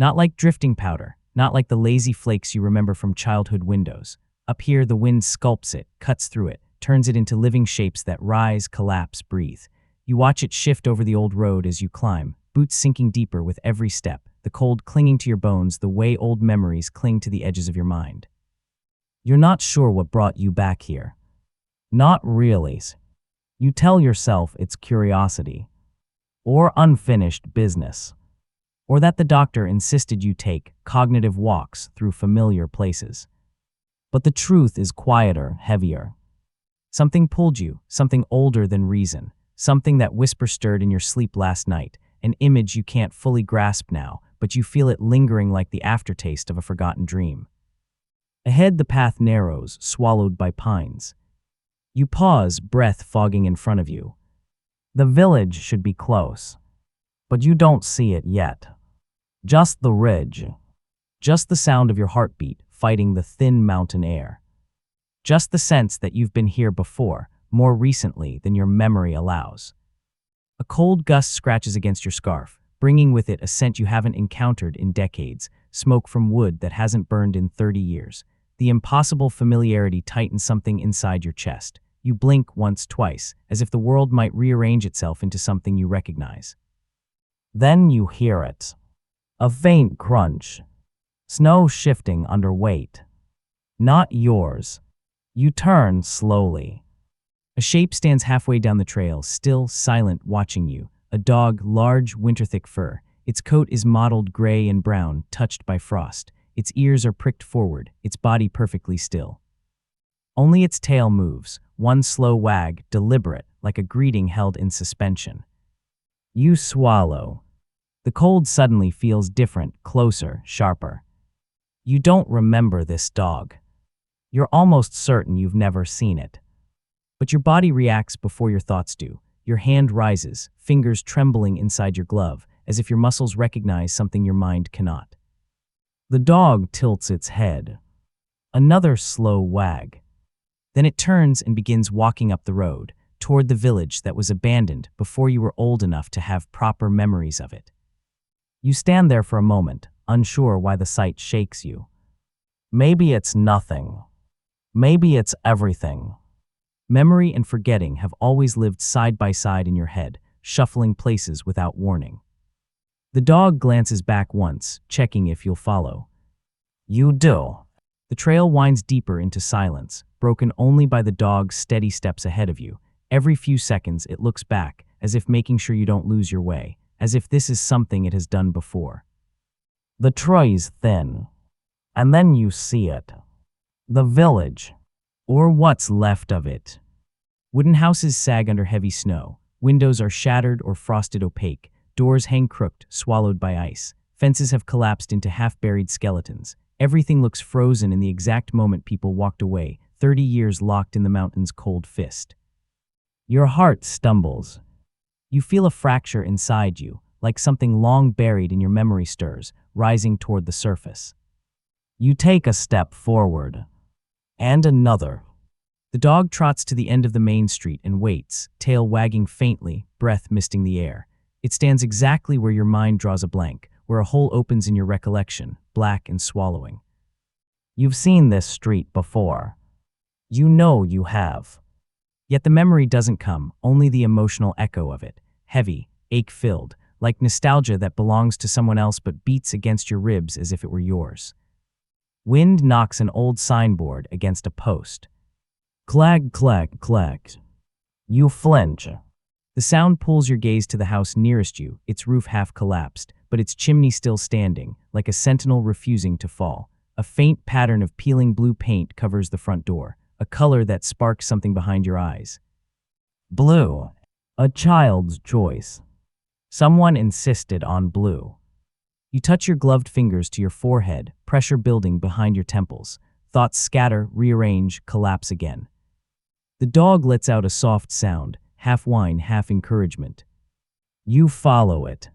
Not like drifting powder, not like the lazy flakes you remember from childhood windows. Up here, the wind sculpts it, cuts through it, turns it into living shapes that rise, collapse, breathe. You watch it shift over the old road as you climb, boots sinking deeper with every step, the cold clinging to your bones the way old memories cling to the edges of your mind. You're not sure what brought you back here. Not really. You tell yourself it's curiosity, or unfinished business, or that the doctor insisted you take cognitive walks through familiar places. But the truth is quieter, heavier. Something pulled you, something older than reason, something that whisper stirred in your sleep last night, an image you can't fully grasp now, but you feel it lingering like the aftertaste of a forgotten dream. Ahead, the path narrows, swallowed by pines. You pause, breath fogging in front of you. The village should be close, but you don't see it yet. Just the ridge. Just the sound of your heartbeat fighting the thin mountain air. Just the sense that you've been here before, more recently than your memory allows. A cold gust scratches against your scarf, bringing with it a scent you haven't encountered in decades, smoke from wood that hasn't burned in 30 years. The impossible familiarity tightens something inside your chest. You blink once, twice, as if the world might rearrange itself into something you recognize. Then you hear it. A faint crunch. Snow shifting under weight. Not yours. You turn slowly. A shape stands halfway down the trail, still, silent, watching you. A dog, large, winter-thick fur. Its coat is mottled gray and brown, touched by frost. Its ears are pricked forward, its body perfectly still. Only its tail moves, one slow wag, deliberate, like a greeting held in suspension. You swallow. The cold suddenly feels different, closer, sharper. You don't remember this dog. You're almost certain you've never seen it. But your body reacts before your thoughts do. Your hand rises, fingers trembling inside your glove, as if your muscles recognize something your mind cannot. The dog tilts its head. Another slow wag. Then it turns and begins walking up the road, toward the village that was abandoned before you were old enough to have proper memories of it. You stand there for a moment, unsure why the sight shakes you. Maybe it's nothing. Maybe it's everything. Memory and forgetting have always lived side by side in your head, shuffling places without warning. The dog glances back once, checking if you'll follow. You do. The trail winds deeper into silence, broken only by the dog's steady steps ahead of you. Every few seconds it looks back, as if making sure you don't lose your way, as if this is something it has done before. The tree's thin. And then you see it. The village. Or what's left of it. Wooden houses sag under heavy snow. Windows are shattered or frosted opaque. Doors hang crooked, swallowed by ice. Fences have collapsed into half-buried skeletons. Everything looks frozen in the exact moment people walked away, 30 years locked in the mountain's cold fist. Your heart stumbles. You feel a fracture inside you, like something long buried in your memory stirs, rising toward the surface. You take a step forward. And another. The dog trots to the end of the main street and waits, tail wagging faintly, breath misting the air. It stands exactly where your mind draws a blank, where a hole opens in your recollection, black and swallowing. You've seen this street before. You know you have. Yet the memory doesn't come, only the emotional echo of it, heavy, ache-filled, like nostalgia that belongs to someone else but beats against your ribs as if it were yours. Wind knocks an old signboard against a post. Clag, clag, clag. You flinch. The sound pulls your gaze to the house nearest you, its roof half collapsed, but its chimney still standing, like a sentinel refusing to fall. A faint pattern of peeling blue paint covers the front door, a color that sparks something behind your eyes. Blue. A child's choice. Someone insisted on blue. You touch your gloved fingers to your forehead, pressure building behind your temples. Thoughts scatter, rearrange, collapse again. The dog lets out a soft sound, half whine, half encouragement. You follow it.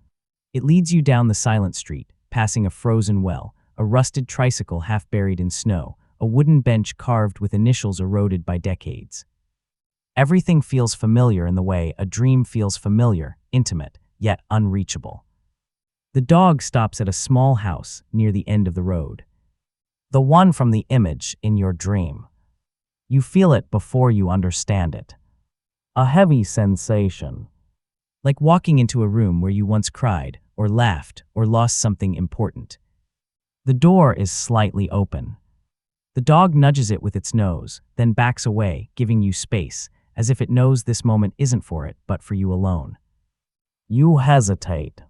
It leads you down the silent street, passing a frozen well, a rusted tricycle half buried in snow, a wooden bench carved with initials eroded by decades. Everything feels familiar in the way a dream feels familiar, intimate, yet unreachable. The dog stops at a small house near the end of the road. The one from the image in your dream. You feel it before you understand it. A heavy sensation. Like walking into a room where you once cried, or laughed, or lost something important. The door is slightly open. The dog nudges it with its nose, then backs away, giving you space, as if it knows this moment isn't for it, but for you alone. You hesitate.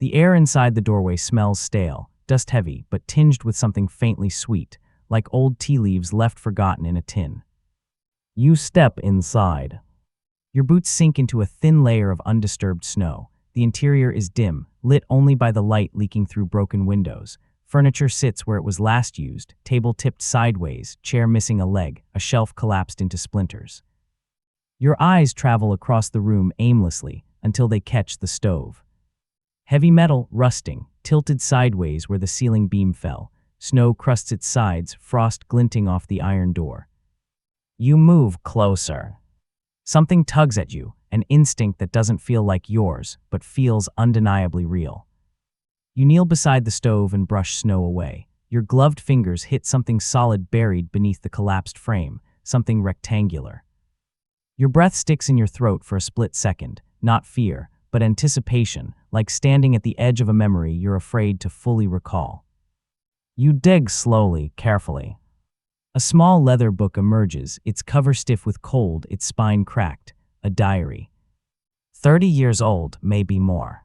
The air inside the doorway smells stale, dust-heavy, but tinged with something faintly sweet, like old tea leaves left forgotten in a tin. You step inside. Your boots sink into a thin layer of undisturbed snow. The interior is dim, lit only by the light leaking through broken windows. Furniture sits where it was last used, table tipped sideways, chair missing a leg, a shelf collapsed into splinters. Your eyes travel across the room aimlessly until they catch the stove. Heavy metal, rusting, tilted sideways where the ceiling beam fell. Snow crusts its sides, frost glinting off the iron door. You move closer. Something tugs at you, an instinct that doesn't feel like yours, but feels undeniably real. You kneel beside the stove and brush snow away. Your gloved fingers hit something solid buried beneath the collapsed frame, something rectangular. Your breath sticks in your throat for a split second, not fear, but anticipation, like standing at the edge of a memory you're afraid to fully recall. You dig slowly, carefully. A small leather book emerges, its cover stiff with cold, its spine cracked. A diary. 30 years old, maybe more.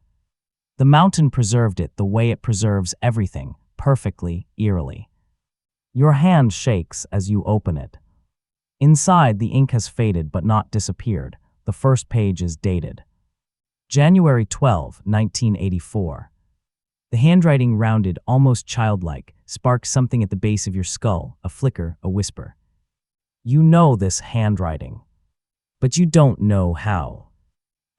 The mountain preserved it the way it preserves everything, perfectly, eerily. Your hand shakes as you open it. Inside, the ink has faded but not disappeared. The first page is dated. January 12, 1984. The handwriting, rounded, almost childlike, sparks something at the base of your skull, a flicker, a whisper. You know this handwriting, but you don't know how.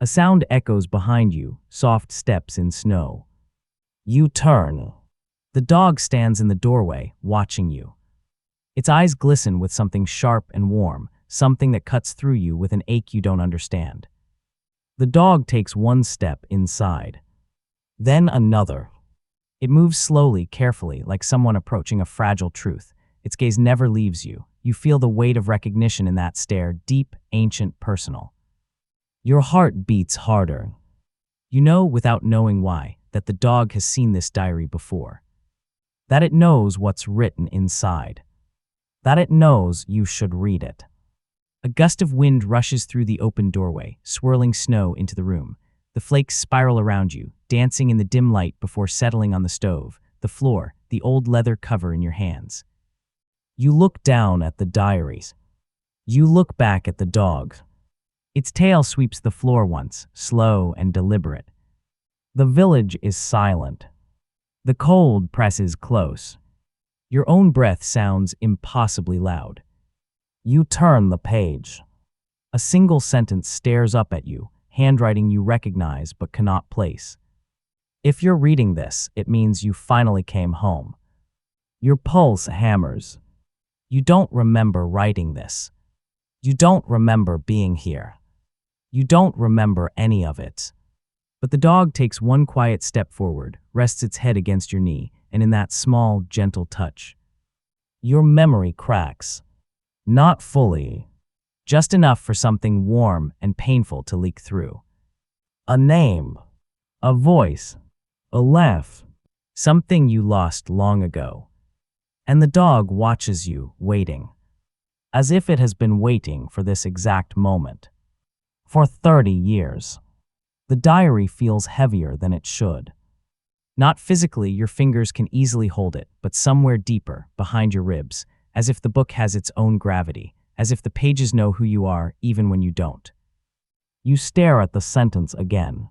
A sound echoes behind you, soft steps in snow. You turn. The dog stands in the doorway, watching you. Its eyes glisten with something sharp and warm, something that cuts through you with an ache you don't understand. The dog takes one step inside. Then another. It moves slowly, carefully, like someone approaching a fragile truth. Its gaze never leaves you. You feel the weight of recognition in that stare, deep, ancient, personal. Your heart beats harder. You know, without knowing why, that the dog has seen this diary before. That it knows what's written inside. That it knows you should read it. A gust of wind rushes through the open doorway, swirling snow into the room. The flakes spiral around you, dancing in the dim light before settling on the stove, the floor, the old leather cover in your hands. You look down at the diaries. You look back at the dog. Its tail sweeps the floor once, slow and deliberate. The village is silent. The cold presses close. Your own breath sounds impossibly loud. You turn the page. A single sentence stares up at you, handwriting you recognize but cannot place. If you're reading this, it means you finally came home. Your pulse hammers. You don't remember writing this. You don't remember being here. You don't remember any of it. But the dog takes one quiet step forward, rests its head against your knee, and in that small, gentle touch, your memory cracks. Not fully. Just enough for something warm and painful to leak through. A name. A voice. A laugh. Something you lost long ago. And the dog watches you, waiting. As if it has been waiting for this exact moment. For 30 years. The diary feels heavier than it should. Not physically, your fingers can easily hold it, but somewhere deeper, behind your ribs, as if the book has its own gravity, as if the pages know who you are even when you don't. You stare at the sentence again.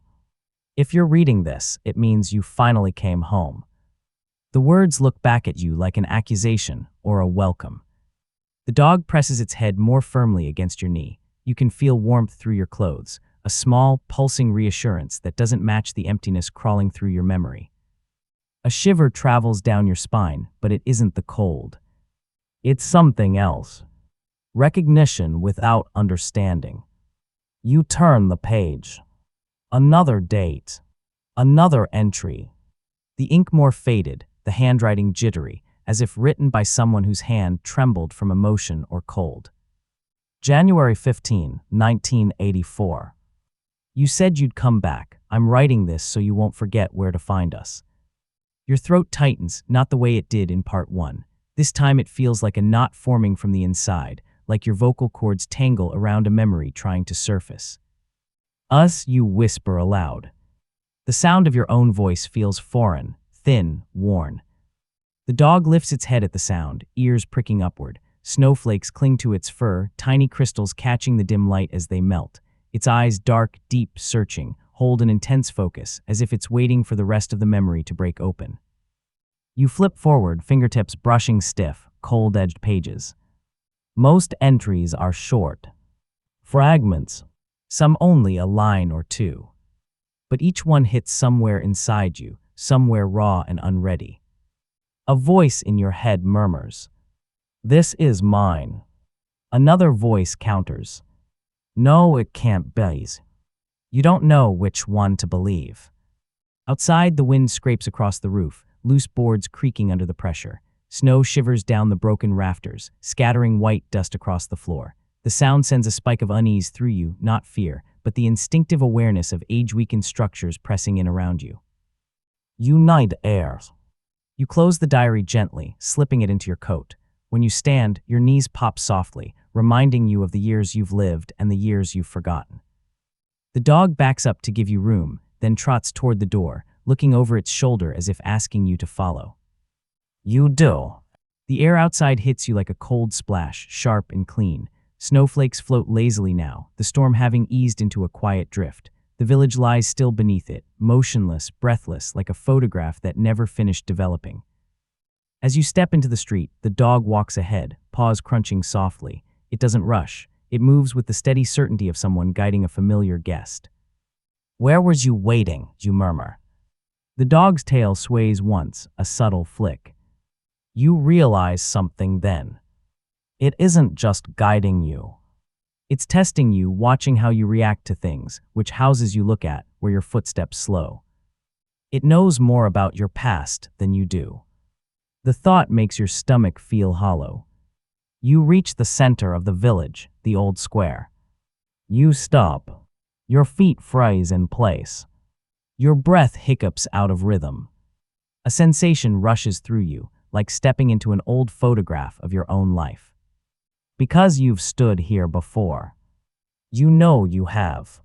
If you're reading this, it means you finally came home. The words look back at you like an accusation or a welcome. The dog presses its head more firmly against your knee. You can feel warmth through your clothes, a small, pulsing reassurance that doesn't match the emptiness crawling through your memory. A shiver travels down your spine, but it isn't the cold. It's something else. Recognition without understanding. You turn the page. Another date. Another entry. The ink more faded, the handwriting jittery, as if written by someone whose hand trembled from emotion or cold. January 15, 1984. You said you'd come back. I'm writing this so you won't forget where to find us. Your throat tightens, not the way it did in part 1. This time it feels like a knot forming from the inside, like your vocal cords tangle around a memory trying to surface. Us, you whisper aloud. The sound of your own voice feels foreign, thin, worn. The dog lifts its head at the sound, ears pricking upward. Snowflakes cling to its fur, tiny crystals catching the dim light as they melt. Its eyes, dark, deep, searching, hold an intense focus, as if it's waiting for the rest of the memory to break open. You flip forward, fingertips brushing stiff, cold-edged pages. Most entries are short. Fragments. Some only a line or two. But each one hits somewhere inside you, somewhere raw and unready. A voice in your head murmurs, "This is mine." Another voice counters, "No, it can't be." You don't know which one to believe. Outside, the wind scrapes across the roof, loose boards creaking under the pressure. Snow shivers down the broken rafters, scattering white dust across the floor. The sound sends a spike of unease through you, not fear, but the instinctive awareness of age-weakened structures pressing in around you. You need air. You close the diary gently, slipping it into your coat. When you stand, your knees pop softly, reminding you of the years you've lived and the years you've forgotten. The dog backs up to give you room, then trots toward the door, looking over its shoulder as if asking you to follow. You do. The air outside hits you like a cold splash, sharp and clean. Snowflakes float lazily now, the storm having eased into a quiet drift. The village lies still beneath it, motionless, breathless, like a photograph that never finished developing. As you step into the street, the dog walks ahead, paws crunching softly. It doesn't rush. It moves with the steady certainty of someone guiding a familiar guest. Where was you waiting? You murmur. The dog's tail sways once, a subtle flick. You realize something then. It isn't just guiding you. It's testing you, watching how you react to things, which houses you look at, where your footsteps slow. It knows more about your past than you do. The thought makes your stomach feel hollow. You reach the center of the village, the old square. You stop. Your feet freeze in place. Your breath hiccups out of rhythm. A sensation rushes through you, like stepping into an old photograph of your own life. Because you've stood here before. You know you have.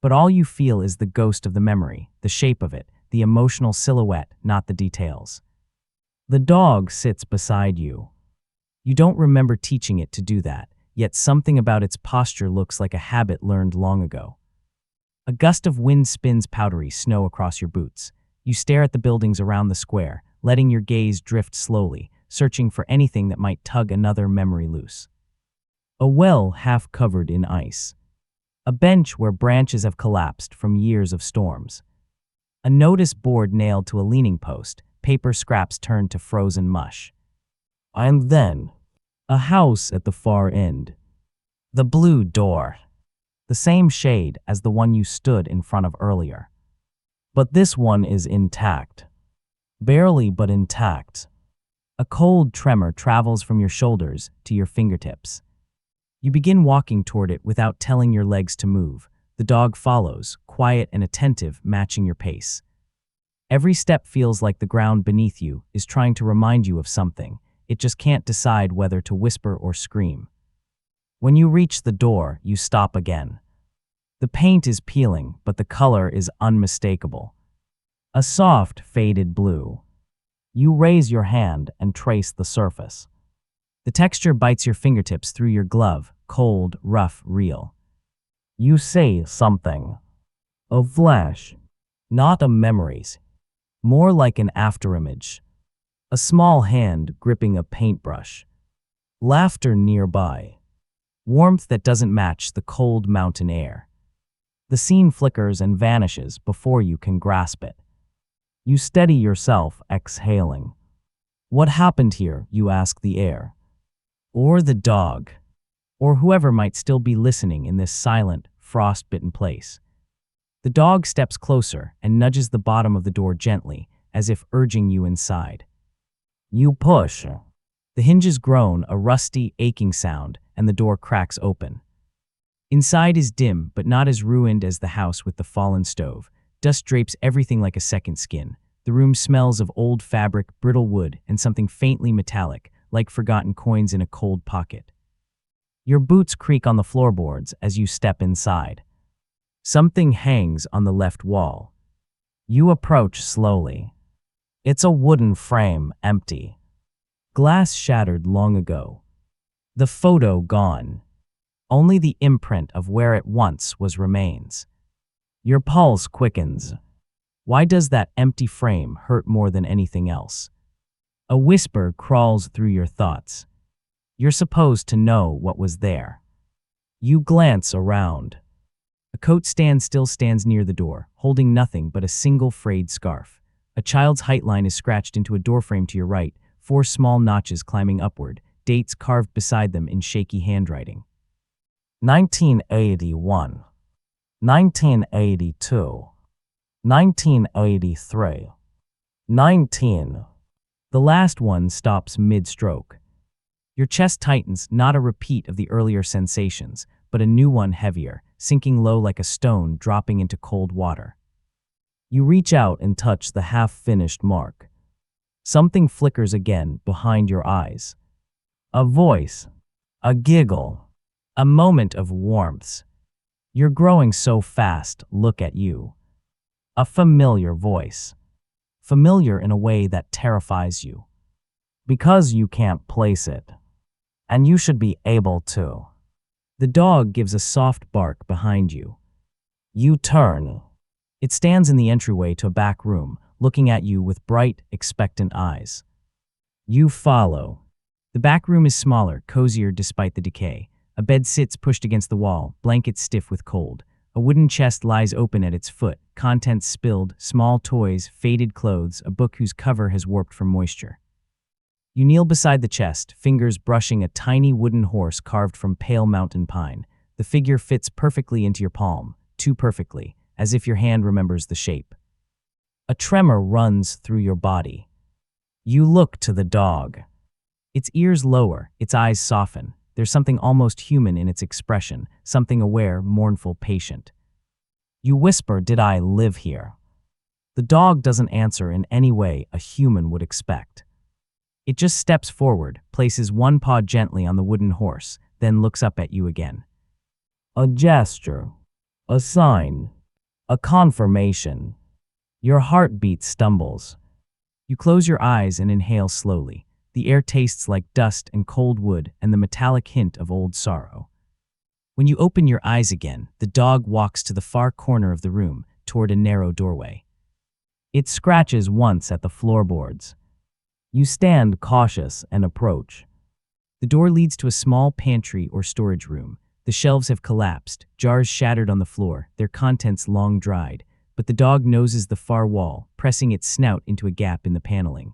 But all you feel is the ghost of the memory, the shape of it, the emotional silhouette, not the details. The dog sits beside you. You don't remember teaching it to do that, yet something about its posture looks like a habit learned long ago. A gust of wind spins powdery snow across your boots. You stare at the buildings around the square, letting your gaze drift slowly, searching for anything that might tug another memory loose. A well half covered in ice. A bench where branches have collapsed from years of storms. A notice board nailed to a leaning post, paper scraps turned to frozen mush. And then, a house at the far end. The blue door. The same shade as the one you stood in front of earlier. But this one is intact. Barely, but intact. A cold tremor travels from your shoulders to your fingertips. You begin walking toward it without telling your legs to move. The dog follows, quiet and attentive, matching your pace. Every step feels like the ground beneath you is trying to remind you of something. It just can't decide whether to whisper or scream. When you reach the door, you stop again. The paint is peeling, but the color is unmistakable. A soft, faded blue. You raise your hand and trace the surface. The texture bites your fingertips through your glove, cold, rough, real. You say something. A flash. Not a memories. More like an afterimage. A small hand gripping a paintbrush. Laughter nearby. Warmth that doesn't match the cold mountain air. The scene flickers and vanishes before you can grasp it. You steady yourself, exhaling. What happened here, you ask the air. Or the dog. Or whoever might still be listening in this silent, frost-bitten place. The dog steps closer and nudges the bottom of the door gently, as if urging you inside. You push. The hinges groan, a rusty, aching sound, and the door cracks open. Inside is dim, but not as ruined as the house with the fallen stove. Dust drapes everything like a second skin. The room smells of old fabric, brittle wood, and something faintly metallic, like forgotten coins in a cold pocket. Your boots creak on the floorboards as you step inside. Something hangs on the left wall. You approach slowly. It's a wooden frame, empty. Glass shattered long ago. The photo gone. Only the imprint of where it once was remains. Your pulse quickens. Why does that empty frame hurt more than anything else? A whisper crawls through your thoughts. You're supposed to know what was there. You glance around. A coat stand still stands near the door, holding nothing but a single frayed scarf. A child's height line is scratched into a doorframe to your right, 4 small notches climbing upward, dates carved beside them in shaky handwriting. 1981, 1982, 1983, 19. The last one stops mid-stroke. Your chest tightens, not a repeat of the earlier sensations, but a new one heavier, sinking low like a stone dropping into cold water. You reach out and touch the half-finished mark. Something flickers again behind your eyes. A voice, a giggle, a moment of warmth. You're growing so fast, look at you. A familiar voice. Familiar in a way that terrifies you. Because you can't place it. And you should be able to. The dog gives a soft bark behind you. You turn. It stands in the entryway to a back room, looking at you with bright, expectant eyes. You follow. The back room is smaller, cozier despite the decay. A bed sits pushed against the wall, blankets stiff with cold. A wooden chest lies open at its foot, contents spilled, small toys, faded clothes, a book whose cover has warped from moisture. You kneel beside the chest, fingers brushing a tiny wooden horse carved from pale mountain pine. The figure fits perfectly into your palm, too perfectly, as if your hand remembers the shape. A tremor runs through your body. You look to the dog. Its ears lower, its eyes soften. There's something almost human in its expression, something aware, mournful, patient. You whisper, "Did I live here?" The dog doesn't answer in any way a human would expect. It just steps forward, places one paw gently on the wooden horse, then looks up at you again. A gesture, a sign, a confirmation. Your heartbeat stumbles. You close your eyes and inhale slowly. The air tastes like dust and cold wood and the metallic hint of old sorrow. When you open your eyes again, the dog walks to the far corner of the room, toward a narrow doorway. It scratches once at the floorboards. You stand cautious and approach. The door leads to a small pantry or storage room. The shelves have collapsed, jars shattered on the floor, their contents long dried, but the dog noses the far wall, pressing its snout into a gap in the paneling.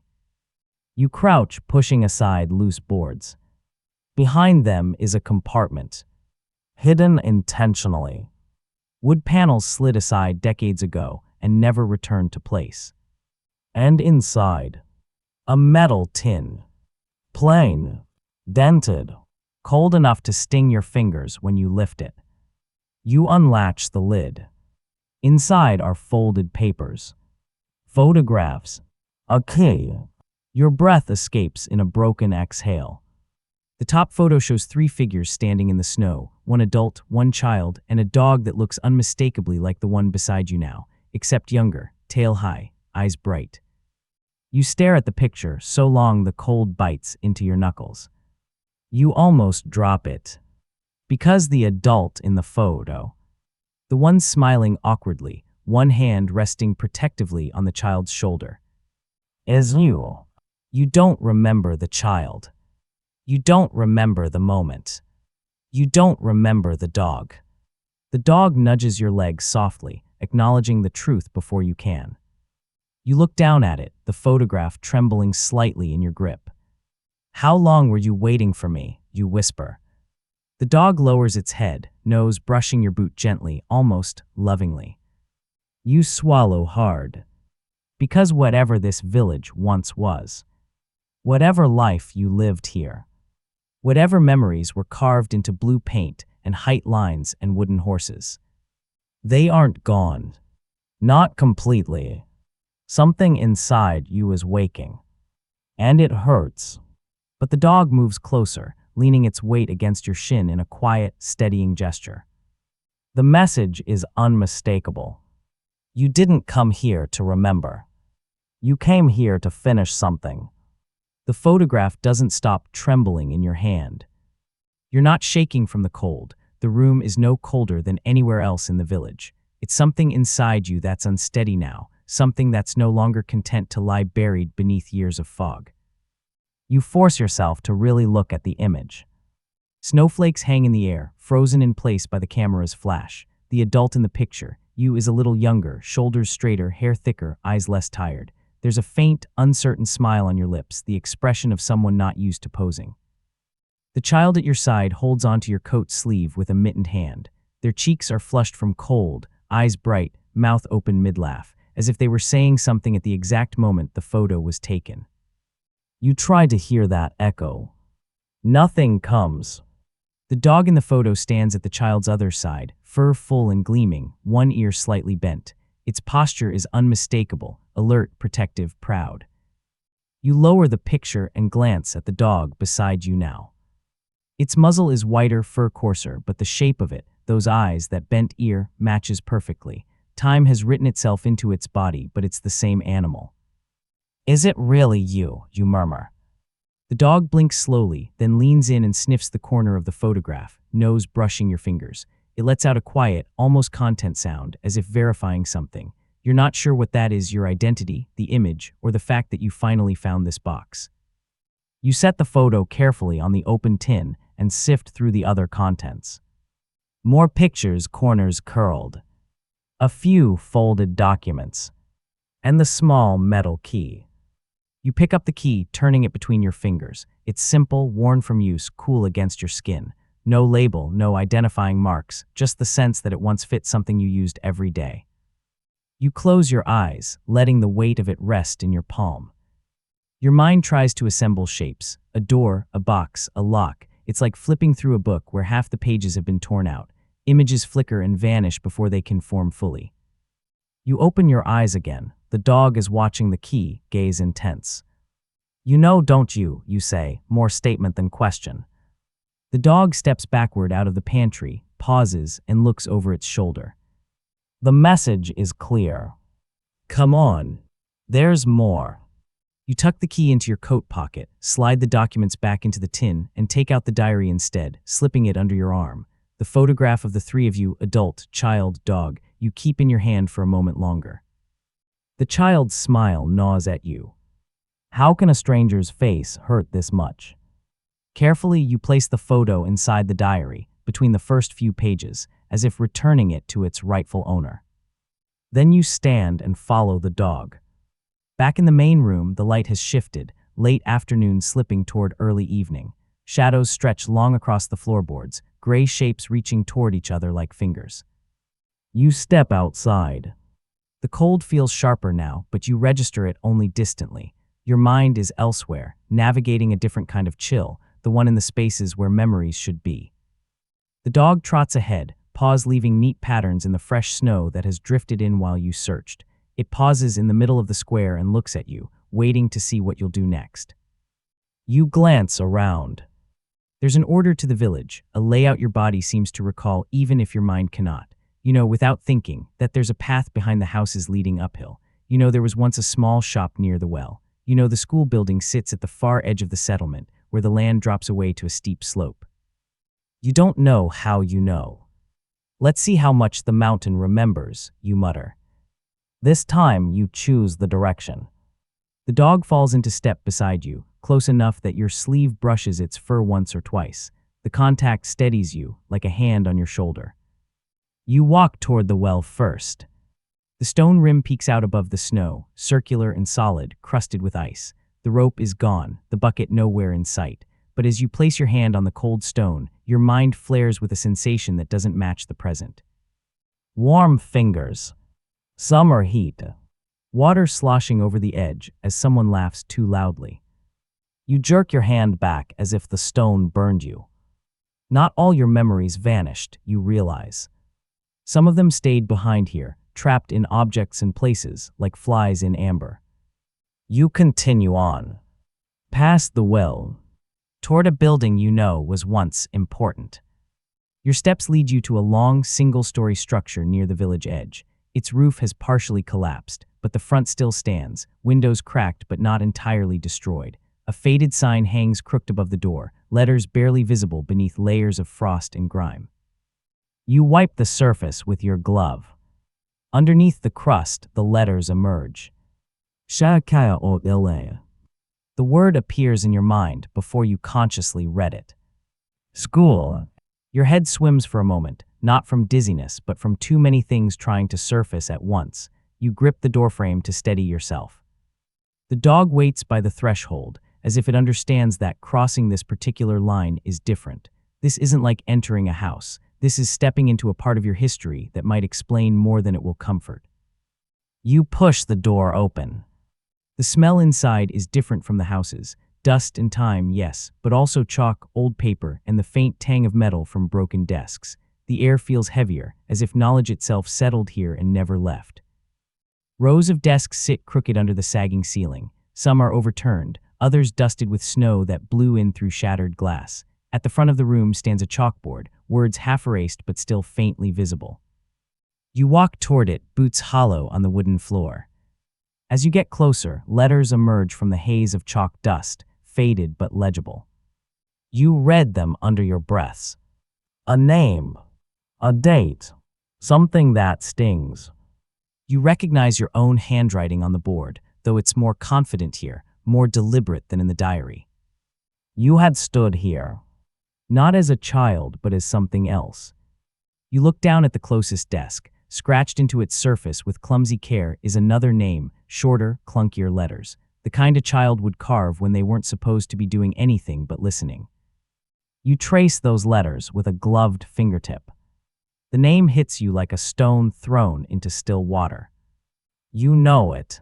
You crouch, pushing aside loose boards. Behind them is a compartment, hidden intentionally. Wood panels slid aside decades ago and never returned to place. And inside, a metal tin. Plain, dented, cold enough to sting your fingers when you lift it. You unlatch the lid. Inside are folded papers, photographs, a key. Your breath escapes in a broken exhale. The top photo shows 3 figures standing in the snow, one adult, one child, and a dog that looks unmistakably like the one beside you now, except younger, tail high, eyes bright. You stare at the picture so long the cold bites into your knuckles. You almost drop it. Because the adult in the photo, the one smiling awkwardly, one hand resting protectively on the child's shoulder, is you. You don't remember the child. You don't remember the moment. You don't remember the dog. The dog nudges your leg softly, acknowledging the truth before you can. You look down at it, the photograph trembling slightly in your grip. "How long were you waiting for me?" you whisper. The dog lowers its head, nose brushing your boot gently, almost lovingly. You swallow hard. Because whatever this village once was, whatever life you lived here, whatever memories were carved into blue paint and height lines and wooden horses, they aren't gone. Not completely. Something inside you is waking. And it hurts. But the dog moves closer, leaning its weight against your shin in a quiet, steadying gesture. The message is unmistakable. You didn't come here to remember. You came here to finish something. The photograph doesn't stop trembling in your hand. You're not shaking from the cold. The room is no colder than anywhere else in the village. It's something inside you that's unsteady now, something that's no longer content to lie buried beneath years of fog. You force yourself to really look at the image. Snowflakes hang in the air, frozen in place by the camera's flash. The adult in the picture, you, is a little younger, shoulders straighter, hair thicker, eyes less tired. There's a faint, uncertain smile on your lips, the expression of someone not used to posing. The child at your side holds onto your coat sleeve with a mittened hand. Their cheeks are flushed from cold, eyes bright, mouth open mid-laugh, as if they were saying something at the exact moment the photo was taken. You try to hear that echo. Nothing comes. The dog in the photo stands at the child's other side, fur full and gleaming, one ear slightly bent. Its posture is unmistakable, alert, protective, proud. You lower the picture and glance at the dog beside you now. Its muzzle is whiter, fur coarser, but the shape of it, those eyes, that bent ear, matches perfectly. Time has written itself into its body, but it's the same animal. Is it really you? You murmur. The dog blinks slowly, then leans in and sniffs the corner of the photograph, nose brushing your fingers. It lets out a quiet, almost content sound, as if verifying something. You're not sure what that is, your identity, the image, or the fact that you finally found this box. You set the photo carefully on the open tin and sift through the other contents. More pictures, corners curled. A few folded documents. And the small metal key. You pick up the key, turning it between your fingers. It's simple, worn from use, cool against your skin. No label, no identifying marks, just the sense that it once fit something you used every day. You close your eyes, letting the weight of it rest in your palm. Your mind tries to assemble shapes. A door, a box, a lock. It's like flipping through a book where half the pages have been torn out. Images flicker and vanish before they can form fully. You open your eyes again. The dog is watching the key, gaze intense. You know, don't you? You say, more statement than question. The dog steps backward out of the pantry, pauses, and looks over its shoulder. The message is clear. Come on. There's more. You tuck the key into your coat pocket, slide the documents back into the tin, and take out the diary instead, slipping it under your arm. The photograph of the three of you, adult, child, dog, you keep in your hand for a moment longer. The child's smile gnaws at you. How can a stranger's face hurt this much? Carefully, you place the photo inside the diary, between the first few pages, as if returning it to its rightful owner. Then you stand and follow the dog. Back in the main room, the light has shifted, late afternoon slipping toward early evening. Shadows stretch long across the floorboards, gray shapes reaching toward each other like fingers. You step outside. The cold feels sharper now, but you register it only distantly. Your mind is elsewhere, navigating a different kind of chill, the one in the spaces where memories should be. The dog trots ahead, paws leaving neat patterns in the fresh snow that has drifted in while you searched. It pauses in the middle of the square and looks at you, waiting to see what you'll do next. You glance around. There's an order to the village, a layout your body seems to recall even if your mind cannot. You know, without thinking, that there's a path behind the houses leading uphill. You know there was once a small shop near the well. You know the school building sits at the far edge of the settlement, where the land drops away to a steep slope. You don't know how you know. Let's see how much the mountain remembers, you mutter. This time you choose the direction. The dog falls into step beside you, close enough that your sleeve brushes its fur once or twice. The contact steadies you, like a hand on your shoulder. You walk toward the well first. The stone rim peeks out above the snow, circular and solid, crusted with ice. The rope is gone, the bucket nowhere in sight. But as you place your hand on the cold stone, your mind flares with a sensation that doesn't match the present. Warm fingers. Summer heat. water sloshing over the edge as someone laughs too loudly. You jerk your hand back as if the stone burned you. Not all your memories vanished, you realize. Some of them stayed behind here, trapped in objects and places like flies in amber. You continue on, past the well, toward a building you know was once important. Your steps lead you to a long, single-story structure near the village edge. Its roof has partially collapsed, but the front still stands, windows cracked but not entirely destroyed. A faded sign hangs crooked above the door, letters barely visible beneath layers of frost and grime. You wipe the surface with your glove. Underneath the crust, the letters emerge. Shakaya o ilaya. The word appears in your mind before you consciously read it. School. Your head swims for a moment, not from dizziness, but from too many things trying to surface at once. You grip the doorframe to steady yourself. The dog waits by the threshold, as if it understands that crossing this particular line is different. This isn't like entering a house. This is stepping into a part of your history that might explain more than it will comfort. You push the door open. The smell inside is different from the house's. Dust and time, yes, but also chalk, old paper, and the faint tang of metal from broken desks. The air feels heavier, as if knowledge itself settled here and never left. Rows of desks sit crooked under the sagging ceiling. Some are overturned, others dusted with snow that blew in through shattered glass. At the front of the room stands a chalkboard, words half erased but still faintly visible. You walk toward it, boots hollow on the wooden floor. As you get closer, letters emerge from the haze of chalk dust, faded but legible. You read them under your breaths. A name, a date, something that stings. You recognize your own handwriting on the board, though it's more confident here, more deliberate than in the diary. You had stood here, not as a child, but as something else. You look down at the closest desk. Scratched into its surface with clumsy care is another name, shorter, clunkier letters, the kind a child would carve when they weren't supposed to be doing anything but listening. You trace those letters with a gloved fingertip. The name hits you like a stone thrown into still water. You know it.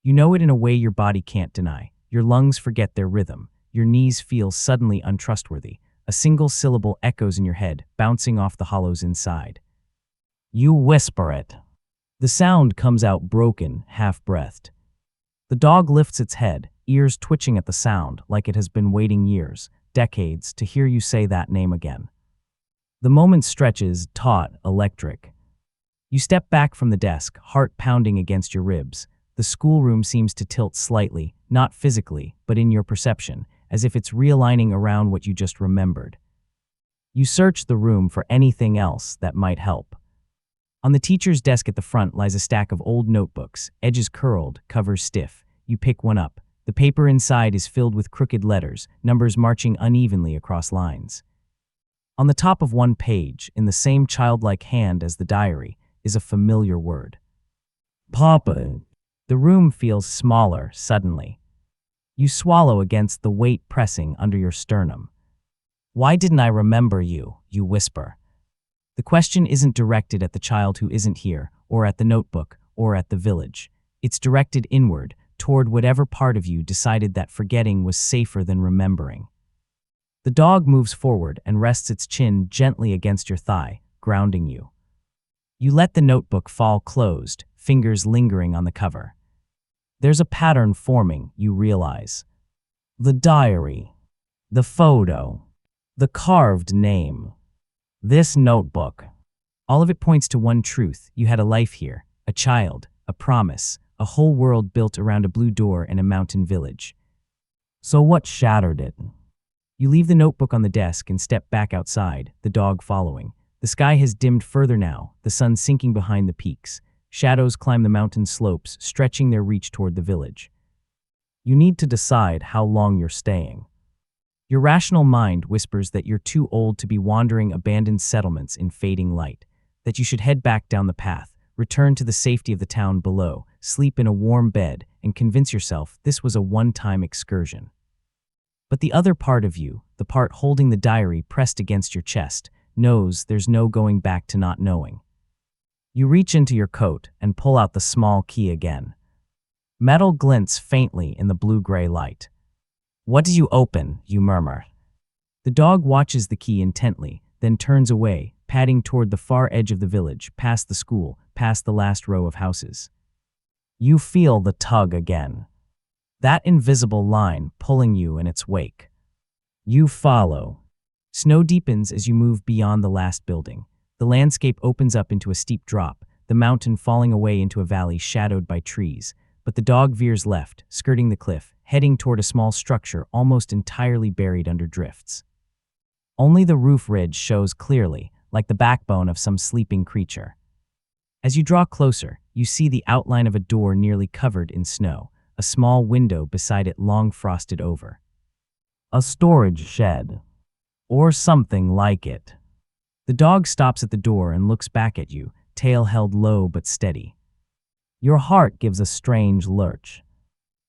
You know it in a way your body can't deny. Your lungs forget their rhythm. Your knees feel suddenly untrustworthy. A single syllable echoes in your head, bouncing off the hollows inside. You whisper it. The sound comes out broken, half-breathed. The dog lifts its head, ears twitching at the sound, like it has been waiting years, decades, to hear you say that name again. The moment stretches, taut, electric. You step back from the desk, heart pounding against your ribs. The schoolroom seems to tilt slightly, not physically, but in your perception, as if it's realigning around what you just remembered. You search the room for anything else that might help. On the teacher's desk at the front lies a stack of old notebooks, edges curled, covers stiff. You pick one up. The paper inside is filled with crooked letters, numbers marching unevenly across lines. On the top of one page, in the same childlike hand as the diary, is a familiar word. Papa. The room feels smaller suddenly. You swallow against the weight pressing under your sternum. Why didn't I remember you? You whisper. The question isn't directed at the child who isn't here, or at the notebook, or at the village. It's directed inward, toward whatever part of you decided that forgetting was safer than remembering. The dog moves forward and rests its chin gently against your thigh, grounding you. You let the notebook fall closed, fingers lingering on the cover. There's a pattern forming, you realize. The diary, the photo, the carved name. This notebook. All of it points to one truth. You had a life here, a child, a promise, a whole world built around a blue door in a mountain village. So what shattered it? You leave the notebook on the desk and step back outside, the dog following. The sky has dimmed further now, the sun sinking behind the peaks. Shadows climb the mountain slopes, stretching their reach toward the village. You need to decide how long you're staying. Your rational mind whispers that you're too old to be wandering abandoned settlements in fading light, that you should head back down the path, return to the safety of the town below, sleep in a warm bed, and convince yourself this was a one-time excursion. But the other part of you, the part holding the diary pressed against your chest, knows there's no going back to not knowing. You reach into your coat and pull out the small key again. Metal glints faintly in the blue-gray light. "What do you open?" you murmur. The dog watches the key intently, then turns away, padding toward the far edge of the village, past the school, past the last row of houses. You feel the tug again. That invisible line pulling you in its wake. You follow. Snow deepens as you move beyond the last building. The landscape opens up into a steep drop, the mountain falling away into a valley shadowed by trees. But the dog veers left, skirting the cliff, heading toward a small structure almost entirely buried under drifts. Only the roof ridge shows clearly, like the backbone of some sleeping creature. As you draw closer, you see the outline of a door nearly covered in snow, a small window beside it long frosted over. A storage shed. Or something like it. The dog stops at the door and looks back at you, tail held low but steady. Your heart gives a strange lurch.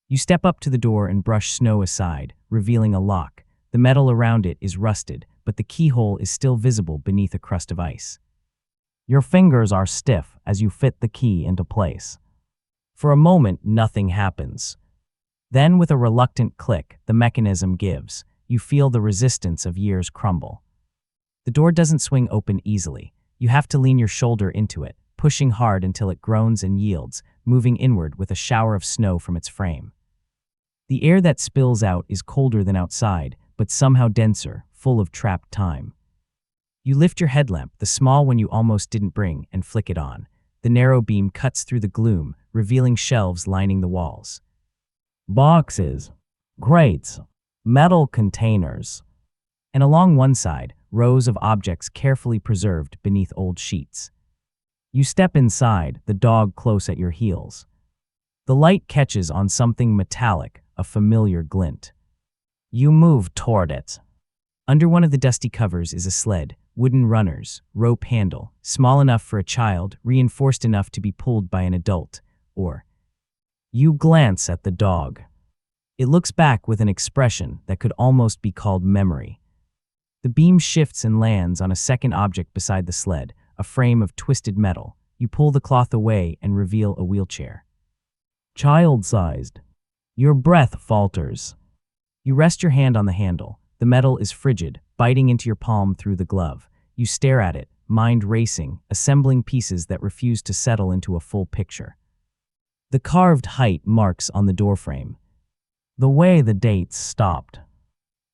You step up to the door and brush snow aside, revealing a lock. The metal around it is rusted, but the keyhole is still visible beneath a crust of ice. Your fingers are stiff as you fit the key into place. For a moment, nothing happens. Then, with a reluctant click, the mechanism gives. You feel the resistance of years crumble. The door doesn't swing open easily. You have to lean your shoulder into it, pushing hard until it groans and yields, moving inward with a shower of snow from its frame. The air that spills out is colder than outside, but somehow denser, full of trapped time. You lift your headlamp, the small one you almost didn't bring, and flick it on. The narrow beam cuts through the gloom, revealing shelves lining the walls. Boxes, crates, metal containers, and along one side, rows of objects carefully preserved beneath old sheets. You step inside, the dog close at your heels. The light catches on something metallic, a familiar glint. You move toward it. Under one of the dusty covers is a sled, wooden runners, rope handle, small enough for a child, reinforced enough to be pulled by an adult. You glance at the dog. It looks back with an expression that could almost be called memory. The beam shifts and lands on a second object beside the sled, a frame of twisted metal. You pull the cloth away and reveal a wheelchair. Child-sized. Your breath falters. You rest your hand on the handle. The metal is frigid, biting into your palm through the glove. You stare at it, mind racing, assembling pieces that refuse to settle into a full picture. The carved height marks on the doorframe. The way the dates stopped.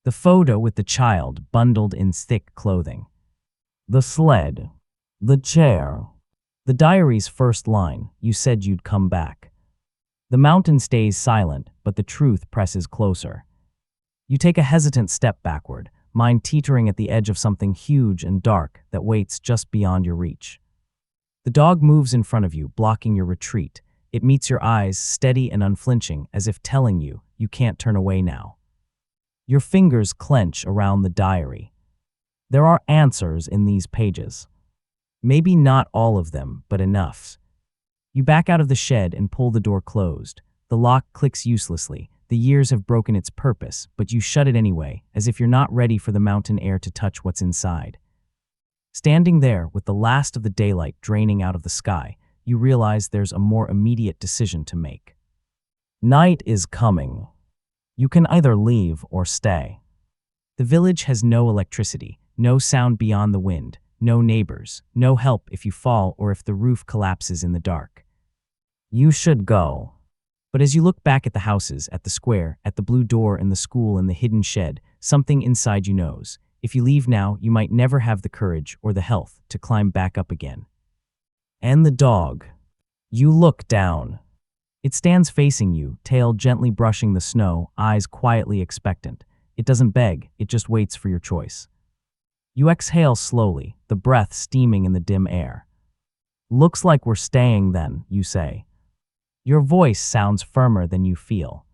The photo with the child bundled in thick clothing. The sled. The chair. The diary's first line, "You said you'd come back." The mountain stays silent, but the truth presses closer. You take a hesitant step backward, mind teetering at the edge of something huge and dark that waits just beyond your reach. The dog moves in front of you, blocking your retreat. It meets your eyes, steady and unflinching, as if telling you, you can't turn away now. Your fingers clench around the diary. There are answers in these pages. Maybe not all of them, but enough. You back out of the shed and pull the door closed. The lock clicks uselessly. The years have broken its purpose, but you shut it anyway, as if you're not ready for the mountain air to touch what's inside. Standing there, with the last of the daylight draining out of the sky, you realize there's a more immediate decision to make. Night is coming. You can either leave or stay. The village has no electricity, no sound beyond the wind, no neighbors, no help if you fall or if the roof collapses in the dark. You should go. But as you look back at the houses, at the square, at the blue door and the school and the hidden shed, something inside you knows. If you leave now, you might never have the courage or the health to climb back up again. And the dog. You look down. It stands facing you, tail gently brushing the snow, eyes quietly expectant. It doesn't beg, it just waits for your choice. You exhale slowly, the breath steaming in the dim air. Looks like we're staying then, you say. Your voice sounds firmer than you feel.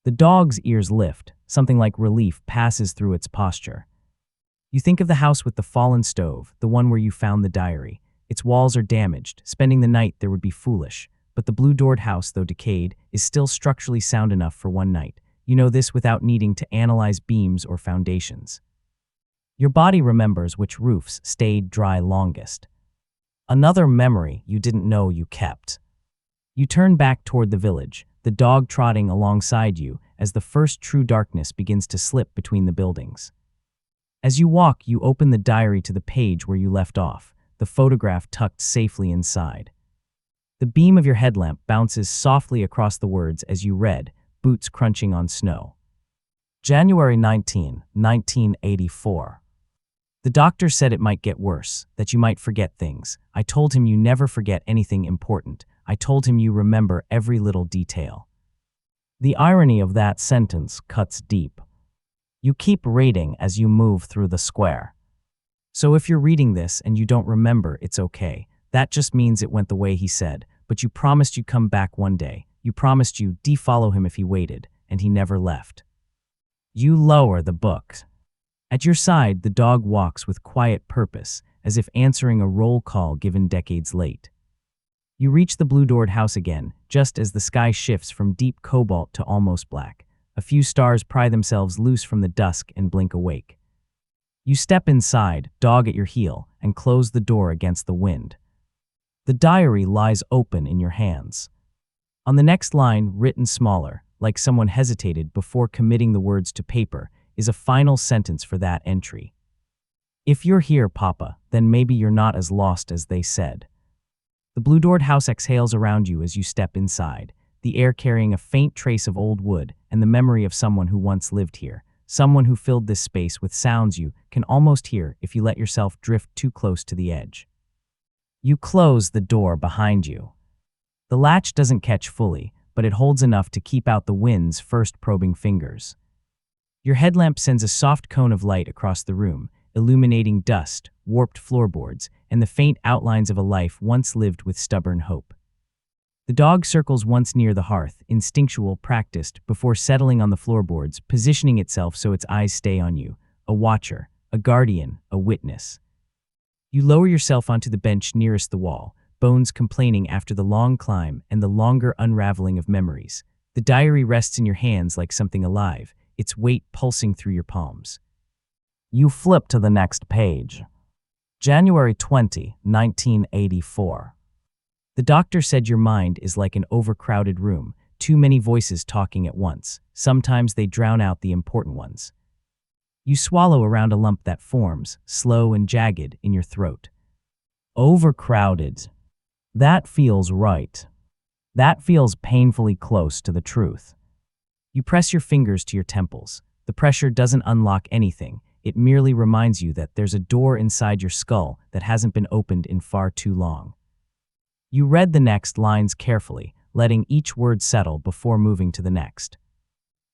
The dog's ears lift, something like relief passes through its posture. You think of the house with the fallen stove, the one where you found the diary. Its walls are damaged, spending the night there would be foolish. But the blue-doored house, though decayed, is still structurally sound enough for one night. You know this without needing to analyze beams or foundations. Your body remembers which roofs stayed dry longest. Another memory you didn't know you kept. You turn back toward the village, the dog trotting alongside you as the first true darkness begins to slip between the buildings. As you walk, you open the diary to the page where you left off, the photograph tucked safely inside. The beam of your headlamp bounces softly across the words as you read, boots crunching on snow. January 19, 1984. The doctor said it might get worse, that you might forget things. I told him you never forget anything important. I told him you remember every little detail. The irony of that sentence cuts deep. You keep reading as you move through the square. So if you're reading this and you don't remember, it's okay. That just means it went the way he said, but you promised you'd come back one day. You promised you'd follow him if he waited, and he never left. You lower the book. At your side, the dog walks with quiet purpose, as if answering a roll call given decades late. You reach the blue-doored house again, just as the sky shifts from deep cobalt to almost black. A few stars pry themselves loose from the dusk and blink awake. You step inside, dog at your heel, and close the door against the wind. The diary lies open in your hands. On the next line, written smaller, like someone hesitated before committing the words to paper, is a final sentence for that entry. If you're here, Papa, then maybe you're not as lost as they said. The blue-doored house exhales around you as you step inside, the air carrying a faint trace of old wood and the memory of someone who once lived here, someone who filled this space with sounds you can almost hear if you let yourself drift too close to the edge. You close the door behind you. The latch doesn't catch fully, but it holds enough to keep out the wind's first probing fingers. Your headlamp sends a soft cone of light across the room, illuminating dust, warped floorboards, and the faint outlines of a life once lived with stubborn hope. The dog circles once near the hearth, instinctual, practiced, before settling on the floorboards, positioning itself so its eyes stay on you, a watcher, a guardian, a witness. You lower yourself onto the bench nearest the wall, bones complaining after the long climb and the longer unraveling of memories. The diary rests in your hands like something alive, its weight pulsing through your palms. You flip to the next page. January 20, 1984. The doctor said your mind is like an overcrowded room, too many voices talking at once. Sometimes they drown out the important ones. You swallow around a lump that forms, slow and jagged, in your throat. Overcrowded. That feels right. That feels painfully close to the truth. You press your fingers to your temples. The pressure doesn't unlock anything. It merely reminds you that there's a door inside your skull that hasn't been opened in far too long. You read the next lines carefully, letting each word settle before moving to the next.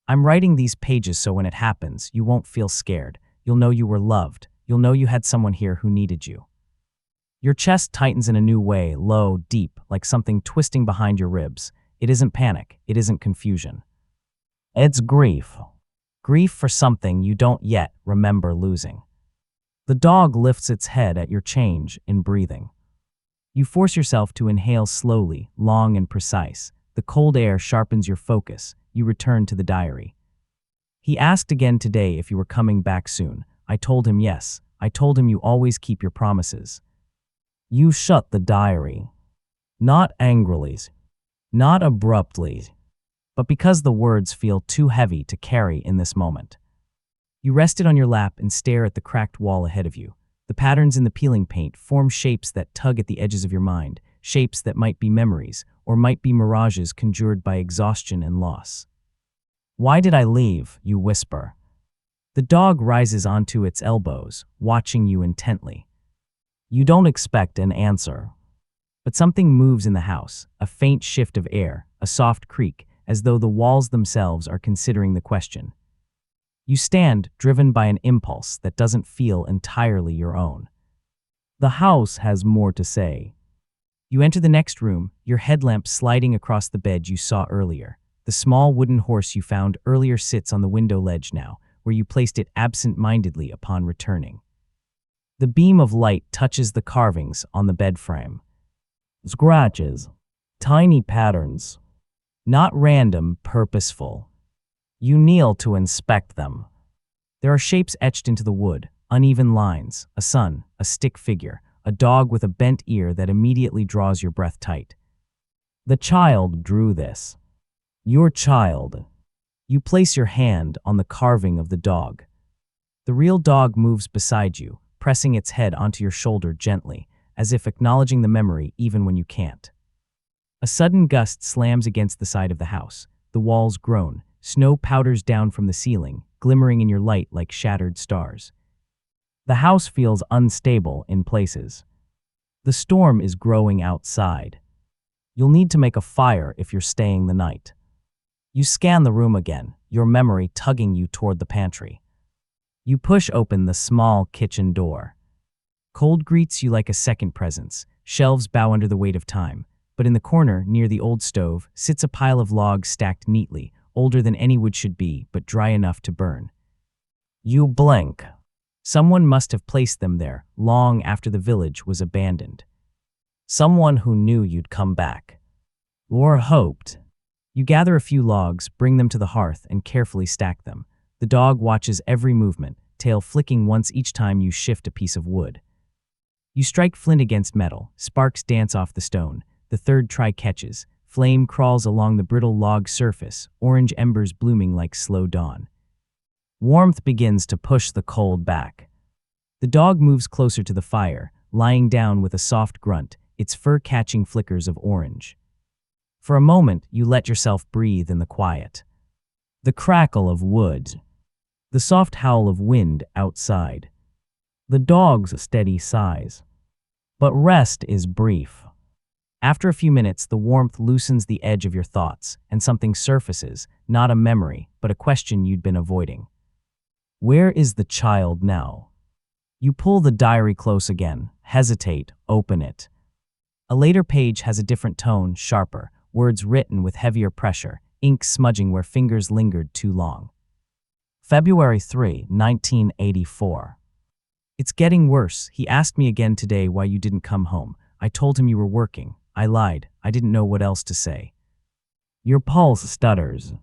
I'm writing these pages so when it happens, you won't feel scared. You'll know you were loved. You'll know you had someone here who needed you. Your chest tightens in a new way, low, deep, like something twisting behind your ribs. It isn't panic. It isn't confusion. It's grief. Grief for something you don't yet remember losing. The dog lifts its head at your change in breathing. You force yourself to inhale slowly, long and precise. The cold air sharpens your focus. You return to the diary. He asked again today if you were coming back soon. I told him yes. I told him you always keep your promises. You shut the diary. Not angrily, not abruptly, but because the words feel too heavy to carry in this moment. You rest it on your lap and stare at the cracked wall ahead of you. The patterns in the peeling paint form shapes that tug at the edges of your mind, shapes that might be memories, or might be mirages conjured by exhaustion and loss. Why did I leave? You whisper. The dog rises onto its elbows, watching you intently. You don't expect an answer. But something moves in the house, a faint shift of air, a soft creak, as though the walls themselves are considering the question. You stand, driven by an impulse that doesn't feel entirely your own. The house has more to say. You enter the next room, your headlamp sliding across the bed you saw earlier. The small wooden horse you found earlier sits on the window ledge now, where you placed it absent-mindedly upon returning. The beam of light touches the carvings on the bed frame. Scratches. Tiny patterns. Not random, purposeful. You kneel to inspect them. There are shapes etched into the wood, uneven lines, a sun, a stick figure, a dog with a bent ear that immediately draws your breath tight. The child drew this. Your child. You place your hand on the carving of the dog. The real dog moves beside you, pressing its head onto your shoulder gently, as if acknowledging the memory even when you can't. A sudden gust slams against the side of the house. The walls groan. Snow powders down from the ceiling, glimmering in your light like shattered stars. The house feels unstable in places. The storm is growing outside. You'll need to make a fire if you're staying the night. You scan the room again, your memory tugging you toward the pantry. You push open the small kitchen door. Cold greets you like a second presence. Shelves bow under the weight of time. But in the corner, near the old stove, sits a pile of logs stacked neatly, older than any wood should be, but dry enough to burn. You blink. Someone must have placed them there long after the village was abandoned. Someone who knew you'd come back. Or hoped. You gather a few logs, bring them to the hearth, and carefully stack them. The dog watches every movement, tail flicking once each time you shift a piece of wood. You strike flint against metal, sparks dance off the stone. The third try catches. Flame crawls along the brittle log surface, orange embers blooming like slow dawn. Warmth begins to push the cold back. The dog moves closer to the fire, lying down with a soft grunt, its fur catching flickers of orange. For a moment, you let yourself breathe in the quiet. The crackle of wood. The soft howl of wind outside. The dog's steady sighs. But rest is brief. After a few minutes, the warmth loosens the edge of your thoughts, and something surfaces, not a memory, but a question you'd been avoiding. Where is the child now? You pull the diary close again, hesitate, open it. A later page has a different tone, sharper, words written with heavier pressure, ink smudging where fingers lingered too long. February 3, 1984. It's getting worse. He asked me again today why you didn't come home. I told him you were working. I lied. I didn't know what else to say. Your pulse stutters.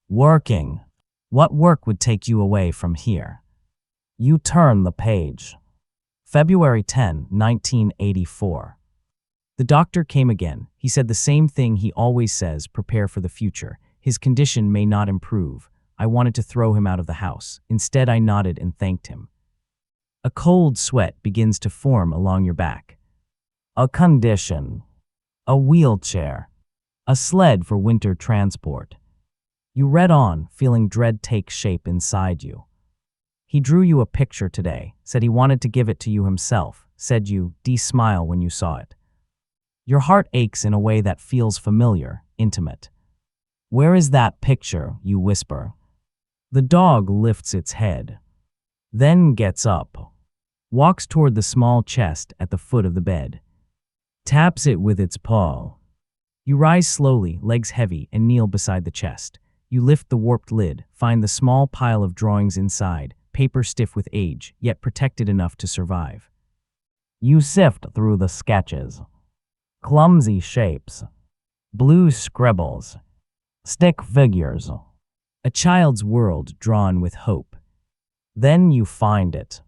Working. What work would take you away from here? You turn the page. February 10, 1984. The doctor came again. He said the same thing he always says, prepare for the future. His condition may not improve. I wanted to throw him out of the house. Instead, I nodded and thanked him. A cold sweat begins to form along your back. A condition. A wheelchair. A sled for winter transport. You read on, feeling dread take shape inside you. He drew you a picture today, said he wanted to give it to you himself, said you smile when you saw it. Your heart aches in a way that feels familiar, intimate. Where is that picture, you whisper. The dog lifts its head, then gets up, walks toward the small chest at the foot of the bed, taps it with its paw. You rise slowly, legs heavy, and kneel beside the chest. You lift the warped lid, find the small pile of drawings inside, paper stiff with age, yet protected enough to survive. You sift through the sketches. Clumsy shapes, blue scribbles, stick figures, a child's world drawn with hope. Then you find it.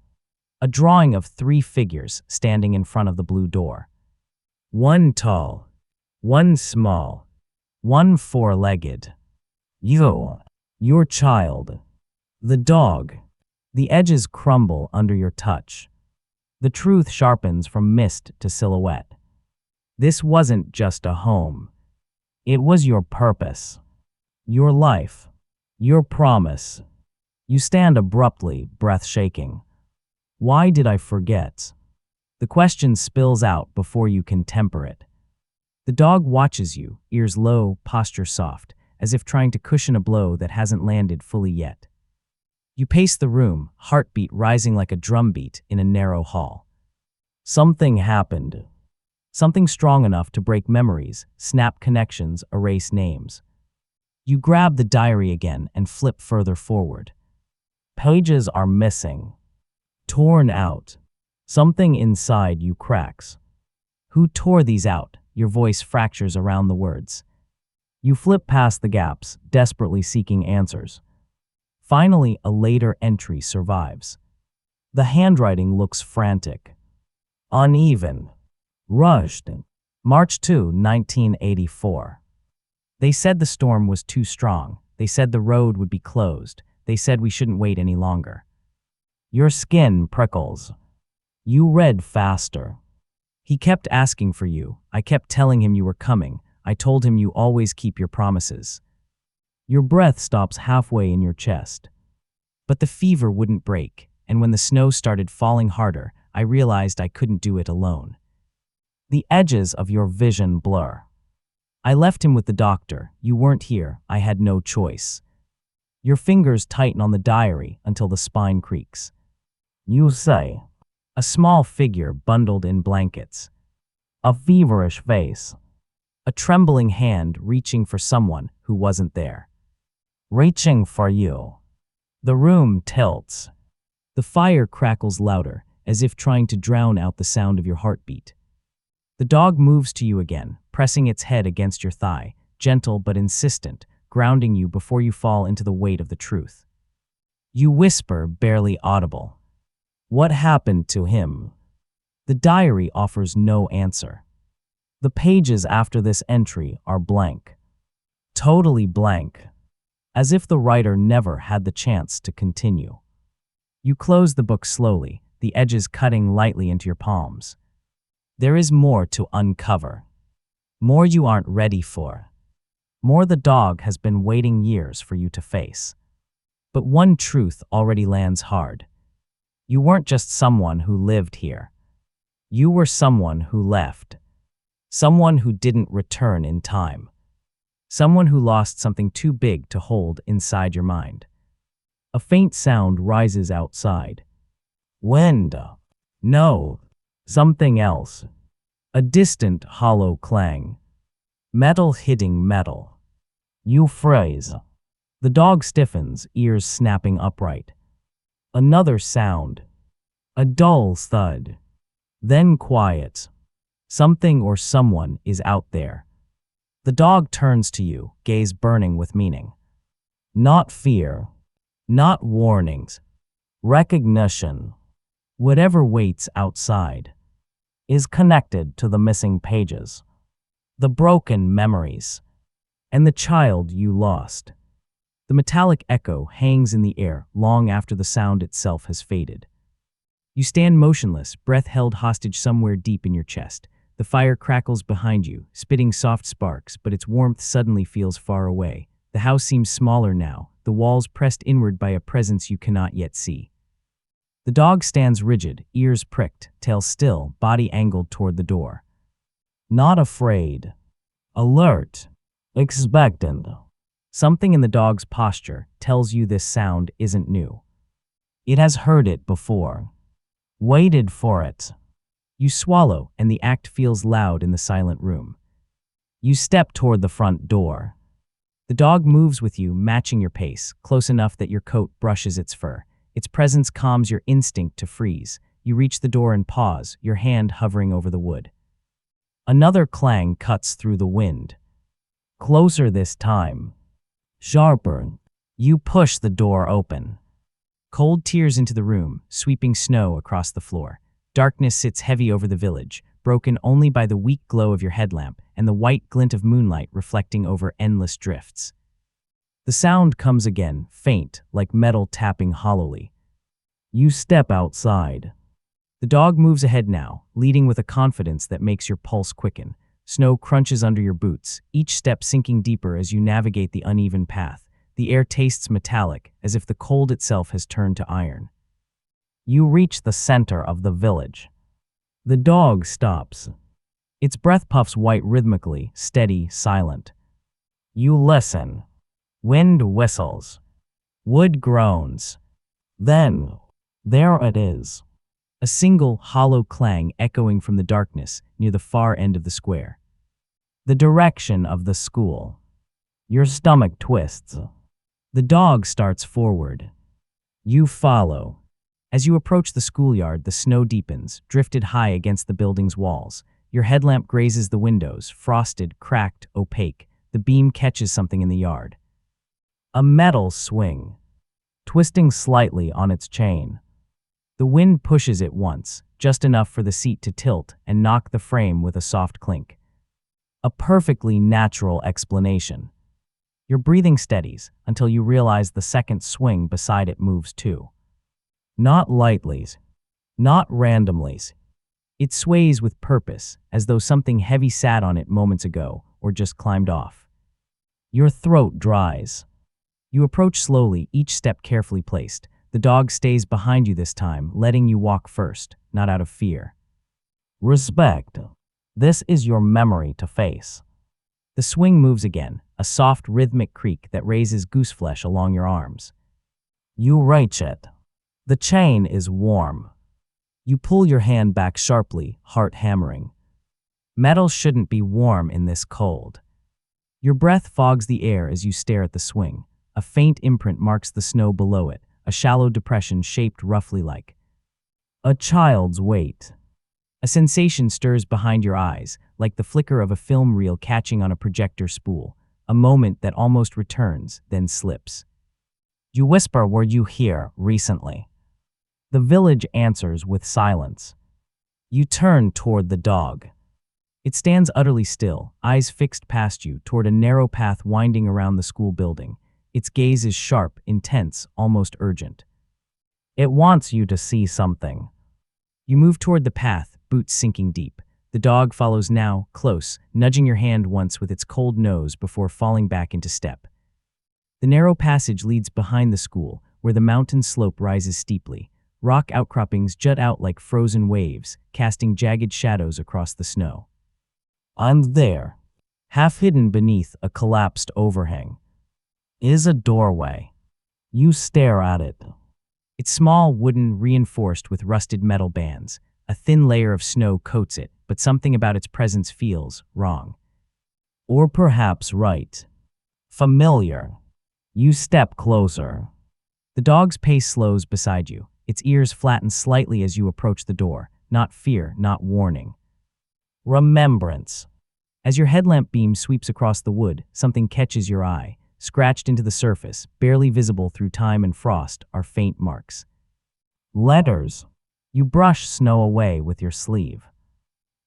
A drawing of 3 figures standing in front of the blue door. One tall, one small, one four-legged. You, your child, the dog. The edges crumble under your touch. The truth sharpens from mist to silhouette. This wasn't just a home. It was your purpose, your life, your promise. You stand abruptly, breath shaking. Why did I forget? The question spills out before you can temper it. The dog watches you, ears low, posture soft, as if trying to cushion a blow that hasn't landed fully yet. You pace the room, heartbeat rising like a drumbeat in a narrow hall. Something happened. Something strong enough to break memories, snap connections, erase names. You grab the diary again and flip further forward. Pages are missing. Torn out. Something inside you cracks. Who tore these out? Your voice fractures around the words. You flip past the gaps, desperately seeking answers. Finally, a later entry survives. The handwriting looks frantic. Uneven. Rushed. March 2, 1984. They said the storm was too strong. They said the road would be closed. They said we shouldn't wait any longer. Your skin prickles. You read faster. He kept asking for you. I kept telling him you were coming. I told him you always keep your promises. Your breath stops halfway in your chest. But the fever wouldn't break, and when the snow started falling harder, I realized I couldn't do it alone. The edges of your vision blur. I left him with the doctor. You weren't here. I had no choice. Your fingers tighten on the diary until the spine creaks. You say, a small figure bundled in blankets. A feverish face. A trembling hand reaching for someone who wasn't there. Reaching for you. The room tilts. The fire crackles louder, as if trying to drown out the sound of your heartbeat. The dog moves to you again, pressing its head against your thigh, gentle but insistent, grounding you before you fall into the weight of the truth. You whisper, barely audible. What happened to him? The diary offers no answer. The pages after this entry are blank. Totally blank. As if the writer never had the chance to continue. You close the book slowly, the edges cutting lightly into your palms. There is more to uncover. More you aren't ready for. More the dog has been waiting years for you to face. But one truth already lands hard. You weren't just someone who lived here. You were someone who left. Someone who didn't return in time. Someone who lost something too big to hold inside your mind. A faint sound rises outside. Wind. No. Something else. A distant, hollow clang. Metal hitting metal. You freeze. The dog stiffens, ears snapping upright. Another sound. A dull thud. Then quiet. Something or someone is out there. The dog turns to you, gaze burning with meaning. Not fear. Not warnings. Recognition. Whatever waits outside is connected to the missing pages, the broken memories, and the child you lost. The metallic echo hangs in the air long after the sound itself has faded. You stand motionless, breath held hostage somewhere deep in your chest. The fire crackles behind you, spitting soft sparks, but its warmth suddenly feels far away. The house seems smaller now, the walls pressed inward by a presence you cannot yet see. The dog stands rigid, ears pricked, tail still, body angled toward the door. Not afraid. Alert. Expectant. Something in the dog's posture tells you this sound isn't new. It has heard it before. Waited for it. You swallow, and the act feels loud in the silent room. You step toward the front door. The dog moves with you, matching your pace, close enough that your coat brushes its fur. Its presence calms your instinct to freeze. You reach the door and pause, your hand hovering over the wood. Another clang cuts through the wind. Closer this time. Sharper. You push the door open. Cold tears into the room, sweeping snow across the floor. Darkness sits heavy over the village, broken only by the weak glow of your headlamp and the white glint of moonlight reflecting over endless drifts. The sound comes again, faint, like metal tapping hollowly. You step outside. The dog moves ahead now, leading with a confidence that makes your pulse quicken. Snow crunches under your boots, each step sinking deeper as you navigate the uneven path. The air tastes metallic, as if the cold itself has turned to iron. You reach the center of the village. The dog stops. Its breath puffs white rhythmically, steady, silent. You listen. Wind whistles. Wood groans. Then, there it is. A single, hollow clang echoing from the darkness near the far end of the square. The direction of the school. Your stomach twists. The dog starts forward. You follow. As you approach the schoolyard, the snow deepens, drifted high against the building's walls. Your headlamp grazes the windows, frosted, cracked, opaque. The beam catches something in the yard. A metal swing, twisting slightly on its chain. The wind pushes it once, just enough for the seat to tilt and knock the frame with a soft clink. A perfectly natural explanation. Your breathing steadies until you realize the second swing beside it moves too. Not lightly, not randomly. It sways with purpose, as though something heavy sat on it moments ago or just climbed off. Your throat dries. You approach slowly, each step carefully placed. The dog stays behind you this time, letting you walk first, not out of fear. Respect. This is your memory to face. The swing moves again, a soft rhythmic creak that raises gooseflesh along your arms. You reach it. The chain is warm. You pull your hand back sharply, heart hammering. Metal shouldn't be warm in this cold. Your breath fogs the air as you stare at the swing. A faint imprint marks the snow below it, a shallow depression shaped roughly like a child's weight. A sensation stirs behind your eyes, like the flicker of a film reel catching on a projector spool, a moment that almost returns, then slips. You whisper, "Were you here recently?" The village answers with silence. You turn toward the dog. It stands utterly still, eyes fixed past you toward a narrow path winding around the school building. Its gaze is sharp, intense, almost urgent. It wants you to see something. You move toward the path, boots sinking deep. The dog follows now, close, nudging your hand once with its cold nose before falling back into step. The narrow passage leads behind the school, where the mountain slope rises steeply. Rock outcroppings jut out like frozen waves, casting jagged shadows across the snow. And there, half hidden beneath a collapsed overhang, is a doorway. You stare at it. It's small, wooden, reinforced with rusted metal bands. A thin layer of snow coats it, but something about its presence feels wrong. Or perhaps right. Familiar. You step closer. The dog's pace slows beside you. Its ears flatten slightly as you approach the door. Not fear, not warning. Remembrance. As your headlamp beam sweeps across the wood, something catches your eye. Scratched into the surface, barely visible through time and frost, are faint marks. Letters. You brush snow away with your sleeve.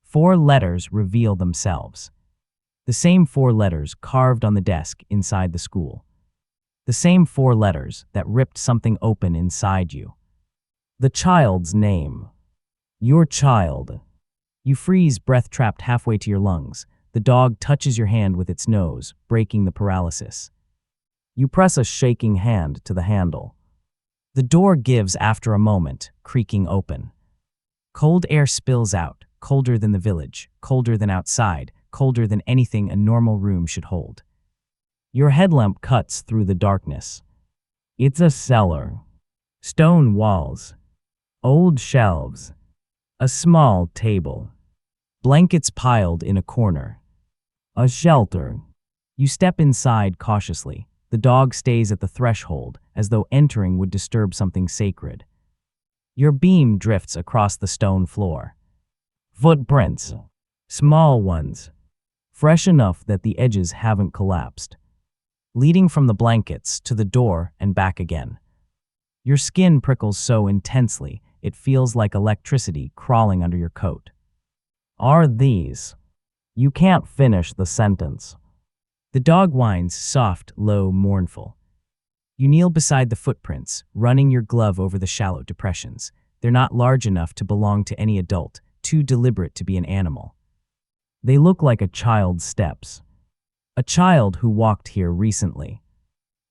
4 letters reveal themselves. The same 4 letters carved on the desk inside the school. The same 4 letters that ripped something open inside you. The child's name. Your child. You freeze, breath trapped halfway to your lungs. The dog touches your hand with its nose, breaking the paralysis. You press a shaking hand to the handle. The door gives after a moment, creaking open. Cold air spills out, colder than the village, colder than outside, colder than anything a normal room should hold. Your headlamp cuts through the darkness. It's a cellar. Stone walls. Old shelves. A small table. Blankets piled in a corner. A shelter. You step inside cautiously. The dog stays at the threshold, as though entering would disturb something sacred. Your beam drifts across the stone floor. Footprints. Small ones. Fresh enough that the edges haven't collapsed. Leading from the blankets to the door and back again. Your skin prickles so intensely, it feels like electricity crawling under your coat. Are these? You can't finish the sentence. The dog whines, soft, low, mournful. You kneel beside the footprints, running your glove over the shallow depressions. They're not large enough to belong to any adult, too deliberate to be an animal. They look like a child's steps. A child who walked here recently.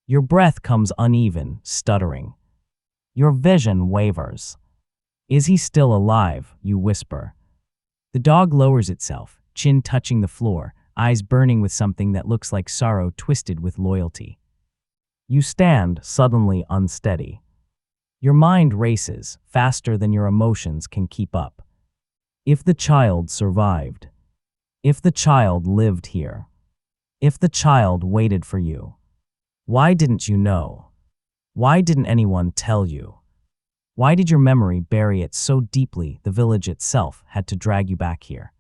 Your breath comes uneven, stuttering. Your vision wavers. Is he still alive? You whisper. The dog lowers itself, chin touching the floor, eyes burning with something that looks like sorrow twisted with loyalty. You stand, suddenly unsteady. Your mind races, faster than your emotions can keep up. If the child survived. If the child lived here. If the child waited for you. Why didn't you know? Why didn't anyone tell you? Why did your memory bury it so deeply the village itself had to drag you back here?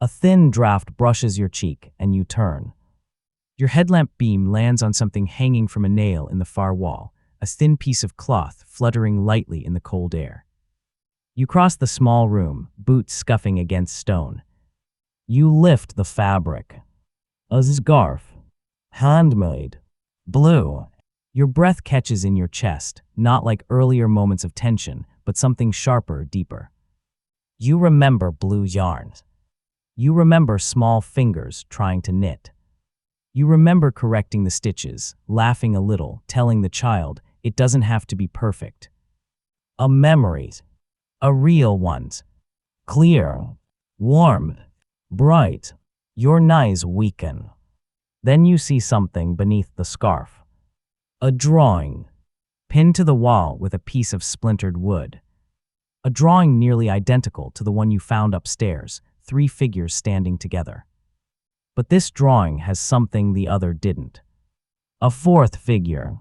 A thin draft brushes your cheek and you turn. Your headlamp beam lands on something hanging from a nail in the far wall, a thin piece of cloth fluttering lightly in the cold air. You cross the small room, boots scuffing against stone. You lift the fabric. A scarf. Handmade. Blue. Your breath catches in your chest, not like earlier moments of tension, but something sharper, deeper. You remember blue yarns. You remember small fingers trying to knit. You remember correcting the stitches, laughing a little, telling the child it doesn't have to be perfect. A memories. A real ones. Clear. Warm. Bright. Your eyes weaken. Then you see something beneath the scarf. A drawing. Pinned to the wall with a piece of splintered wood. A drawing nearly identical to the one you found upstairs, 3 figures standing together. But this drawing has something the other didn't. A 4th figure.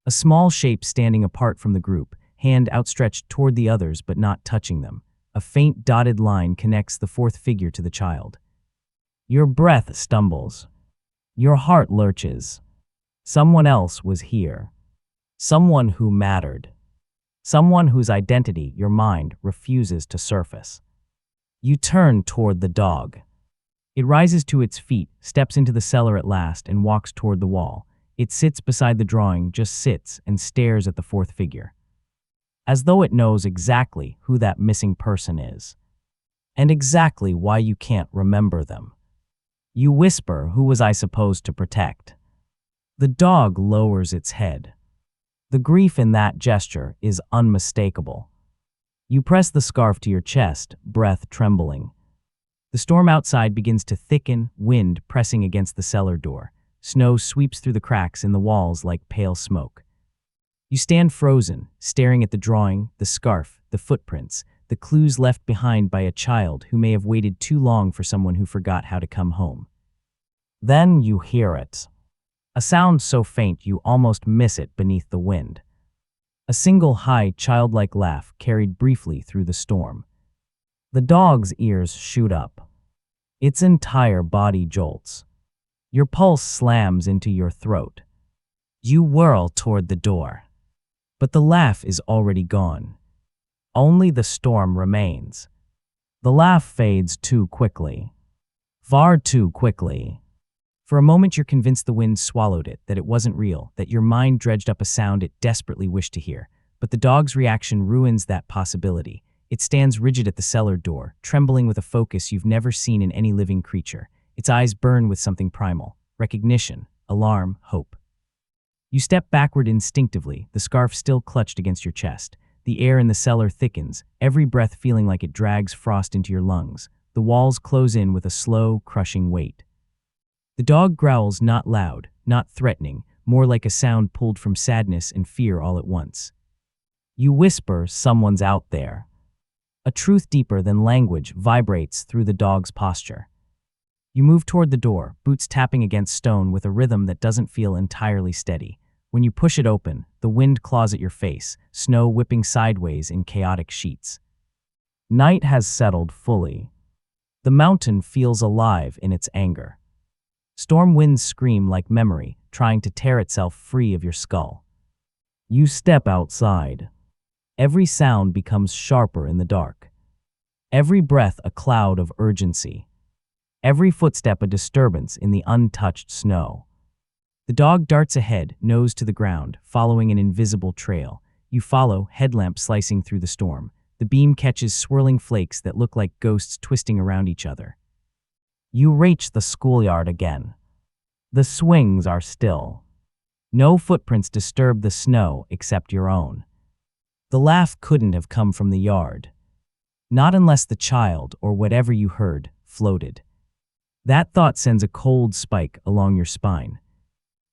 A small shape standing apart from the group, hand outstretched toward the others but not touching them. A faint dotted line connects the 4th figure to the child. Your breath stumbles. Your heart lurches. Someone else was here. Someone who mattered. Someone whose identity your mind refuses to surface. You turn toward the dog. It rises to its feet, steps into the cellar at last, and walks toward the wall. It sits beside the drawing, just sits and stares at the 4th figure. As though it knows exactly who that missing person is. And exactly why you can't remember them. You whisper, "Who was I supposed to protect?" The dog lowers its head. The grief in that gesture is unmistakable. You press the scarf to your chest, breath trembling. The storm outside begins to thicken, wind pressing against the cellar door. Snow sweeps through the cracks in the walls like pale smoke. You stand frozen, staring at the drawing, the scarf, the footprints, the clues left behind by a child who may have waited too long for someone who forgot how to come home. Then you hear it. A sound so faint you almost miss it beneath the wind. A single high, childlike laugh carried briefly through the storm. The dog's ears shoot up. Its entire body jolts. Your pulse slams into your throat. You whirl toward the door. But the laugh is already gone. Only the storm remains. The laugh fades too quickly. Far too quickly. For a moment you're convinced the wind swallowed it, that it wasn't real, that your mind dredged up a sound it desperately wished to hear. But the dog's reaction ruins that possibility. It stands rigid at the cellar door, trembling with a focus you've never seen in any living creature. Its eyes burn with something primal. Recognition, alarm, hope. You step backward instinctively, the scarf still clutched against your chest. The air in the cellar thickens, every breath feeling like it drags frost into your lungs. The walls close in with a slow, crushing weight. The dog growls, not loud, not threatening, more like a sound pulled from sadness and fear all at once. You whisper, "Someone's out there." A truth deeper than language vibrates through the dog's posture. You move toward the door, boots tapping against stone with a rhythm that doesn't feel entirely steady. When you push it open, the wind claws at your face, snow whipping sideways in chaotic sheets. Night has settled fully. The mountain feels alive in its anger. Storm winds scream like memory, trying to tear itself free of your skull. You step outside. Every sound becomes sharper in the dark. Every breath a cloud of urgency. Every footstep a disturbance in the untouched snow. The dog darts ahead, nose to the ground, following an invisible trail. You follow, headlamp slicing through the storm. The beam catches swirling flakes that look like ghosts twisting around each other. You reach the schoolyard again. The swings are still. No footprints disturb the snow except your own. The laugh couldn't have come from the yard. Not unless the child, or whatever you heard, floated. That thought sends a cold spike along your spine.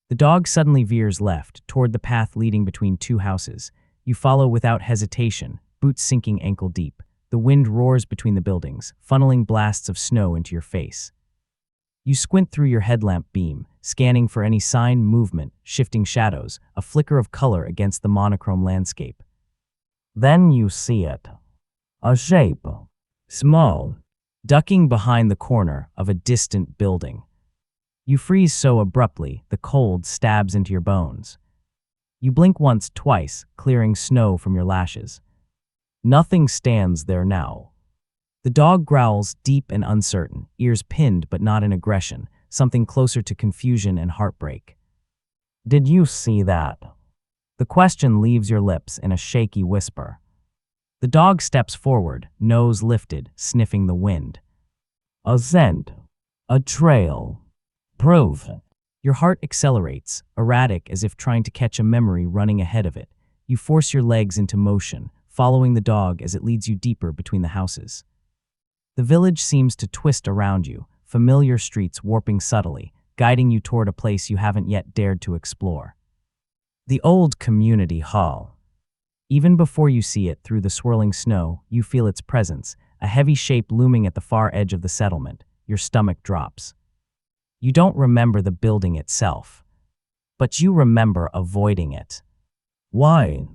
The dog suddenly veers left, toward the path leading between 2 houses. You follow without hesitation, boots sinking ankle deep. The wind roars between the buildings, funneling blasts of snow into your face. You squint through your headlamp beam, scanning for any sign, movement, shifting shadows, a flicker of color against the monochrome landscape. Then you see it. A shape. Small. Ducking behind the corner of a distant building. You freeze so abruptly, the cold stabs into your bones. You blink once, twice, clearing snow from your lashes. Nothing stands there now. The dog growls, deep and uncertain, ears pinned but not in aggression. something closer to confusion and heartbreak. Did you see that? The question leaves your lips in a shaky whisper. The dog steps forward, nose lifted, sniffing the wind. A scent. A trail. Proof. Your heart accelerates, erratic as if trying to catch a memory running ahead of it. You force your legs into motion, following the dog as it leads you deeper between the houses. The village seems to twist around you, familiar streets warping subtly, guiding you toward a place you haven't yet dared to explore. The old community hall. Even before you see it through the swirling snow, you feel its presence, a heavy shape looming at the far edge of the settlement. Your stomach drops. You don't remember the building itself, but you remember avoiding it. Why?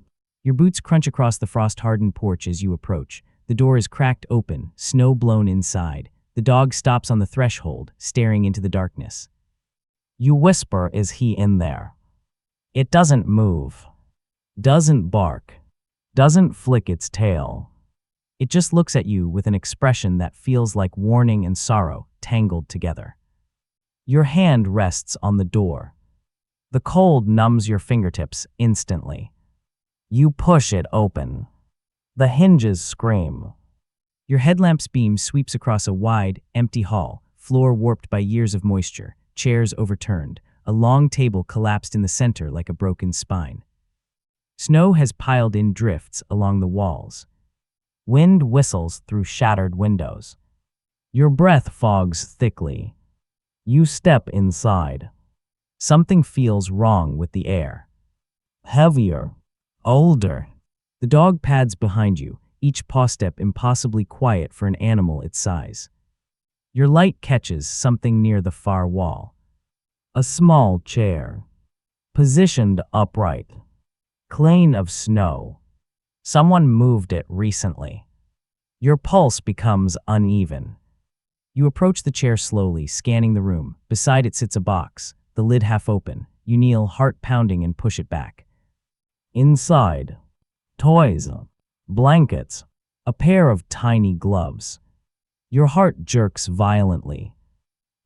Your boots crunch across the frost-hardened porch as you approach. The door is cracked open, snow blown inside. The dog stops on the threshold, staring into the darkness. You whisper, "Is he in there?" It doesn't move, doesn't bark, doesn't flick its tail. It just looks at you with an expression that feels like warning and sorrow tangled together. Your hand rests on the door. The cold numbs your fingertips instantly. You push it open. The hinges scream. Your headlamp's beam sweeps across a wide, empty hall, floor warped by years of moisture, chairs overturned, a long table collapsed in the center like a broken spine. Snow has piled in drifts along the walls. Wind whistles through shattered windows. Your breath fogs thickly. You step inside. Something feels wrong with the air. Heavier. Older. The dog pads behind you, each paw step impossibly quiet for an animal its size. Your light catches something near the far wall. A small chair. Positioned upright. Clean of snow. Someone moved it recently. Your pulse becomes uneven. You approach the chair slowly, scanning the room. Beside it sits a box, the lid half open. You kneel, heart pounding, and push it back. Inside, toys, blankets, a pair of tiny gloves. Your heart jerks violently.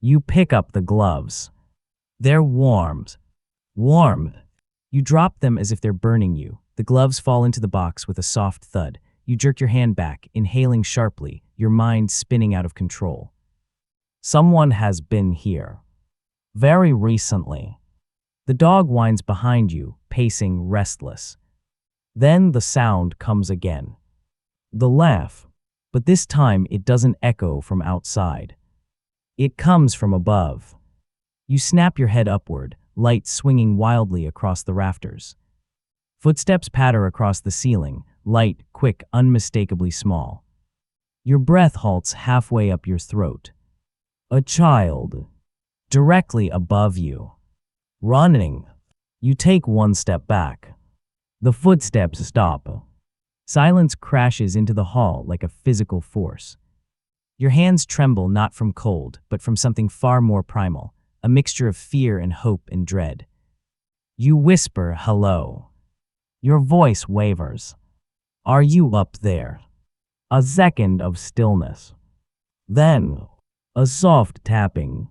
You pick up the gloves. They're warm. Warm. You drop them as if they're burning you. The gloves fall into the box with a soft thud. You jerk your hand back, inhaling sharply, your mind spinning out of control. Someone has been here. Very recently. The dog whines behind you, pacing restless. Then the sound comes again. The laugh. But this time it doesn't echo from outside. It comes from above. You snap your head upward, light swinging wildly across the rafters. Footsteps patter across the ceiling, light, quick, unmistakably small. Your breath halts halfway up your throat. A child. Directly above you. Running. You take one step back. The footsteps stop. Silence crashes into the hall like a physical force. Your hands tremble not from cold, but from something far more primal, a mixture of fear and hope and dread. You whisper, "Hello." Your voice wavers. Are you up there? A second of stillness. Then, a soft tapping.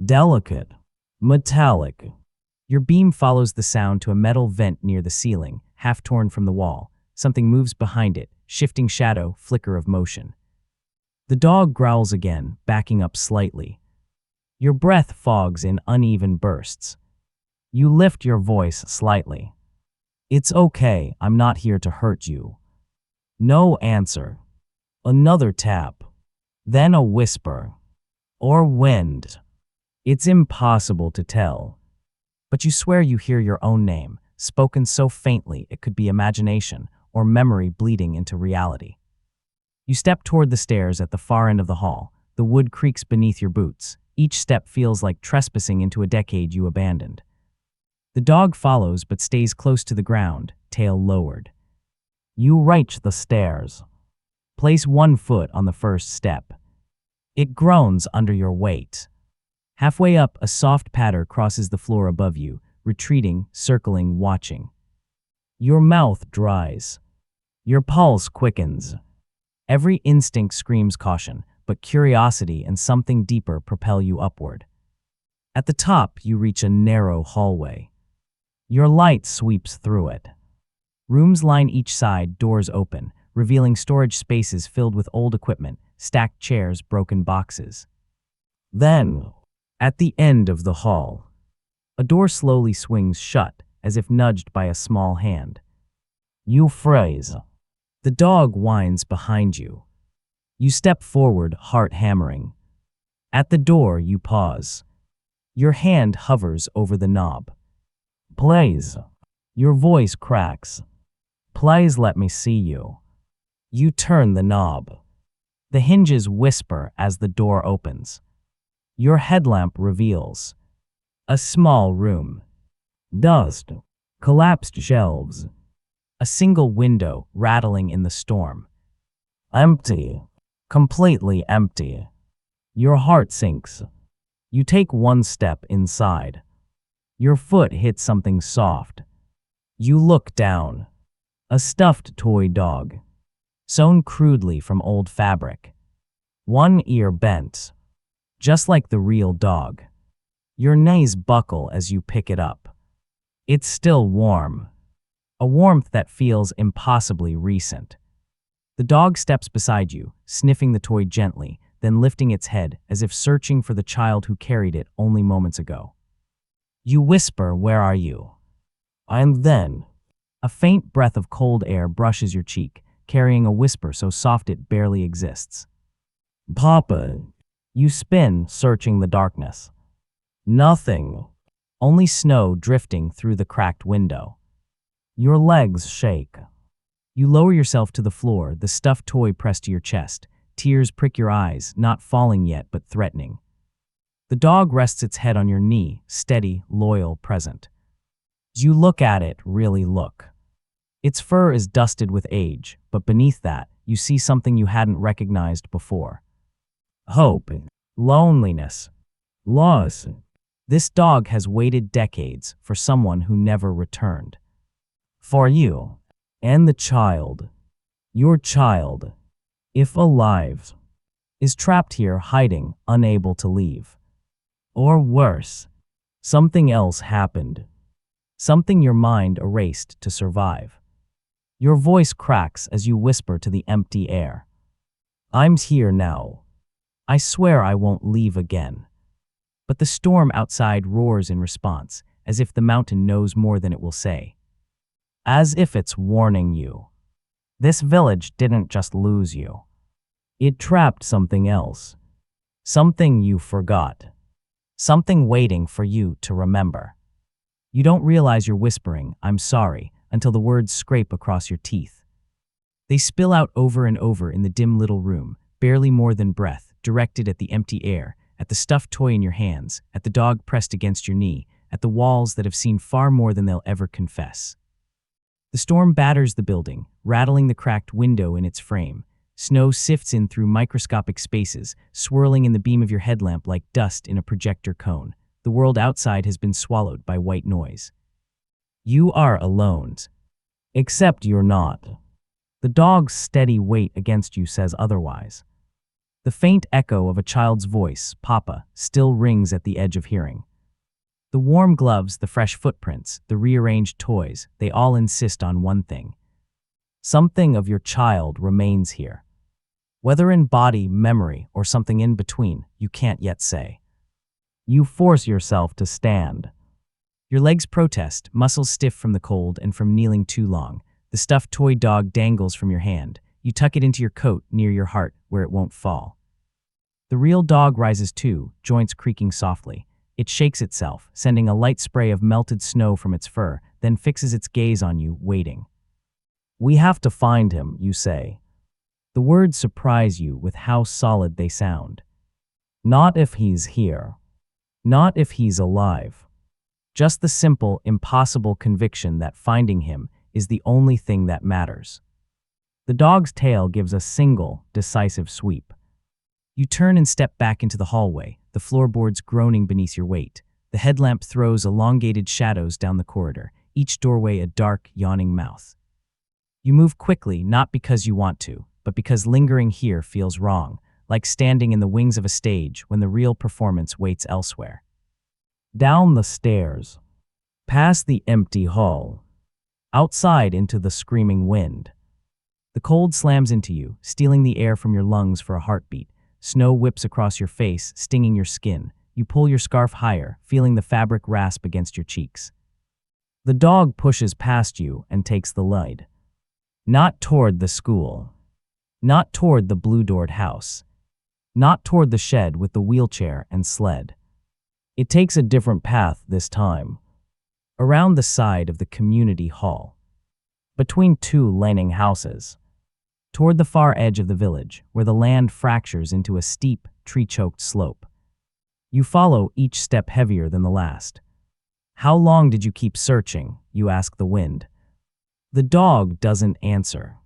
Delicate. Metallic. Your beam follows the sound to a metal vent near the ceiling, half torn from the wall. Something moves behind it, shifting shadow, flicker of motion. The dog growls again, backing up slightly. Your breath fogs in uneven bursts. You lift your voice slightly. It's okay, I'm not here to hurt you. No answer. Another tap. Then a whisper. Or wind. It's impossible to tell. But you swear you hear your own name, spoken so faintly it could be imagination or memory bleeding into reality. You step toward the stairs at the far end of the hall. The wood creaks beneath your boots. Each step feels like trespassing into a decade you abandoned. The dog follows but stays close to the ground, tail lowered. You reach the stairs. Place one foot on the first step. It groans under your weight. Halfway up, a soft patter crosses the floor above you, retreating, circling, watching. Your mouth dries. Your pulse quickens. Every instinct screams caution, but curiosity and something deeper propel you upward. At the top, you reach a narrow hallway. Your light sweeps through it. Rooms line each side, doors open, revealing storage spaces filled with old equipment, stacked chairs, broken boxes. Then, at the end of the hall, a door slowly swings shut, as if nudged by a small hand. You freeze. The dog whines behind you. You step forward, heart hammering. At the door, you pause. Your hand hovers over the knob. Please. Your voice cracks. Please let me see you. You turn the knob. The hinges whisper as the door opens. Your headlamp reveals a small room. Dust. Collapsed shelves. A single window rattling in the storm. Empty. Completely empty. Your heart sinks. You take one step inside. Your foot hits something soft. You look down. A stuffed toy dog, sewn crudely from old fabric. One ear bent, just like the real dog. Your knees buckle as you pick it up. It's still warm, a warmth that feels impossibly recent. The dog steps beside you, sniffing the toy gently, then lifting its head as if searching for the child who carried it only moments ago. You whisper, "Where are you?" And then, a faint breath of cold air brushes your cheek, carrying a whisper so soft it barely exists. "Papa." You spin, searching the darkness. Nothing. Only snow drifting through the cracked window. Your legs shake. You lower yourself to the floor, the stuffed toy pressed to your chest. Tears prick your eyes, not falling yet, but threatening. The dog rests its head on your knee, steady, loyal, present. You look at it, really look. Its fur is dusted with age, but beneath that, you see something you hadn't recognized before. Hope, loneliness, loss. This dog has waited decades for someone who never returned. For you, and the child, your child, if alive, is trapped here hiding, unable to leave. Or worse, something else happened. Something your mind erased to survive. Your voice cracks as you whisper to the empty air. I'm here now. I swear I won't leave again. But the storm outside roars in response, as if the mountain knows more than it will say. As if it's warning you. This village didn't just lose you. It trapped something else. Something you forgot. Something waiting for you to remember. You don't realize you're whispering, "I'm sorry," until the words scrape across your teeth. They spill out over and over in the dim little room, barely more than breath, directed at the empty air, at the stuffed toy in your hands, at the dog pressed against your knee, at the walls that have seen far more than they'll ever confess. The storm batters the building, rattling the cracked window in its frame. Snow sifts in through microscopic spaces, swirling in the beam of your headlamp like dust in a projector cone. The world outside has been swallowed by white noise. You are alone. Except you're not. The dog's steady weight against you says otherwise. The faint echo of a child's voice, "Papa," still rings at the edge of hearing. The warm gloves, the fresh footprints, the rearranged toys, they all insist on one thing. Something of your child remains here. Whether in body, memory, or something in between, you can't yet say. You force yourself to stand. Your legs protest, muscles stiff from the cold and from kneeling too long. The stuffed toy dog dangles from your hand. You tuck it into your coat near your heart where it won't fall. The real dog rises too, joints creaking softly. It shakes itself, sending a light spray of melted snow from its fur, then fixes its gaze on you, waiting. We have to find him, you say. The words surprise you with how solid they sound. Not if he's here. Not if he's alive. Just the simple, impossible conviction that finding him is the only thing that matters. The dog's tail gives a single, decisive sweep. You turn and step back into the hallway, the floorboards groaning beneath your weight. The headlamp throws elongated shadows down the corridor, each doorway a dark, yawning mouth. You move quickly, not because you want to, but because lingering here feels wrong, like standing in the wings of a stage when the real performance waits elsewhere. Down the stairs, past the empty hall, outside into the screaming wind. The cold slams into you, stealing the air from your lungs for a heartbeat. Snow whips across your face, stinging your skin. You pull your scarf higher, feeling the fabric rasp against your cheeks. The dog pushes past you and takes the lead. Not toward the school. Not toward the blue-doored house. Not toward the shed with the wheelchair and sled. It takes a different path this time. Around the side of the community hall. Between two laning houses. Toward the far edge of the village, where the land fractures into a steep, tree-choked slope. You follow, each step heavier than the last. How long did you keep searching? You ask the wind. The dog doesn't answer.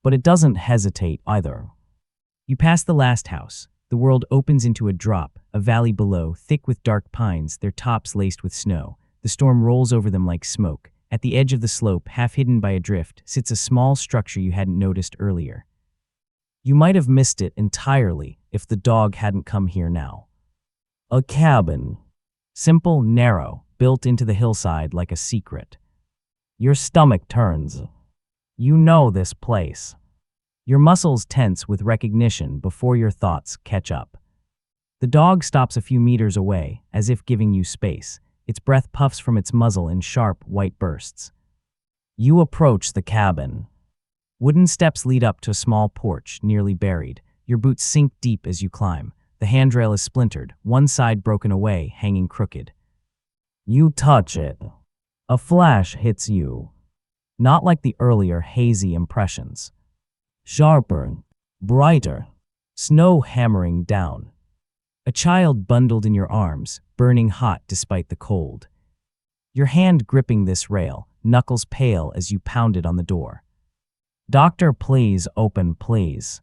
But it doesn't hesitate either. You pass the last house. The world opens into a drop, a valley below, thick with dark pines, their tops laced with snow. The storm rolls over them like smoke. At the edge of the slope, half hidden by a drift, sits a small structure you hadn't noticed earlier. You might have missed it entirely if the dog hadn't come here now. A cabin. Simple, narrow, built into the hillside like a secret. Your stomach turns. You know this place. Your muscles tense with recognition before your thoughts catch up. The dog stops a few meters away, as if giving you space. Its breath puffs from its muzzle in sharp, white bursts. You approach the cabin. Wooden steps lead up to a small porch, nearly buried. Your boots sink deep as you climb. The handrail is splintered, one side broken away, hanging crooked. You touch it. A flash hits you. Not like the earlier hazy impressions. Sharper, brighter, snow hammering down. A child bundled in your arms, burning hot despite the cold. Your hand gripping this rail, knuckles pale as you pound it on the door. Doctor, please, open, please.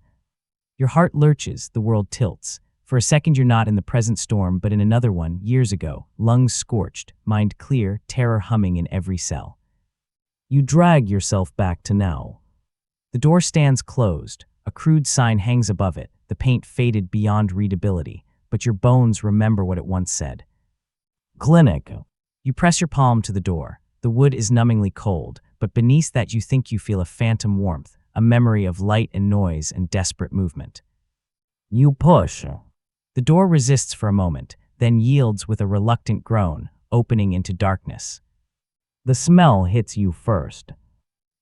Your heart lurches, the world tilts. For a second you're not in the present storm, but in another one, years ago, lungs scorched, mind clear, terror humming in every cell. You drag yourself back to now. The door stands closed, a crude sign hangs above it, the paint faded beyond readability, but your bones remember what it once said. Clinic. You press your palm to the door. The wood is numbingly cold, but beneath that you think you feel a phantom warmth, a memory of light and noise and desperate movement. You push. The door resists for a moment, then yields with a reluctant groan, opening into darkness. The smell hits you first.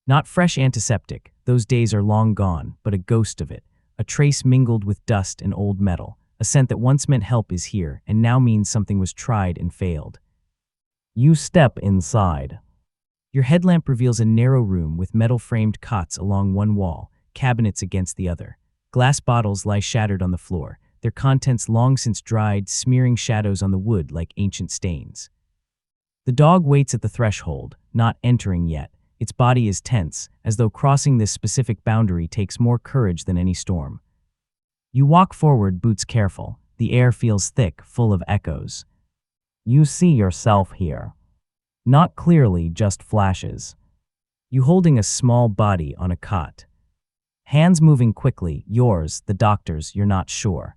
Not fresh antiseptic, those days are long gone, but a ghost of it, a trace mingled with dust and old metal. A scent that once meant help is here, and now means something was tried and failed. You step inside. Your headlamp reveals a narrow room with metal-framed cots along one wall, cabinets against the other. Glass bottles lie shattered on the floor, their contents long since dried, smearing shadows on the wood like ancient stains. The dog waits at the threshold, not entering yet. Its body is tense, as though crossing this specific boundary takes more courage than any storm. You walk forward, boots careful. The air feels thick, full of echoes. You see yourself here. Not clearly, just flashes. You holding a small body on a cot. Hands moving quickly, yours, the doctor's, you're not sure.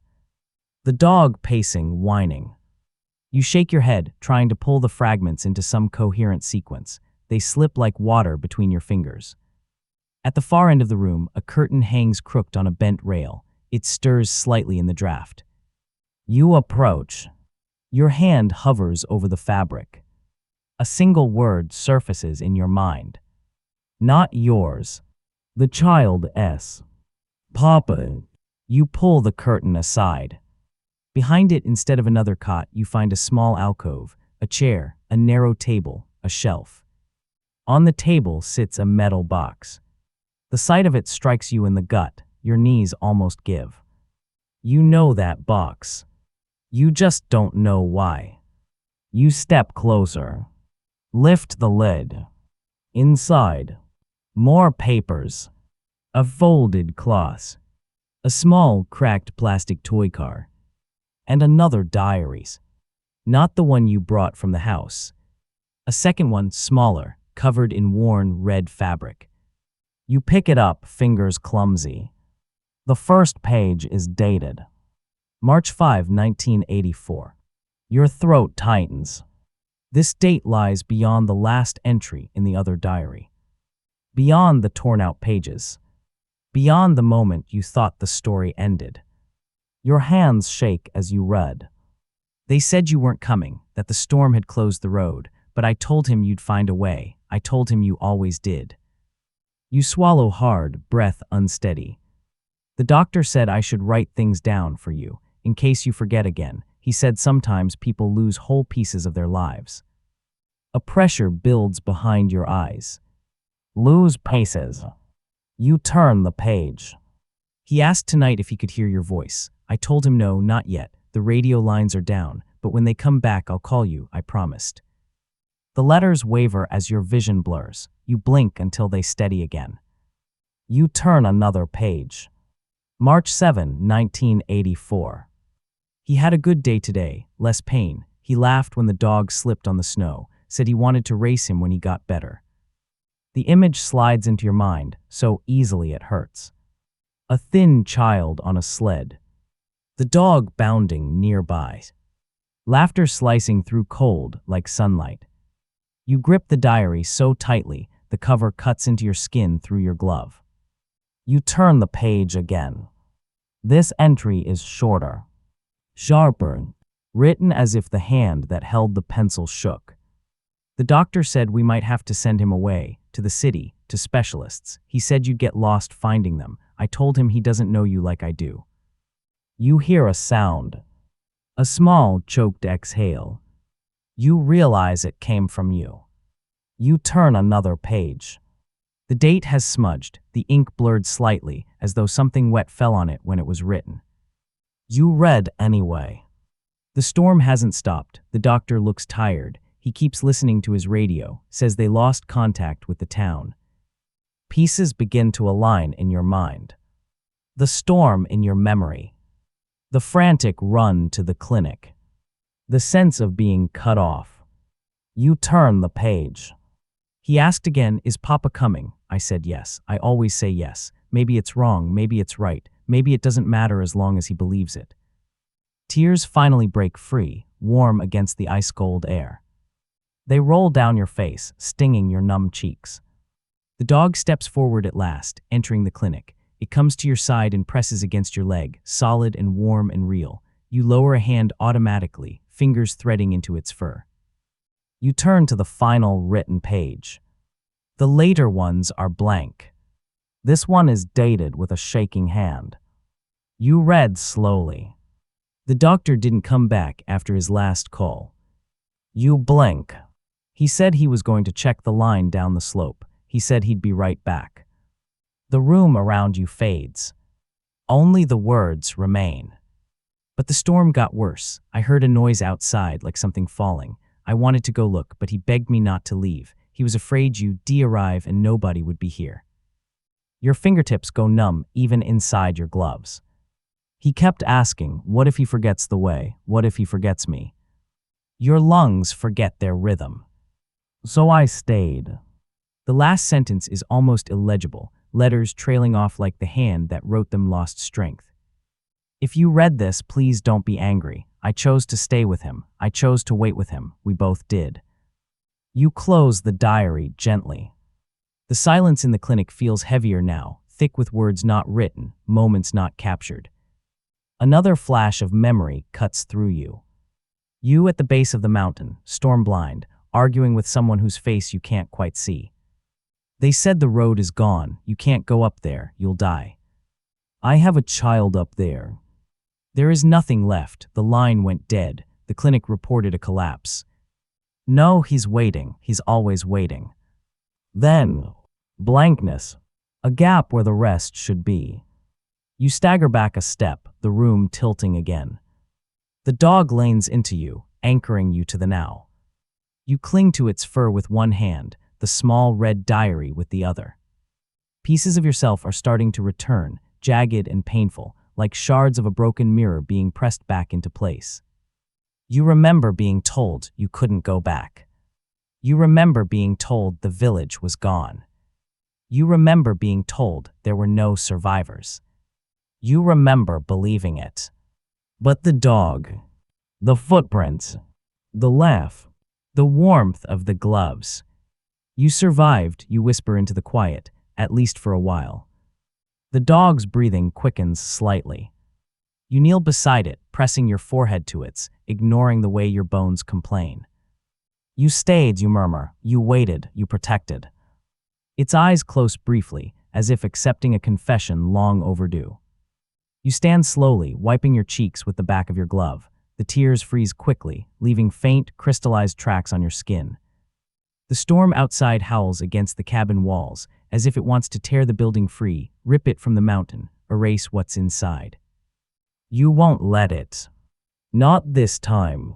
The dog pacing, whining. You shake your head, trying to pull the fragments into some coherent sequence. They slip like water between your fingers. At the far end of the room, a curtain hangs crooked on a bent rail. It stirs slightly in the draft. You approach. Your hand hovers over the fabric. A single word surfaces in your mind. Not yours. The child's. Papa. You pull the curtain aside. Behind it, instead of another cot, you find a small alcove, a chair, a narrow table, a shelf. On the table sits a metal box. The sight of it strikes you in the gut. Your knees almost give. You know that box. You just don't know why. You step closer. Lift the lid. Inside, more papers. A folded cloth. A small, cracked plastic toy car. And another diaries. Not the one you brought from the house. A second one, smaller, covered in worn red fabric. You pick it up, fingers clumsy. The first page is dated. March 5, 1984. Your throat tightens. This date lies beyond the last entry in the other diary, beyond the torn-out pages, beyond the moment you thought the story ended. Your hands shake as you read. They said you weren't coming, that the storm had closed the road, but I told him you'd find a way. I told him you always did. You swallow hard, breath unsteady. The doctor said I should write things down for you, in case you forget again. He said sometimes people lose whole pieces of their lives. A pressure builds behind your eyes. Lose paces. You turn the page. He asked tonight if he could hear your voice. I told him no, not yet. The radio lines are down, but when they come back I'll call you, I promised. The letters waver as your vision blurs. You blink until they steady again. You turn another page. March 7, 1984. He had a good day today, less pain. He laughed when the dog slipped on the snow, said he wanted to race him when he got better. The image slides into your mind, so easily it hurts. A thin child on a sled. The dog bounding nearby. Laughter slicing through cold like sunlight. You grip the diary so tightly, the cover cuts into your skin through your glove. You turn the page again. This entry is shorter, sharper, written as if the hand that held the pencil shook. The doctor said we might have to send him away, to the city, to specialists. He said you'd get lost finding them. I told him he doesn't know you like I do. You hear a sound. A small, choked exhale. You realize it came from you. You turn another page. The date has smudged, the ink blurred slightly, as though something wet fell on it when it was written. You read anyway. The storm hasn't stopped. The doctor looks tired. He keeps listening to his radio, says they lost contact with the town. Pieces begin to align in your mind. The storm in your memory. The frantic run to the clinic. The sense of being cut off. You turn the page. He asked again, is Papa coming? I said yes. I always say yes. Maybe it's wrong, maybe it's right. Maybe it doesn't matter as long as he believes it. Tears finally break free, warm against the ice-cold air. They roll down your face, stinging your numb cheeks. The dog steps forward at last, entering the clinic. It comes to your side and presses against your leg, solid and warm and real. You lower a hand automatically, fingers threading into its fur. You turn to the final written page. The later ones are blank. This one is dated with a shaking hand. You read slowly. The doctor didn't come back after his last call. You blink. He said he was going to check the line down the slope. He said he'd be right back. The room around you fades. Only the words remain. But the storm got worse. I heard a noise outside, like something falling. I wanted to go look, but he begged me not to leave. He was afraid you'd arrive and nobody would be here. Your fingertips go numb, even inside your gloves. He kept asking, what if he forgets the way? What if he forgets me? Your lungs forget their rhythm. So I stayed. The last sentence is almost illegible, letters trailing off like the hand that wrote them lost strength. If you read this, please don't be angry. I chose to stay with him. I chose to wait with him. We both did. You close the diary gently. The silence in the clinic feels heavier now, thick with words not written, moments not captured. Another flash of memory cuts through you. You at the base of the mountain, storm-blind, arguing with someone whose face you can't quite see. They said the road is gone. You can't go up there. You'll die. I have a child up there. There is nothing left. The line went dead. The clinic reported a collapse. No, he's waiting. He's always waiting. Then, blankness. A gap where the rest should be. You stagger back a step, the room tilting again. The dog lanes into you, anchoring you to the now. You cling to its fur with one hand, the small red diary with the other. Pieces of yourself are starting to return, jagged and painful, like shards of a broken mirror being pressed back into place. You remember being told you couldn't go back. You remember being told the village was gone. You remember being told there were no survivors. You remember believing it. But the dog, The footprints, the laugh, the warmth of the gloves. You survived, you whisper into the quiet, at least for a while. The dog's breathing quickens slightly. You kneel beside it, pressing your forehead to its, ignoring the way your bones complain. You stayed, you murmur. You waited, you protected. Its eyes close briefly, as if accepting a confession long overdue. You stand slowly, wiping your cheeks with the back of your glove. The tears freeze quickly, leaving faint, crystallized tracks on your skin. The storm outside howls against the cabin walls, as if it wants to tear the building free, rip it from the mountain, erase what's inside. You won't let it. Not this time.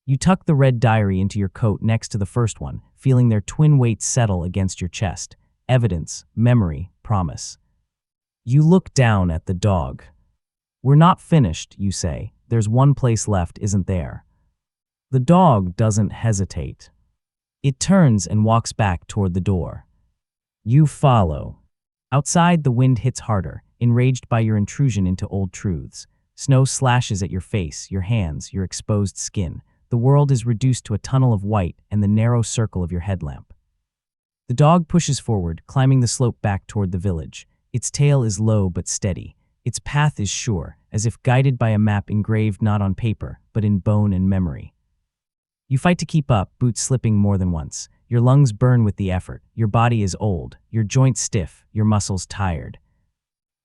You tuck the red diary into your coat next to the first one, feeling their twin weights settle against your chest. Evidence, memory, promise. You look down at the dog. We're not finished, you say. There's one place left, isn't there? The dog doesn't hesitate. It turns and walks back toward the door. You follow. Outside, the wind hits harder, enraged by your intrusion into old truths. Snow slashes at your face, your hands, your exposed skin. The world is reduced to a tunnel of white and the narrow circle of your headlamp. The dog pushes forward, climbing the slope back toward the village. Its tail is low but steady. Its path is sure, as if guided by a map engraved not on paper, but in bone and memory. You fight to keep up, boots slipping more than once. Your lungs burn with the effort. Your body is old, your joints stiff, your muscles tired.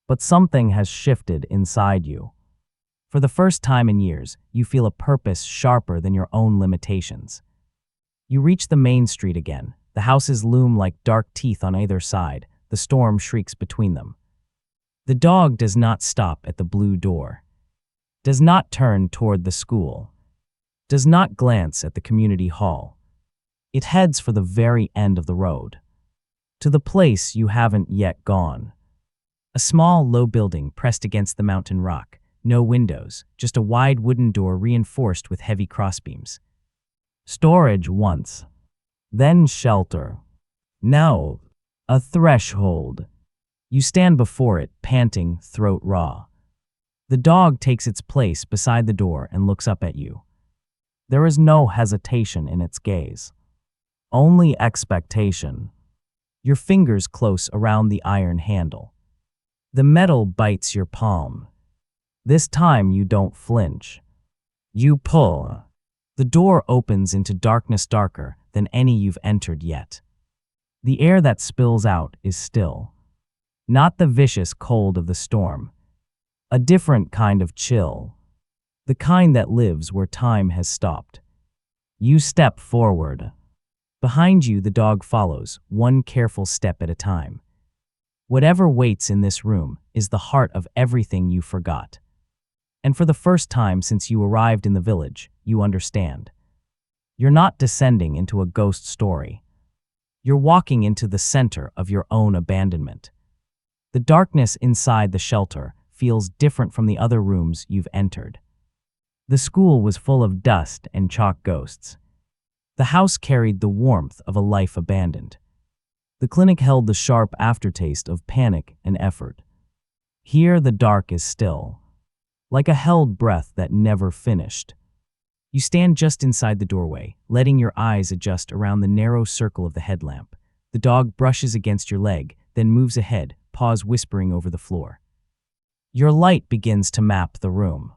But something has shifted inside you. For the first time in years, you feel a purpose sharper than your own limitations. You reach the main street again. The houses loom like dark teeth on either side. The storm shrieks between them. The dog does not stop at the blue door. Does not turn toward the school. Does not glance at the community hall. It heads for the very end of the road. To the place you haven't yet gone. A small, low building pressed against the mountain rock. No windows, just a wide wooden door reinforced with heavy crossbeams. Storage once. Then shelter. Now, a threshold. You stand before it, panting, throat raw. The dog takes its place beside the door and looks up at you. There is no hesitation in its gaze. Only expectation. Your fingers close around the iron handle. The metal bites your palm. This time you don't flinch. You pull. The door opens into darkness darker than any you've entered yet. The air that spills out is still. Not the vicious cold of the storm. A different kind of chill. The kind that lives where time has stopped. You step forward. Behind you, the dog follows, one careful step at a time. Whatever waits in this room is the heart of everything you forgot. And for the first time since you arrived in the village, you understand. You're not descending into a ghost story. You're walking into the center of your own abandonment. The darkness inside the shelter feels different from the other rooms you've entered. The school was full of dust and chalk ghosts. The house carried the warmth of a life abandoned. The clinic held the sharp aftertaste of panic and effort. Here the dark is still, like a held breath that never finished. You stand just inside the doorway, letting your eyes adjust around the narrow circle of the headlamp. The dog brushes against your leg, then moves ahead, paws whispering over the floor. Your light begins to map the room.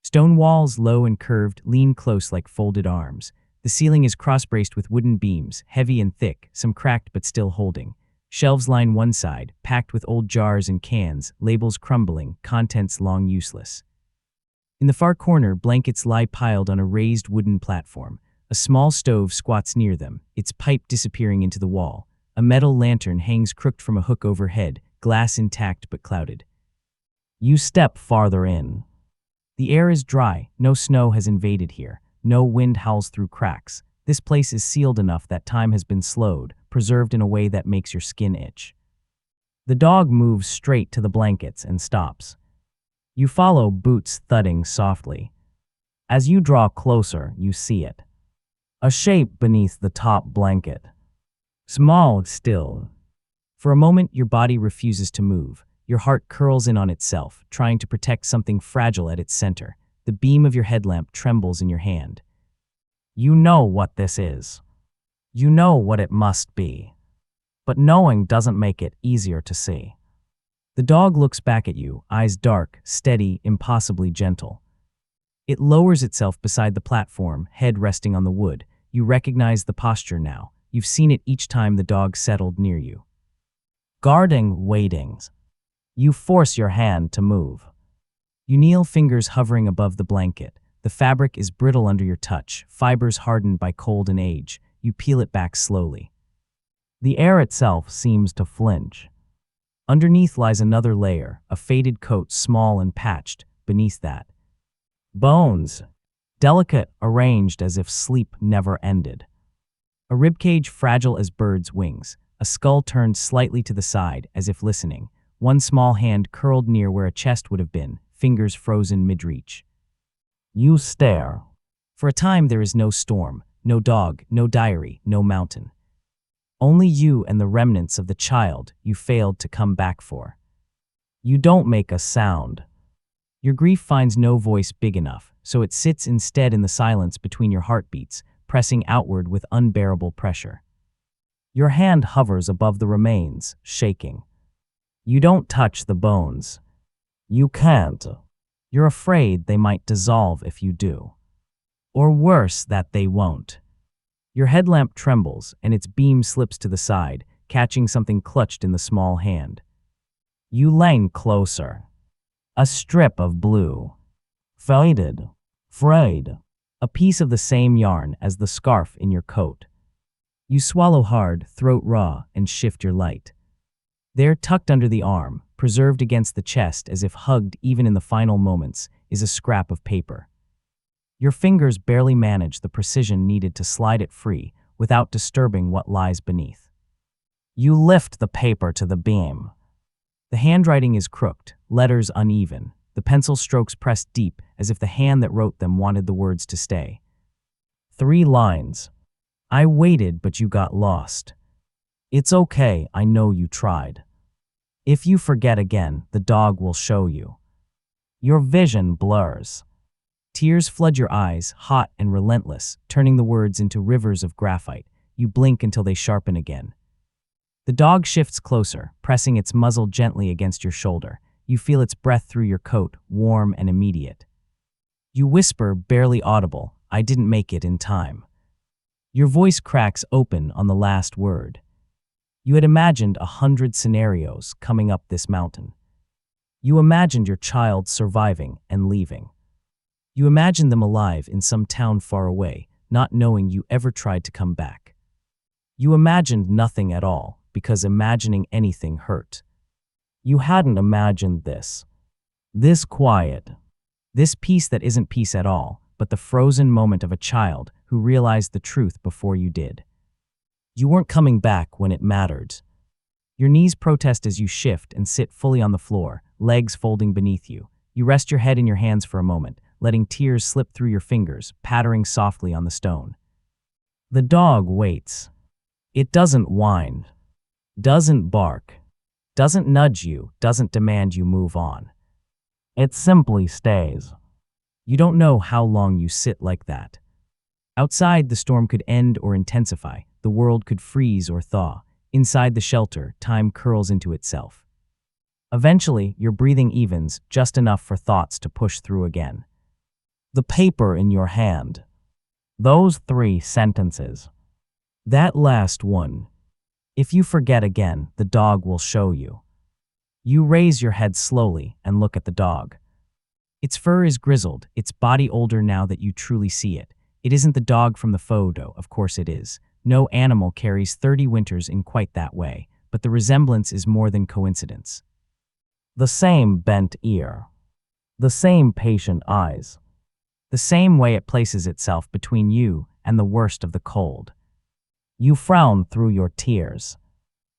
Stone walls, low and curved, lean close like folded arms. The ceiling is cross-braced with wooden beams, heavy and thick, some cracked but still holding. Shelves line one side, packed with old jars and cans, labels crumbling, contents long useless. In the far corner, blankets lie piled on a raised wooden platform. A small stove squats near them, its pipe disappearing into the wall. A metal lantern hangs crooked from a hook overhead, glass intact but clouded. You step farther in. The air is dry, no snow has invaded here, no wind howls through cracks. This place is sealed enough that time has been slowed, preserved in a way that makes your skin itch. The dog moves straight to the blankets and stops. You follow, boots thudding softly. As you draw closer, you see it. A shape beneath the top blanket. Small, still. For a moment, your body refuses to move. Your heart curls in on itself, trying to protect something fragile at its center. The beam of your headlamp trembles in your hand. You know what this is. You know what it must be. But knowing doesn't make it easier to see. The dog looks back at you, eyes dark, steady, impossibly gentle. It lowers itself beside the platform, head resting on the wood. You recognize the posture now. You've seen it each time the dog settled near you. Guarding, waiting. You force your hand to move. You kneel, fingers hovering above the blanket. The fabric is brittle under your touch, fibers hardened by cold and age. You peel it back slowly. The air itself seems to flinch. Underneath lies another layer, a faded coat, small and patched. Beneath that, bones, delicate, arranged as if sleep never ended. A ribcage fragile as birds' wings, a skull turned slightly to the side as if listening, one small hand curled near where a chest would have been, fingers frozen mid-reach. You stare. For a time there is no storm, no dog, no diary, no mountain. Only you and the remnants of the child you failed to come back for. You don't make a sound. Your grief finds no voice big enough, so it sits instead in the silence between your heartbeats, pressing outward with unbearable pressure. Your hand hovers above the remains, shaking. You don't touch the bones. You can't. You're afraid they might dissolve if you do. Or worse, that they won't. Your headlamp trembles, and its beam slips to the side, catching something clutched in the small hand. You lean closer. A strip of blue. Faded. Frayed. A piece of the same yarn as the scarf in your coat. You swallow hard, throat raw, and shift your light. There, tucked under the arm, preserved against the chest as if hugged even in the final moments, is a scrap of paper. Your fingers barely manage the precision needed to slide it free without disturbing what lies beneath. You lift the paper to the beam. The handwriting is crooked, letters uneven, the pencil strokes pressed deep as if the hand that wrote them wanted the words to stay. 3 lines. I waited, but you got lost. It's okay, I know you tried. If you forget again, the dog will show you. Your vision blurs. Tears flood your eyes, hot and relentless, turning the words into rivers of graphite. You blink until they sharpen again. The dog shifts closer, pressing its muzzle gently against your shoulder. You feel its breath through your coat, warm and immediate. You whisper, barely audible, I didn't make it in time. Your voice cracks open on the last word. You had imagined 100 scenarios coming up this mountain. You imagined your child surviving and leaving. You imagined them alive in some town far away, not knowing you ever tried to come back. You imagined nothing at all, because imagining anything hurt. You hadn't imagined this. This quiet. This peace that isn't peace at all, but the frozen moment of a child who realized the truth before you did. You weren't coming back when it mattered. Your knees protest as you shift and sit fully on the floor, legs folding beneath you. You rest your head in your hands for a moment, letting tears slip through your fingers, pattering softly on the stone. The dog waits. It doesn't whine, doesn't bark, doesn't nudge you, doesn't demand you move on. It simply stays. You don't know how long you sit like that. Outside, the storm could end or intensify, the world could freeze or thaw. Inside the shelter, time curls into itself. Eventually, your breathing evens just enough for thoughts to push through again. The paper in your hand. Those 3 sentences. That last one. If you forget again, the dog will show you. You raise your head slowly and look at the dog. Its fur is grizzled, its body older now that you truly see it. It isn't the dog from the photo, of course it is. No animal carries 30 winters in quite that way, but the resemblance is more than coincidence. The same bent ear. The same patient eyes. The same way it places itself between you and the worst of the cold. You frown through your tears.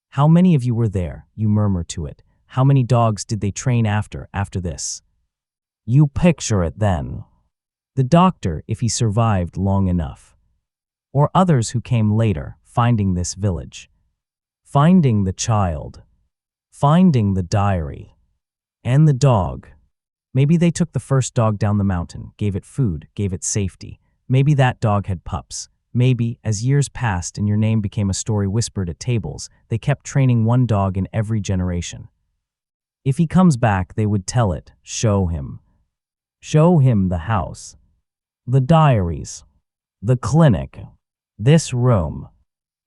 How many of you were there, you murmur to it. How many dogs did they train after this? You picture it then. The doctor, if he survived long enough. Or others who came later, finding this village. Finding the child. Finding the diary. And the dog. Maybe they took the first dog down the mountain, gave it food, gave it safety. Maybe that dog had pups. Maybe, as years passed and your name became a story whispered at tables, they kept training one dog in every generation. If he comes back, they would tell it, show him. Show him the house, the diaries, the clinic, this room.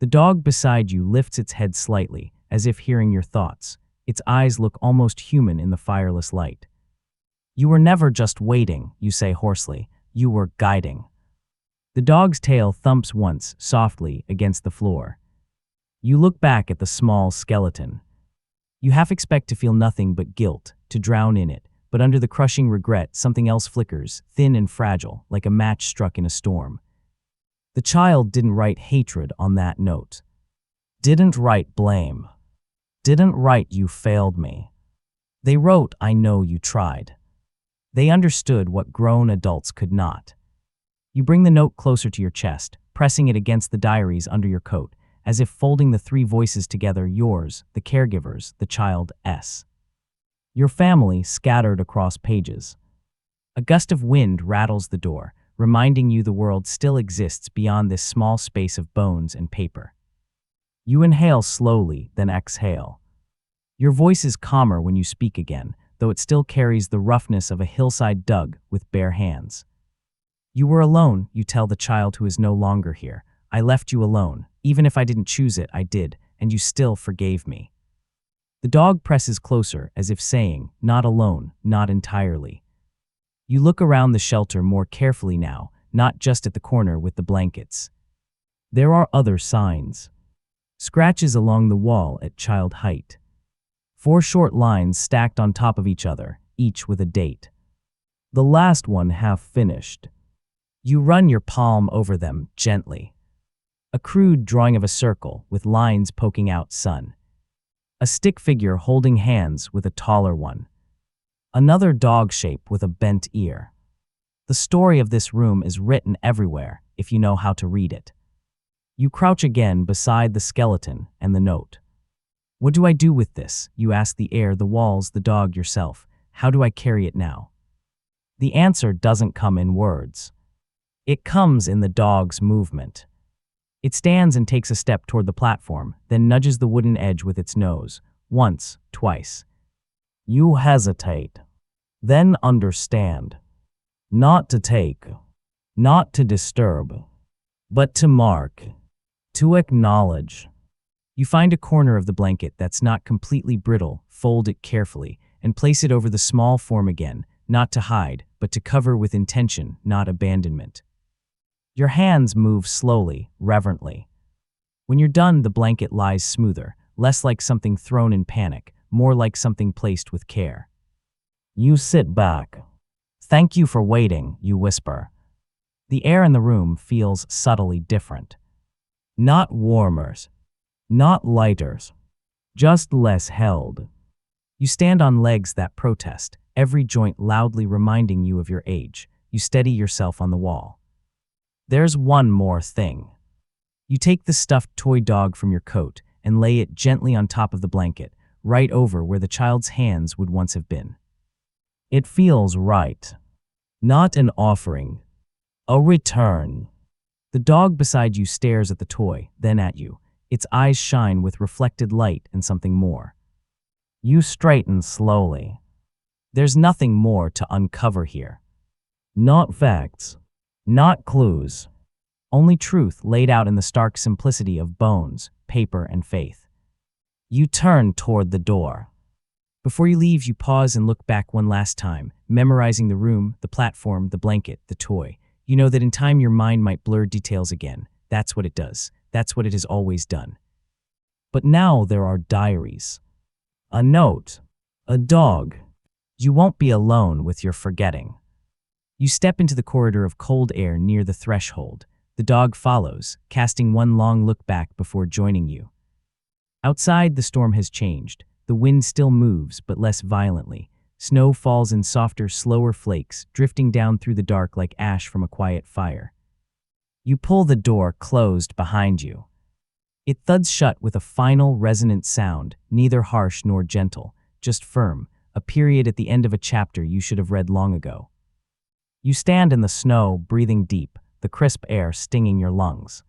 The dog beside you lifts its head slightly, as if hearing your thoughts. Its eyes look almost human in the fireless light. You were never just waiting, you say hoarsely. You were guiding. The dog's tail thumps once, softly, against the floor. You look back at the small skeleton. You half expect to feel nothing but guilt, to drown in it, but under the crushing regret, something else flickers, thin and fragile, like a match struck in a storm. The child didn't write hatred on that note. Didn't write blame. Didn't write you failed me. They wrote, I know you tried. They understood what grown adults could not. You bring the note closer to your chest, pressing it against the diaries under your coat, as if folding the three voices together, yours, the caregiver's, the child's. Your family scattered across pages. A gust of wind rattles the door, reminding you the world still exists beyond this small space of bones and paper. You inhale slowly, then exhale. Your voice is calmer when you speak again, though it still carries the roughness of a hillside dug with bare hands. You were alone, you tell the child who is no longer here. I left you alone. Even if I didn't choose it, I did, and you still forgave me. The dog presses closer, as if saying, not alone, not entirely. You look around the shelter more carefully now, not just at the corner with the blankets. There are other signs. Scratches along the wall at child height. 4 short lines stacked on top of each other, each with a date. The last one half finished. You run your palm over them gently. A crude drawing of a circle with lines poking out sun. A stick figure holding hands with a taller one. Another dog shape with a bent ear. The story of this room is written everywhere if you know how to read it. You crouch again beside the skeleton and the note. What do I do with this? You ask the air, the walls, the dog, yourself. How do I carry it now? The answer doesn't come in words. It comes in the dog's movement. It stands and takes a step toward the platform, then nudges the wooden edge with its nose. Once, twice. You hesitate. Then understand. Not to take. Not to disturb. But to mark. To acknowledge. You find a corner of the blanket that's not completely brittle, fold it carefully, and place it over the small form again, not to hide, but to cover with intention, not abandonment. Your hands move slowly, reverently. When you're done, the blanket lies smoother, less like something thrown in panic, more like something placed with care. You sit back. Thank you for waiting, you whisper. The air in the room feels subtly different. Not warmers. Not lighters. Just less held. You stand on legs that protest, every joint loudly reminding you of your age. You steady yourself on the wall. There's one more thing. You take the stuffed toy dog from your coat and lay it gently on top of the blanket, right over where the child's hands would once have been. It feels right. Not an offering. A return. The dog beside you stares at the toy, then at you. Its eyes shine with reflected light and something more. You straighten slowly. There's nothing more to uncover here. Not facts. Not clues. Only truth laid out in the stark simplicity of bones, paper, and faith. You turn toward the door. Before you leave, you pause and look back one last time, memorizing the room, the platform, the blanket, the toy. You know that in time your mind might blur details again. That's what it does. That's what it has always done. But now there are diaries. A note. A dog. You won't be alone with your forgetting. You step into the corridor of cold air near the threshold. The dog follows, casting one long look back before joining you. Outside, the storm has changed. The wind still moves, but less violently. Snow falls in softer, slower flakes, drifting down through the dark like ash from a quiet fire. You pull the door closed behind you. It thuds shut with a final, resonant sound, neither harsh nor gentle, just firm, a period at the end of a chapter you should have read long ago. You stand in the snow, breathing deep, the crisp air stinging your lungs.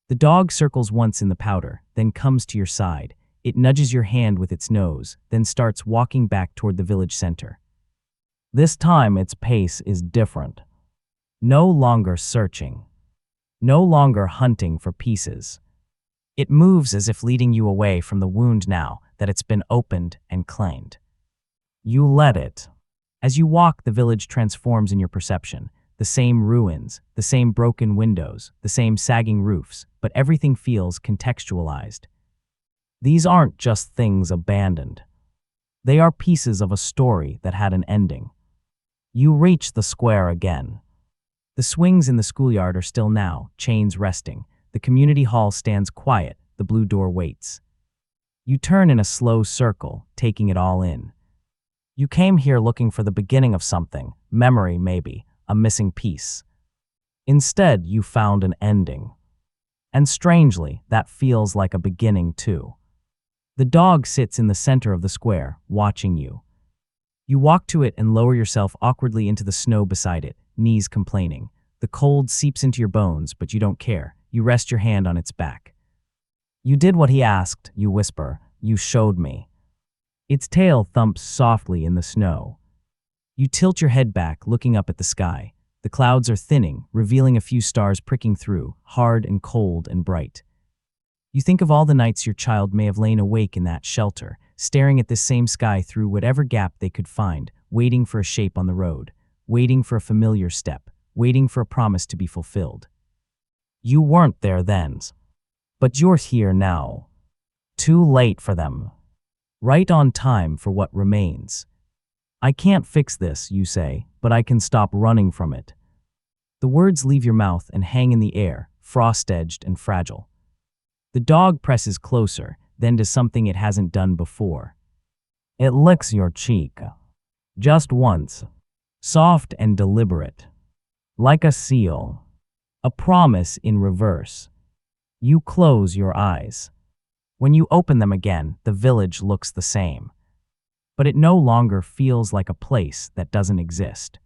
The dog circles once in the powder, then comes to your side. It nudges your hand with its nose, then starts walking back toward the village center. This time its pace is different. No longer searching. No longer hunting for pieces. It moves as if leading you away from the wound now that it's been opened and claimed. You let it. As you walk, the village transforms in your perception. The same ruins, the same broken windows, the same sagging roofs, but everything feels contextualized. These aren't just things abandoned. They are pieces of a story that had an ending. You reach the square again. The swings in the schoolyard are still now, chains resting. The community hall stands quiet, the blue door waits. You turn in a slow circle, taking it all in. You came here looking for the beginning of something, memory maybe, a missing piece. Instead, you found an ending. And strangely, that feels like a beginning too. The dog sits in the center of the square, watching you. You walk to it and lower yourself awkwardly into the snow beside it, knees complaining. The cold seeps into your bones, but you don't care. You rest your hand on its back. You did what he asked, you whisper. You showed me. Its tail thumps softly in the snow. You tilt your head back, looking up at the sky. The clouds are thinning, revealing a few stars pricking through, hard and cold and bright. You think of all the nights your child may have lain awake in that shelter, staring at this same sky through whatever gap they could find, waiting for a shape on the road, waiting for a familiar step, waiting for a promise to be fulfilled. You weren't there then, but you're here now. Too late for them. Right on time for what remains. I can't fix this, you say, but I can stop running from it. The words leave your mouth and hang in the air, frost-edged and fragile. The dog presses closer, then does something it hasn't done before. It licks your cheek. Just once. Soft and deliberate. Like a seal. A promise in reverse. You close your eyes. When you open them again, the village looks the same. But it no longer feels like a place that doesn't exist.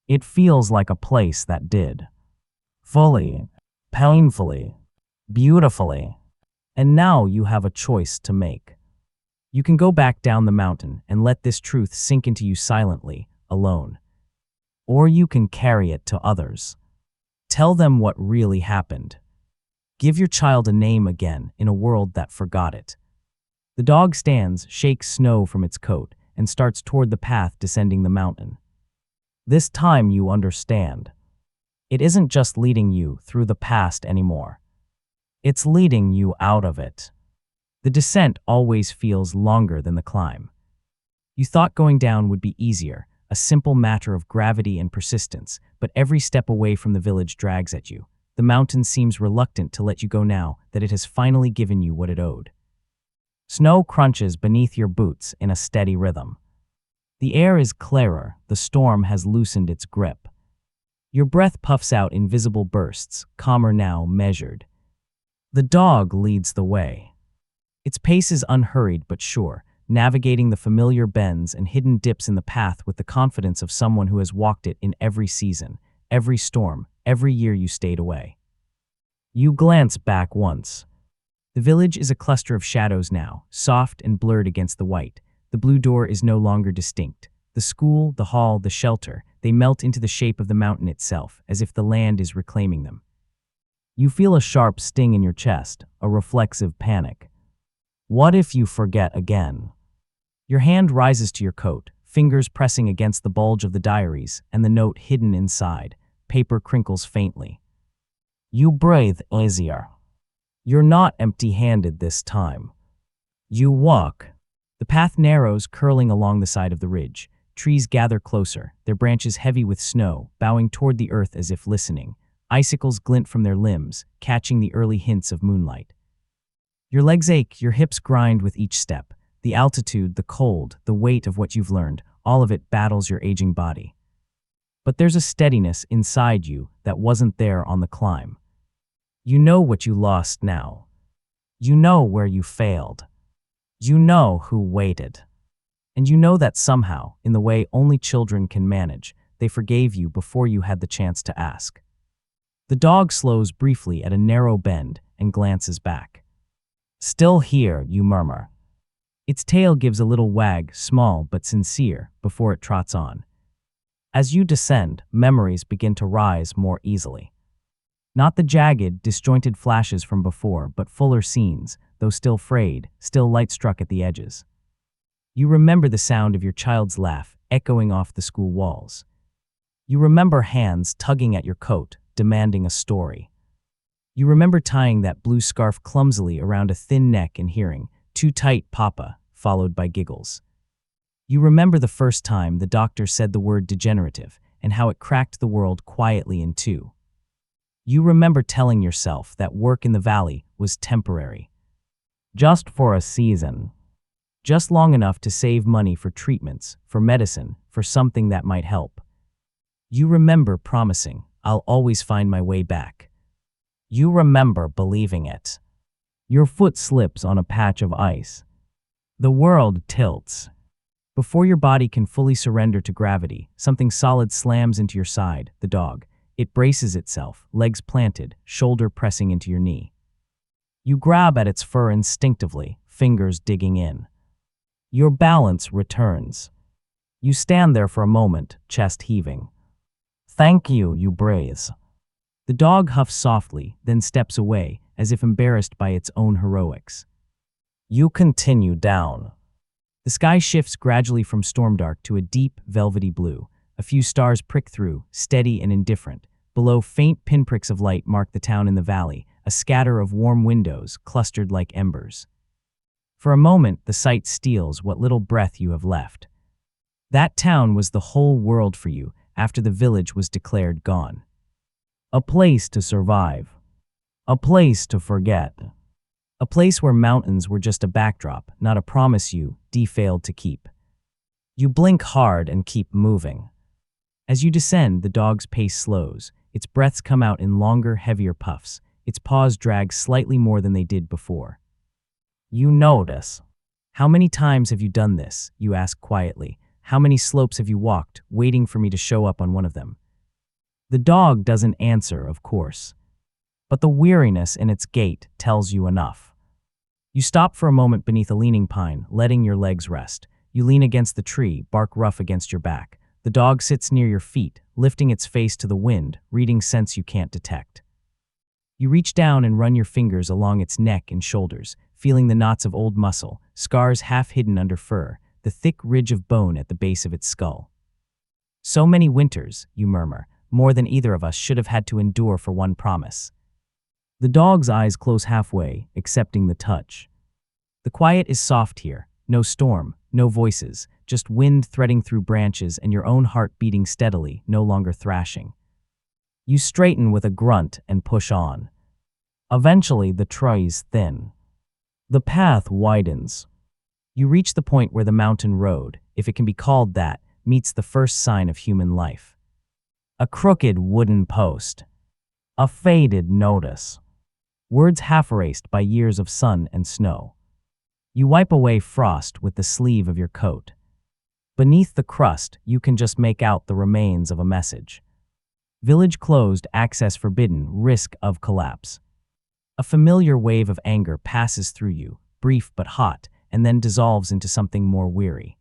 It feels like a place that did. Fully, painfully, beautifully. And now you have a choice to make. You can go back down the mountain and let this truth sink into you silently, alone. Or you can carry it to others. Tell them what really happened. Give your child a name again in a world that forgot it. The dog stands, shakes snow from its coat, and starts toward the path descending the mountain. This time you understand. It isn't just leading you through the past anymore. It's leading you out of it. The descent always feels longer than the climb. You thought going down would be easier, a simple matter of gravity and persistence, but every step away from the village drags at you. The mountain seems reluctant to let you go now that it has finally given you what it owed. Snow crunches beneath your boots in a steady rhythm. The air is clearer, the storm has loosened its grip. Your breath puffs out in visible bursts, calmer now, measured. The dog leads the way. Its pace is unhurried but sure, navigating the familiar bends and hidden dips in the path with the confidence of someone who has walked it in every season, every storm, every year you stayed away. You glance back once. The village is a cluster of shadows now, soft and blurred against the white. The blue door is no longer distinct. The school, the hall, the shelter, they melt into the shape of the mountain itself, as if the land is reclaiming them. You feel a sharp sting in your chest, a reflexive panic. What if you forget again? Your hand rises to your coat, fingers pressing against the bulge of the diaries and the note hidden inside. Paper crinkles faintly. You breathe easier. You're not empty-handed this time. You walk. The path narrows, curling along the side of the ridge. Trees gather closer, their branches heavy with snow, bowing toward the earth as if listening. Icicles glint from their limbs, catching the early hints of moonlight. Your legs ache, your hips grind with each step. The altitude, the cold, the weight of what you've learned, all of it battles your aging body. But there's a steadiness inside you that wasn't there on the climb. You know what you lost now. You know where you failed. You know who waited. And you know that somehow, in the way only children can manage, they forgave you before you had the chance to ask. The dog slows briefly at a narrow bend and glances back. Still here, you murmur. Its tail gives a little wag, small but sincere, before it trots on. As you descend, memories begin to rise more easily. Not the jagged, disjointed flashes from before, but fuller scenes, though still frayed, still light-struck at the edges. You remember the sound of your child's laugh echoing off the school walls. You remember hands tugging at your coat, demanding a story. You remember tying that blue scarf clumsily around a thin neck and hearing, "Too tight, Papa," followed by giggles. You remember the first time the doctor said the word degenerative and how it cracked the world quietly in two. You remember telling yourself that work in the valley was temporary. Just for a season. Just long enough to save money for treatments, for medicine, for something that might help. You remember promising, "I'll always find my way back." You remember believing it. Your foot slips on a patch of ice. The world tilts. Before your body can fully surrender to gravity, something solid slams into your side, the dog. It braces itself, legs planted, shoulder pressing into your knee. You grab at its fur instinctively, fingers digging in. Your balance returns. You stand there for a moment, chest heaving. "Thank you," you breathe. The dog huffs softly, then steps away, as if embarrassed by its own heroics. You continue down. The sky shifts gradually from storm dark to a deep, velvety blue. A few stars prick through, steady and indifferent. Below, faint pinpricks of light mark the town in the valley, a scatter of warm windows clustered like embers. For a moment, the sight steals what little breath you have left. That town was the whole world for you after the village was declared gone. A place to survive. A place to forget. A place where mountains were just a backdrop, not a promise you failed to keep. You blink hard and keep moving. As you descend, the dog's pace slows. Its breaths come out in longer, heavier puffs. Its paws drag slightly more than they did before. You notice. "How many times have you done this?" you ask quietly. "How many slopes have you walked, waiting for me to show up on one of them?" The dog doesn't answer, of course. But the weariness in its gait tells you enough. You stop for a moment beneath a leaning pine, letting your legs rest. You lean against the tree, bark rough against your back. The dog sits near your feet, lifting its face to the wind, reading scents you can't detect. You reach down and run your fingers along its neck and shoulders, feeling the knots of old muscle, scars half hidden under fur, the thick ridge of bone at the base of its skull. "So many winters," you murmur, "more than either of us should have had to endure for one promise." The dog's eyes close halfway, accepting the touch. The quiet is soft here, no storm, no voices, just wind threading through branches and your own heart beating steadily, no longer thrashing. You straighten with a grunt and push on. Eventually, the trees thin. The path widens. You reach the point where the mountain road, if it can be called that, meets the first sign of human life. A crooked wooden post. A faded notice. Words half erased by years of sun and snow. You wipe away frost with the sleeve of your coat. Beneath the crust, you can just make out the remains of a message. Village closed, access forbidden, risk of collapse. A familiar wave of anger passes through you, brief but hot, and then dissolves into something more weary.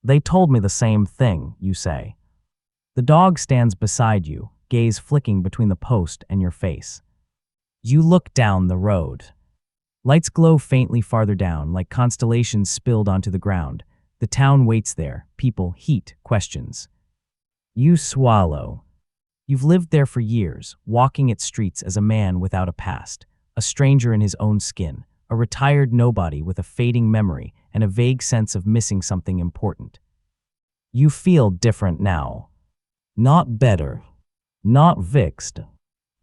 "They told me the same thing," you say. The dog stands beside you, gaze flicking between the post and your face. You look down the road. Lights glow faintly farther down, like constellations spilled onto the ground. The town waits there, people, heat, questions. You swallow. You've lived there for years, walking its streets as a man without a past, a stranger in his own skin, a retired nobody with a fading memory and a vague sense of missing something important. You feel different now. Not better, not fixed,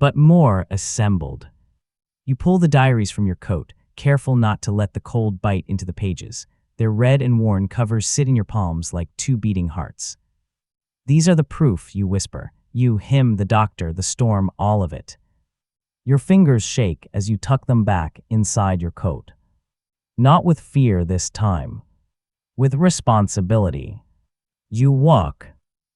but more assembled. You pull the diaries from your coat, careful not to let the cold bite into the pages. Their red and worn covers sit in your palms like two beating hearts. "These are the proof," you whisper. You, him, the doctor, the storm, all of it. Your fingers shake as you tuck them back inside your coat. Not with fear this time. with responsibility. You walk.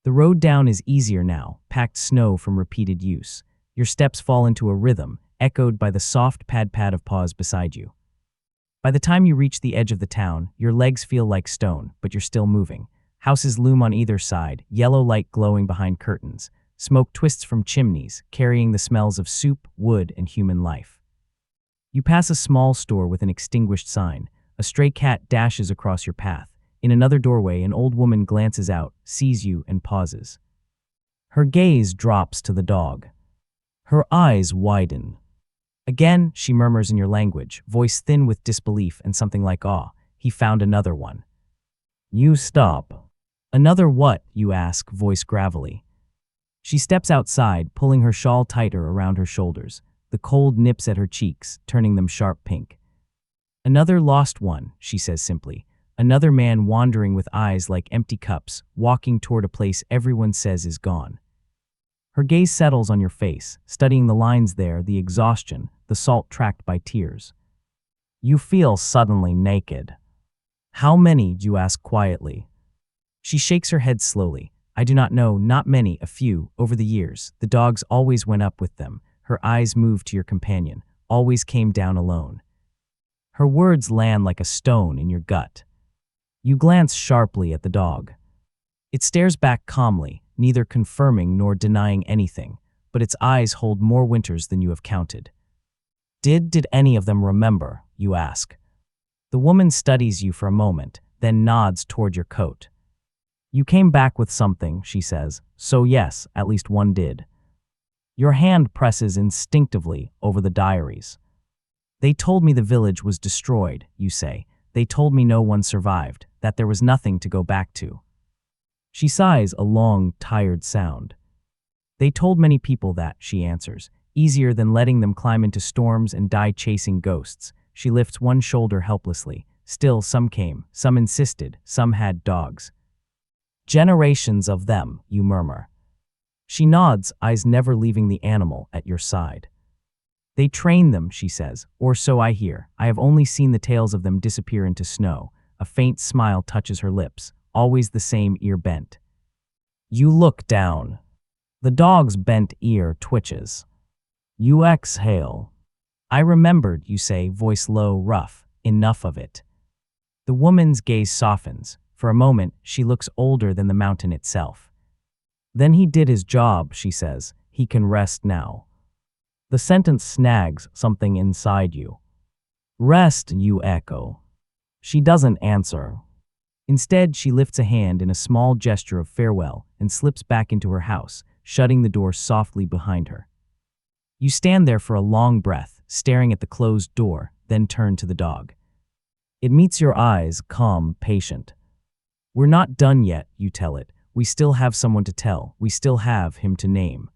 The road down is easier now, packed snow from repeated use. Your steps fall into a rhythm, echoed by the soft pad-pad of paws beside you. By the time you reach the edge of the town, your legs feel like stone, but you're still moving. Houses loom on either side, yellow light glowing behind curtains. Smoke twists from chimneys, carrying the smells of soup, wood, and human life. You pass a small store with an extinguished sign. A stray cat dashes across your path. In another doorway, an old woman glances out, sees you, and pauses. Her gaze drops to the dog. Her eyes widen. Again, she murmurs in your language, voice thin with disbelief and something like awe. He found another one. You stop. Another what, you ask, voice gravelly. She steps outside, pulling her shawl tighter around her shoulders. The cold nips at her cheeks, turning them sharp pink. Another lost one, she says simply. Another man wandering with eyes like empty cups, walking toward a place everyone says is gone. Her gaze settles on your face, studying the lines there, the exhaustion, the salt tracked by tears. You feel suddenly naked. How many, you ask quietly. She shakes her head slowly. I do not know, not many, a few, over the years. The dogs always went up with them. Her eyes moved to your companion, always came down alone. Her words land like a stone in your gut. You glance sharply at the dog. It stares back calmly, neither confirming nor denying anything, but its eyes hold more winters than you have counted. Did any of them remember, you ask? The woman studies you for a moment, then nods toward your coat. You came back with something, she says, so yes, at least one did. Your hand presses instinctively over the diaries. They told me the village was destroyed, you say. They told me no one survived, that there was nothing to go back to. She sighs a long, tired sound. They told many people that, she answers, easier than letting them climb into storms and die chasing ghosts. She lifts one shoulder helplessly. Still, some came, some insisted, some had dogs. Generations of them, you murmur. She nods, eyes never leaving the animal at your side. They train them, she says, or so I hear. I have only seen the tails of them disappear into snow. A faint smile touches her lips, always the same ear bent. You look down. The dog's bent ear twitches. You exhale. I remembered, you say, voice low, rough. Enough of it. The woman's gaze softens. For a moment, she looks older than the mountain itself. Then he did his job, she says. He can rest now. The sentence snags something inside you. Rest, you echo. She doesn't answer. Instead, she lifts a hand in a small gesture of farewell and slips back into her house, shutting the door softly behind her. You stand there for a long breath, staring at the closed door, then turn to the dog. It meets your eyes, calm, patient. We're not done yet, you tell it. We still have someone to tell. We still have him to name.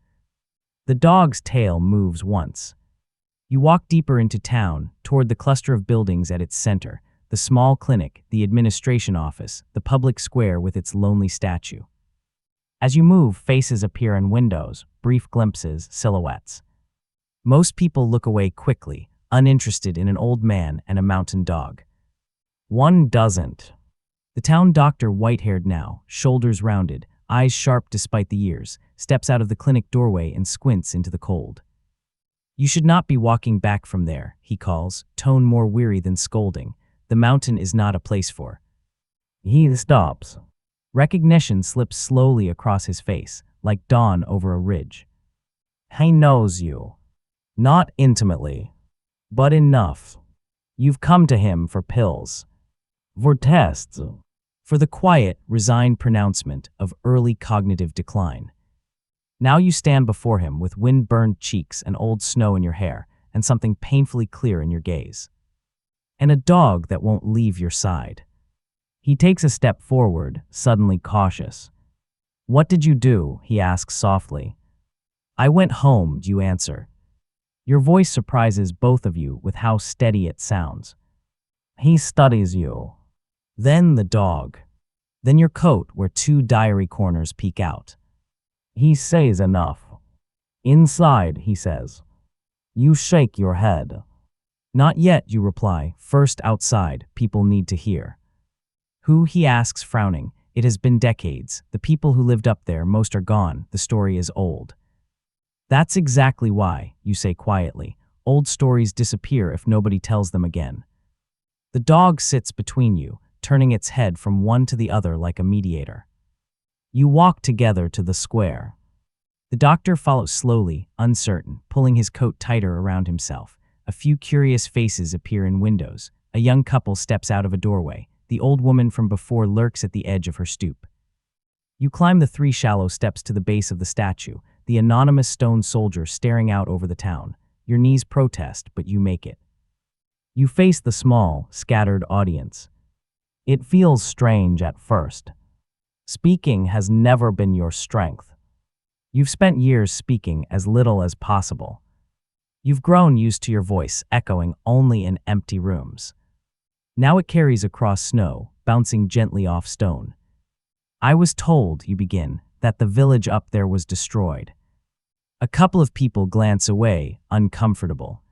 The dog's tail moves once. You walk deeper into town, toward the cluster of buildings at its center, the small clinic, the administration office, the public square with its lonely statue. As you move, faces appear in windows, brief glimpses, silhouettes. Most people look away quickly, uninterested in an old man and a mountain dog. One doesn't. The town doctor, white-haired now, shoulders rounded, eyes sharp despite the years, steps out of the clinic doorway and squints into the cold. You should not be walking back from there, he calls, tone more weary than scolding. The mountain is not a place for. He stops. Recognition slips slowly across his face, like dawn over a ridge. He knows you. Not intimately, but enough. You've come to him for pills. For tests. For the quiet, resigned pronouncement of early cognitive decline. Now you stand before him with wind-burned cheeks and old snow in your hair, and something painfully clear in your gaze. And a dog that won't leave your side. He takes a step forward, suddenly cautious. What did you do? He asks softly. I went home, you answer. Your voice surprises both of you with how steady it sounds. He studies you. Then the dog. Then your coat where two diary corners peek out. He says enough. Inside, he says. You shake your head. Not yet, you reply. First outside, people need to hear. Who, he asks, frowning. It has been decades. The people who lived up there, most are gone. The story is old. That's exactly why, you say quietly. Old stories disappear if nobody tells them again. The dog sits between you, turning its head from one to the other like a mediator. You walk together to the square. The doctor follows slowly, uncertain, pulling his coat tighter around himself. A few curious faces appear in windows. A young couple steps out of a doorway. The old woman from before lurks at the edge of her stoop. You climb the 3 shallow steps to the base of the statue, the anonymous stone soldier staring out over the town. Your knees protest, but you make it. You face the small, scattered audience. It feels strange at first. Speaking has never been your strength. You've spent years speaking as little as possible. You've grown used to your voice echoing only in empty rooms. Now it carries across snow, bouncing gently off stone. I was told, you begin, that the village up there was destroyed. A couple of people glance away, uncomfortable.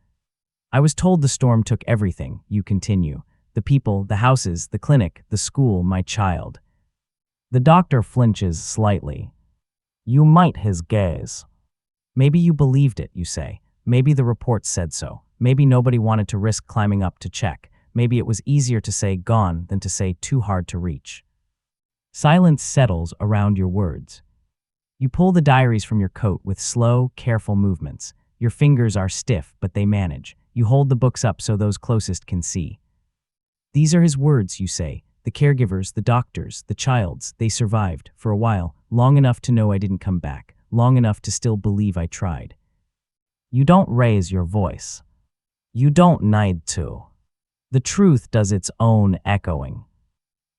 I was told the storm took everything, you continue. The people, the houses, the clinic, the school, my child. The doctor flinches slightly. You might his gaze. Maybe you believed it, you say. Maybe the reports said so. Maybe nobody wanted to risk climbing up to check. Maybe it was easier to say gone than to say too hard to reach. Silence settles around your words. You pull the diaries from your coat with slow, careful movements. Your fingers are stiff, but they manage. You hold the books up so those closest can see. These are his words, you say. The caregivers, the doctors, the child's, they survived, for a while, long enough to know I didn't come back, long enough to still believe I tried. You don't raise your voice. You don't need to. The truth does its own echoing.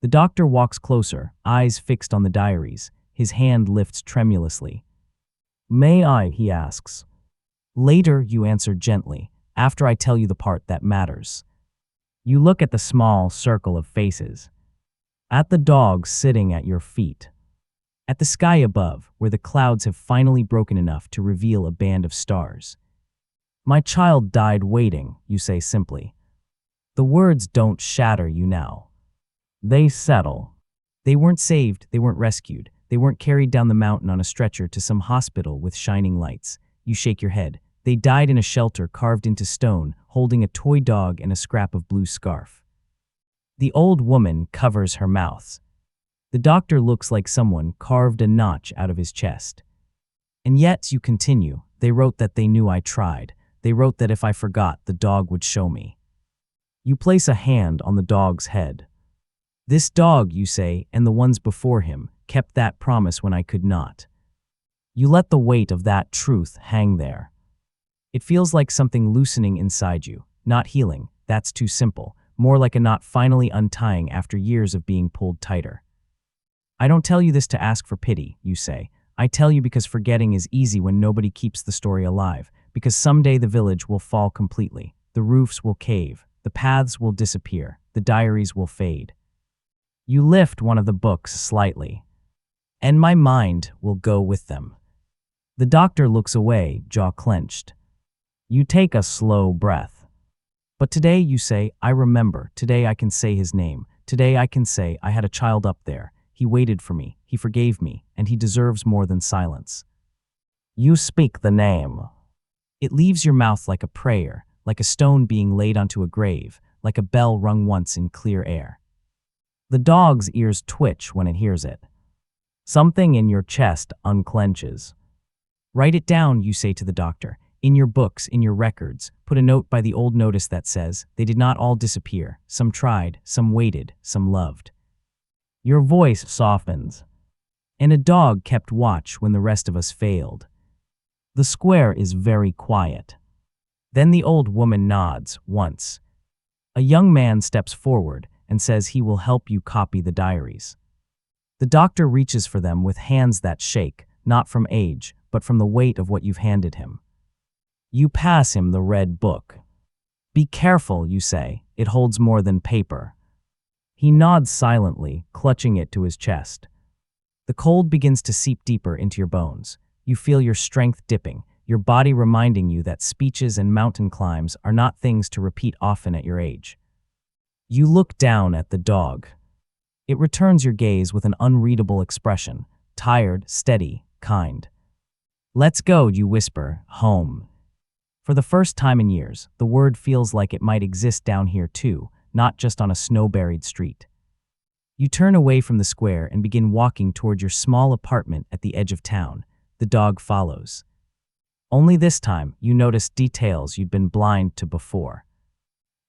The doctor walks closer, eyes fixed on the diaries. His hand lifts tremulously. May I, he asks. Later, you answer gently, after I tell you the part that matters. You look at the small circle of faces. At the dog sitting at your feet. At the sky above, where the clouds have finally broken enough to reveal a band of stars. My child died waiting, you say simply. The words don't shatter you now. They settle. They weren't saved, they weren't rescued. They weren't carried down the mountain on a stretcher to some hospital with shining lights. You shake your head. They died in a shelter carved into stone, holding a toy dog and a scrap of blue scarf. The old woman covers her mouth. The doctor looks like someone carved a notch out of his chest. And yet, you continue, they wrote that they knew I tried. They wrote that if I forgot, the dog would show me. You place a hand on the dog's head. This dog, you say, and the ones before him, kept that promise when I could not. You let the weight of that truth hang there. It feels like something loosening inside you, not healing, that's too simple, more like a knot finally untying after years of being pulled tighter. I don't tell you this to ask for pity, you say. I tell you because forgetting is easy when nobody keeps the story alive, because someday the village will fall completely, the roofs will cave, the paths will disappear, the diaries will fade. You lift one of the books slightly, and my mind will go with them. The doctor looks away, jaw clenched. You take a slow breath. But today, you say, I remember. Today I can say his name. Today I can say I had a child up there. He waited for me. He forgave me. And he deserves more than silence. You speak the name. It leaves your mouth like a prayer, like a stone being laid onto a grave, like a bell rung once in clear air. The dog's ears twitch when it hears it. Something in your chest unclenches. Write it down, you say to the doctor. In your books, in your records, put a note by the old notice that says, they did not all disappear. Some tried, some waited, some loved. Your voice softens. And a dog kept watch when the rest of us failed. The square is very quiet. Then the old woman nods, once. A young man steps forward and says he will help you copy the diaries. The doctor reaches for them with hands that shake, not from age, but from the weight of what you've handed him. You pass him the red book. Be careful, you say, it holds more than paper. He nods silently, clutching it to his chest. The cold begins to seep deeper into your bones. You feel your strength dipping, your body reminding you that speeches and mountain climbs are not things to repeat often at your age. You look down at the dog. It returns your gaze with an unreadable expression, tired, steady, kind. "Let's go," you whisper, "home." For the first time in years, the word feels like it might exist down here too, not just on a snow-buried street. You turn away from the square and begin walking toward your small apartment at the edge of town. The dog follows. Only this time, you notice details you'd been blind to before.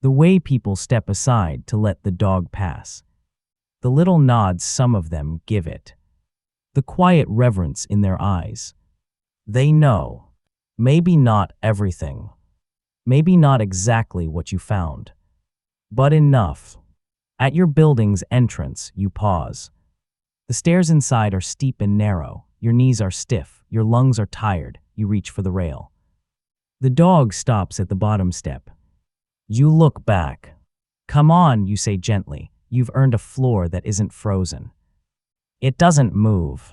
The way people step aside to let the dog pass. The little nods some of them give it. The quiet reverence in their eyes. They know. Maybe not everything. Maybe not exactly what you found. But enough. At your building's entrance, you pause. The stairs inside are steep and narrow. Your knees are stiff. Your lungs are tired. You reach for the rail. The dog stops at the bottom step. You look back. "Come on," you say gently. "You've earned a floor that isn't frozen." It doesn't move.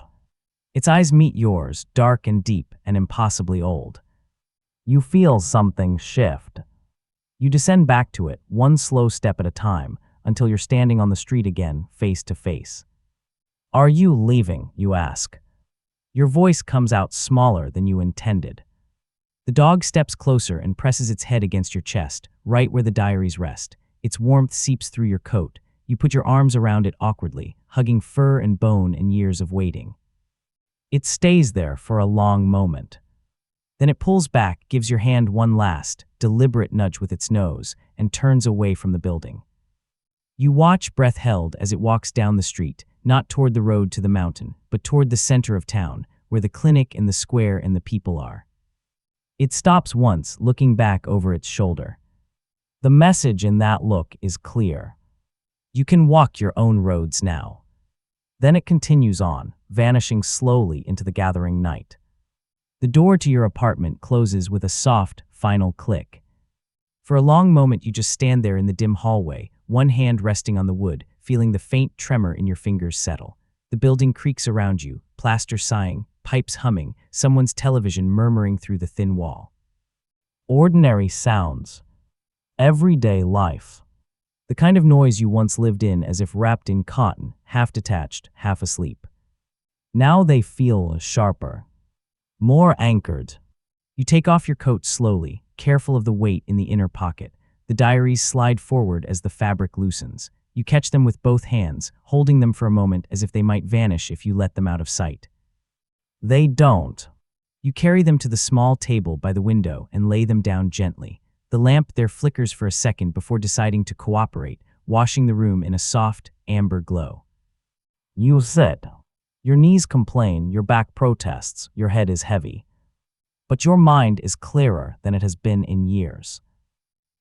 Its eyes meet yours, dark and deep and impossibly old. You feel something shift. You descend back to it, one slow step at a time, until you're standing on the street again, face to face. "Are you leaving?" you ask. Your voice comes out smaller than you intended. The dog steps closer and presses its head against your chest, right where the diaries rest. Its warmth seeps through your coat. You put your arms around it awkwardly, hugging fur and bone and years of waiting. It stays there for a long moment. Then it pulls back, gives your hand one last, deliberate nudge with its nose, and turns away from the building. You watch, breath held, as it walks down the street, not toward the road to the mountain, but toward the center of town, where the clinic and the square and the people are. It stops once, looking back over its shoulder. The message in that look is clear. You can walk your own roads now. Then it continues on, vanishing slowly into the gathering night. The door to your apartment closes with a soft, final click. For a long moment you just stand there in the dim hallway, one hand resting on the wood, feeling the faint tremor in your fingers settle. The building creaks around you, plaster sighing, pipes humming, someone's television murmuring through the thin wall. Ordinary sounds. Everyday life. The kind of noise you once lived in as if wrapped in cotton, half detached, half asleep. Now they feel sharper. More anchored. You take off your coat slowly, careful of the weight in the inner pocket. The diaries slide forward as the fabric loosens. You catch them with both hands, holding them for a moment as if they might vanish if you let them out of sight. They don't. You carry them to the small table by the window and lay them down gently. The lamp there flickers for a second before deciding to cooperate, washing the room in a soft, amber glow. You sit. Your knees complain, your back protests, your head is heavy. But your mind is clearer than it has been in years.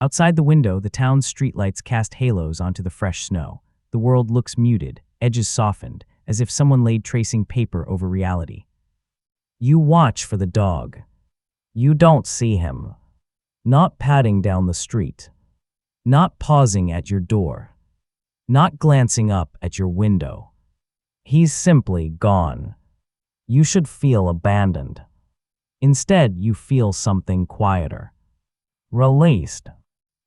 Outside the window, the town's streetlights cast halos onto the fresh snow. The world looks muted, edges softened, as if someone laid tracing paper over reality. You watch for the dog. You don't see him. Not padding down the street. Not pausing at your door. Not glancing up at your window. He's simply gone. You should feel abandoned. Instead, you feel something quieter. Released.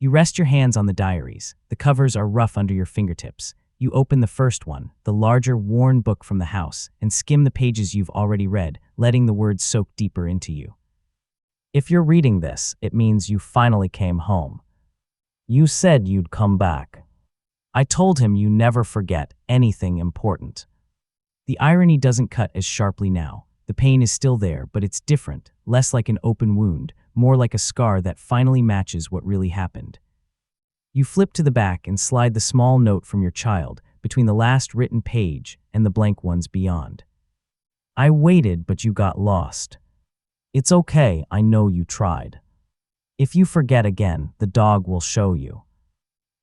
You rest your hands on the diaries. The covers are rough under your fingertips. You open the first one, the larger, worn book from the house, and skim the pages you've already read, letting the words soak deeper into you. If you're reading this, it means you finally came home. You said you'd come back. I told him you never forget anything important. The irony doesn't cut as sharply now. The pain is still there, but it's different, less like an open wound, more like a scar that finally matches what really happened. You flip to the back and slide the small note from your child between the last written page and the blank ones beyond. I waited, but you got lost. It's okay, I know you tried. If you forget again, the dog will show you.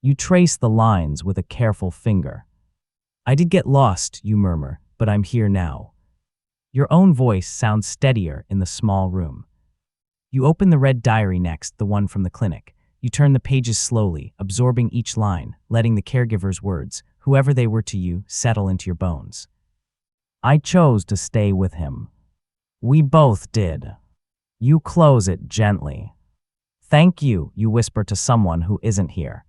You trace the lines with a careful finger. I did get lost, you murmur, but I'm here now. Your own voice sounds steadier in the small room. You open the red diary next, the one from the clinic. You turn the pages slowly, absorbing each line, letting the caregiver's words, whoever they were to you, settle into your bones. I chose to stay with him. We both did. You close it gently. Thank you, you whisper to someone who isn't here.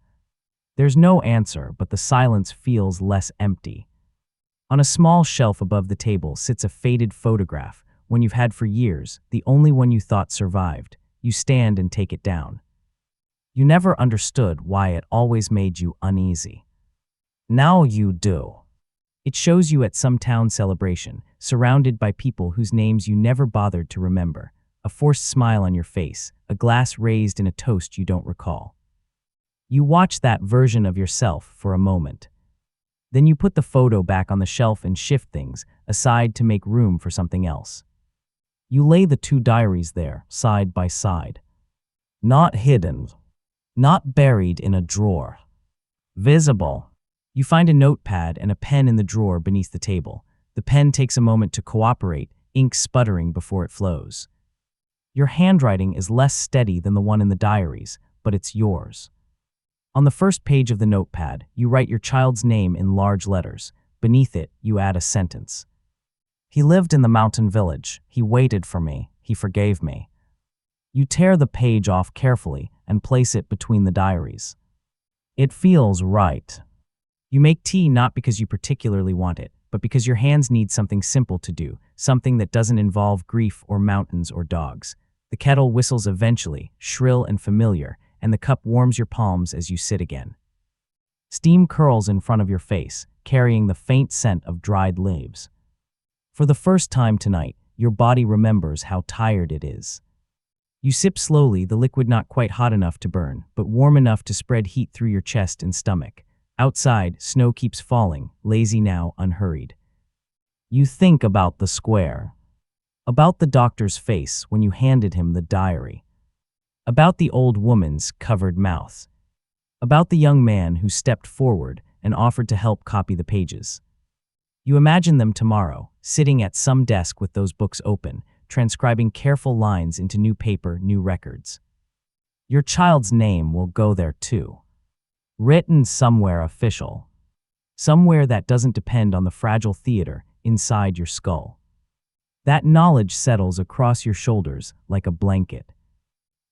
There's no answer, but the silence feels less empty. On a small shelf above the table sits a faded photograph, one you've had for years, the only one you thought survived. You stand and take it down. You never understood why it always made you uneasy. Now you do. It shows you at some town celebration, surrounded by people whose names you never bothered to remember, a forced smile on your face, a glass raised in a toast you don't recall. You watch that version of yourself for a moment. Then you put the photo back on the shelf and shift things aside to make room for something else. You lay the two diaries there, side by side. Not hidden. Not buried in a drawer. Visible. You find a notepad and a pen in the drawer beneath the table. The pen takes a moment to cooperate, ink sputtering before it flows. Your handwriting is less steady than the one in the diaries, but it's yours. On the first page of the notepad, you write your child's name in large letters. Beneath it, you add a sentence. He lived in the mountain village. He waited for me. He forgave me. You tear the page off carefully and place it between the diaries. It feels right. You make tea not because you particularly want it, but because your hands need something simple to do, something that doesn't involve grief or mountains or dogs. The kettle whistles eventually, shrill and familiar, and the cup warms your palms as you sit again. Steam curls in front of your face, carrying the faint scent of dried leaves. For the first time tonight, your body remembers how tired it is. You sip slowly, the liquid not quite hot enough to burn, but warm enough to spread heat through your chest and stomach. Outside, snow keeps falling, lazy now, unhurried. You think about the square. About the doctor's face when you handed him the diary. About the old woman's covered mouth. About the young man who stepped forward and offered to help copy the pages. You imagine them tomorrow, sitting at some desk with those books open, transcribing careful lines into new paper, new records. Your child's name will go there too. Written somewhere official. Somewhere that doesn't depend on the fragile theater inside your skull. That knowledge settles across your shoulders like a blanket.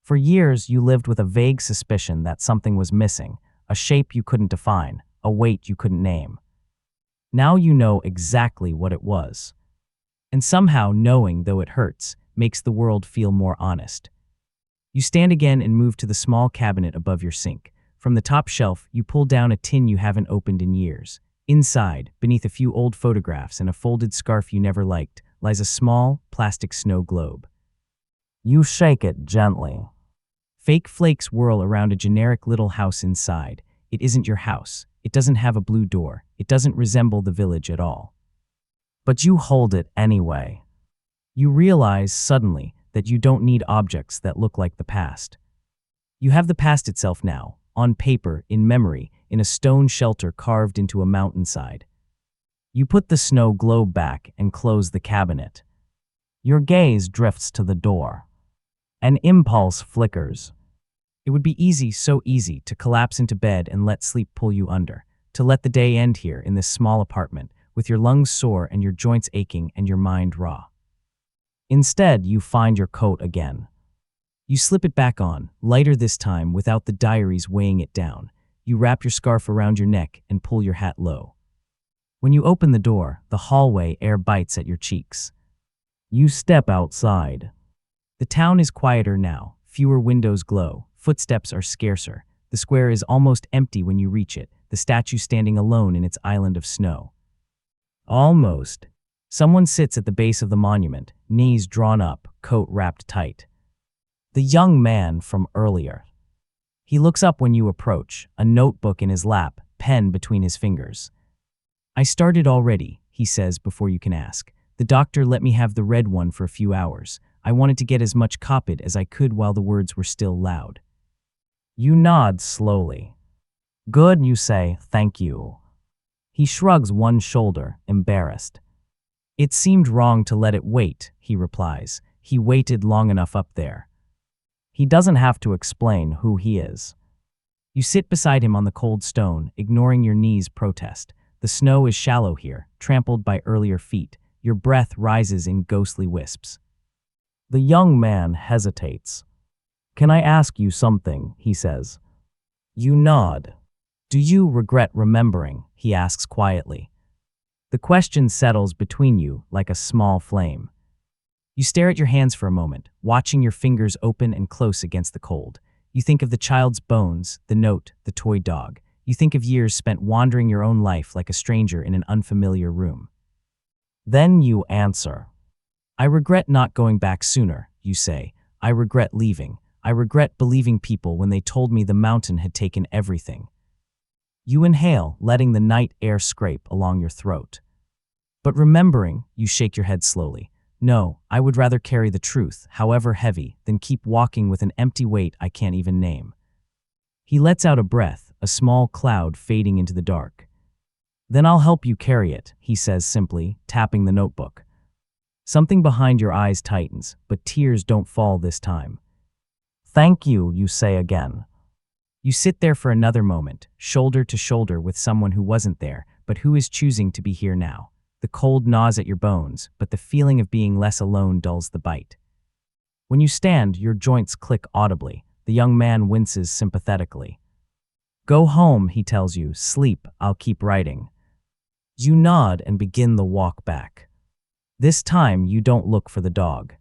For years, you lived with a vague suspicion that something was missing, a shape you couldn't define, a weight you couldn't name. Now you know exactly what it was. And somehow knowing, though it hurts, makes the world feel more honest. You stand again and move to the small cabinet above your sink. From the top shelf, you pull down a tin you haven't opened in years. Inside, beneath a few old photographs and a folded scarf you never liked, lies a small, plastic snow globe. You shake it gently. Fake flakes whirl around a generic little house inside. It isn't your house. It doesn't have a blue door. It doesn't resemble the village at all. But you hold it anyway. You realize suddenly that you don't need objects that look like the past. You have the past itself now, on paper, in memory, in a stone shelter carved into a mountainside. You put the snow globe back and close the cabinet. Your gaze drifts to the door. An impulse flickers. It would be easy, so easy, to collapse into bed and let sleep pull you under, to let the day end here in this small apartment, with your lungs sore and your joints aching and your mind raw. Instead, you find your coat again. You slip it back on, lighter this time without the diaries weighing it down. You wrap your scarf around your neck and pull your hat low. When you open the door, the hallway air bites at your cheeks. You step outside. The town is quieter now, fewer windows glow, footsteps are scarcer. The square is almost empty when you reach it, the statue standing alone in its island of snow. Almost. Someone sits at the base of the monument, knees drawn up, coat wrapped tight. The young man from earlier. He looks up when you approach, a notebook in his lap, pen between his fingers. I started already, he says before you can ask. The doctor let me have the red one for a few hours. I wanted to get as much copied as I could while the words were still loud. You nod slowly. Good, you say, thank you. He shrugs one shoulder, embarrassed. It seemed wrong to let it wait, he replies. He waited long enough up there. He doesn't have to explain who he is. You sit beside him on the cold stone, ignoring your knees' protest. The snow is shallow here, trampled by earlier feet. Your breath rises in ghostly wisps. The young man hesitates. Can I ask you something, he says. You nod. Do you regret remembering? He asks quietly. The question settles between you like a small flame. You stare at your hands for a moment, watching your fingers open and close against the cold. You think of the child's bones, the note, the toy dog. You think of years spent wandering your own life like a stranger in an unfamiliar room. Then you answer. I regret not going back sooner, you say. I regret leaving. I regret believing people when they told me the mountain had taken everything. You inhale, letting the night air scrape along your throat. But remembering, you shake your head slowly. No, I would rather carry the truth, however heavy, than keep walking with an empty weight I can't even name. He lets out a breath, a small cloud fading into the dark. Then I'll help you carry it, he says simply, tapping the notebook. Something behind your eyes tightens, but tears don't fall this time. Thank you, you say again. You sit there for another moment, shoulder to shoulder with someone who wasn't there, but who is choosing to be here now. The cold gnaws at your bones, but the feeling of being less alone dulls the bite. When you stand, your joints click audibly. The young man winces sympathetically. Go home, he tells you. Sleep, I'll keep writing. You nod and begin the walk back. This time, you don't look for the dog.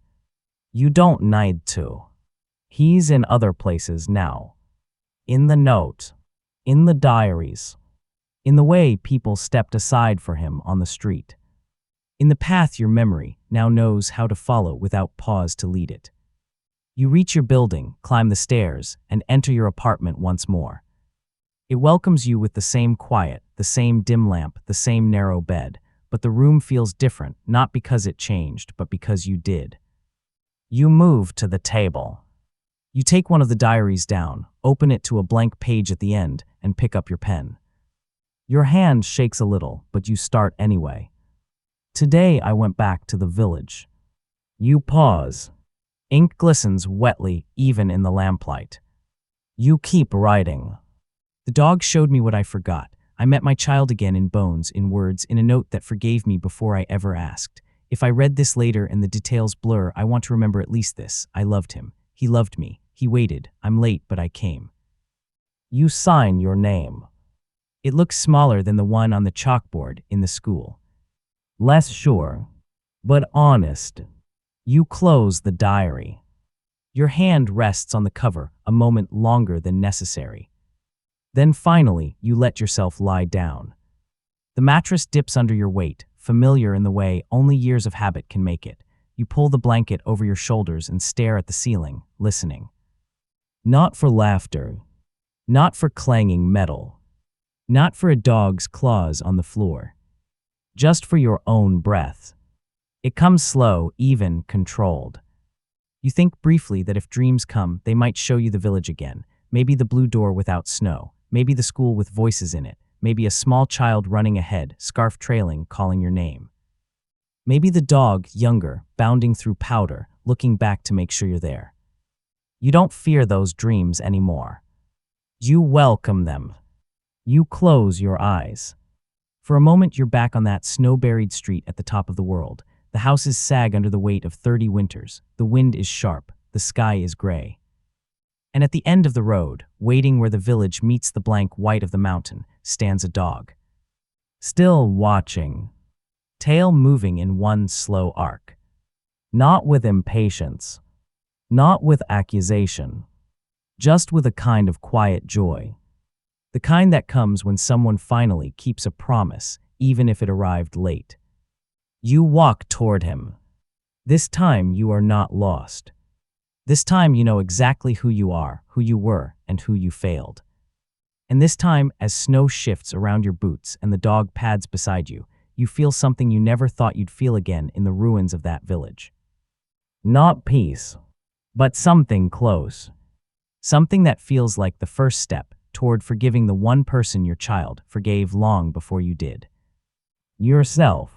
You don't need to. He's in other places now. In the note. In the diaries. In the way people stepped aside for him on the street. In the path your memory now knows how to follow without pause to lead it. You reach your building, climb the stairs, and enter your apartment once more. It welcomes you with the same quiet, the same dim lamp, the same narrow bed, but the room feels different, not because it changed, but because you did. You move to the table. You take one of the diaries down, open it to a blank page at the end, and pick up your pen. Your hand shakes a little, but you start anyway. Today I went back to the village. You pause. Ink glistens wetly, even in the lamplight. You keep writing. The dog showed me what I forgot. I met my child again in bones, in words, in a note that forgave me before I ever asked. If I read this later and the details blur, I want to remember at least this. I loved him. He loved me. He waited. I'm late, but I came. You sign your name. It looks smaller than the one on the chalkboard in the school. Less sure, but honest. You close the diary. Your hand rests on the cover a moment longer than necessary. Then finally, you let yourself lie down. The mattress dips under your weight, familiar in the way only years of habit can make it. You pull the blanket over your shoulders and stare at the ceiling, listening. Not for laughter. Not for clanging metal. Not for a dog's claws on the floor. Just for your own breath. It comes slow, even, controlled. You think briefly that if dreams come, they might show you the village again. Maybe the blue door without snow. Maybe the school with voices in it. Maybe a small child running ahead, scarf trailing, calling your name. Maybe the dog, younger, bounding through powder, looking back to make sure you're there. You don't fear those dreams anymore. You welcome them. You close your eyes. For a moment, you're back on that snow-buried street at the top of the world. The houses sag under the weight of 30 winters. The wind is sharp. The sky is gray. And at the end of the road, waiting where the village meets the blank white of the mountain, stands a dog. Still watching. Tail moving in one slow arc. Not with impatience. Not with accusation. Just with a kind of quiet joy. The kind that comes when someone finally keeps a promise, even if it arrived late. You walk toward him. This time you are not lost. This time you know exactly who you are, who you were, and who you failed. And this time, as snow shifts around your boots and the dog pads beside you, you feel something you never thought you'd feel again in the ruins of that village. Not peace, but something close. Something that feels like the first step toward forgiving the one person your child forgave long before you did. Yourself.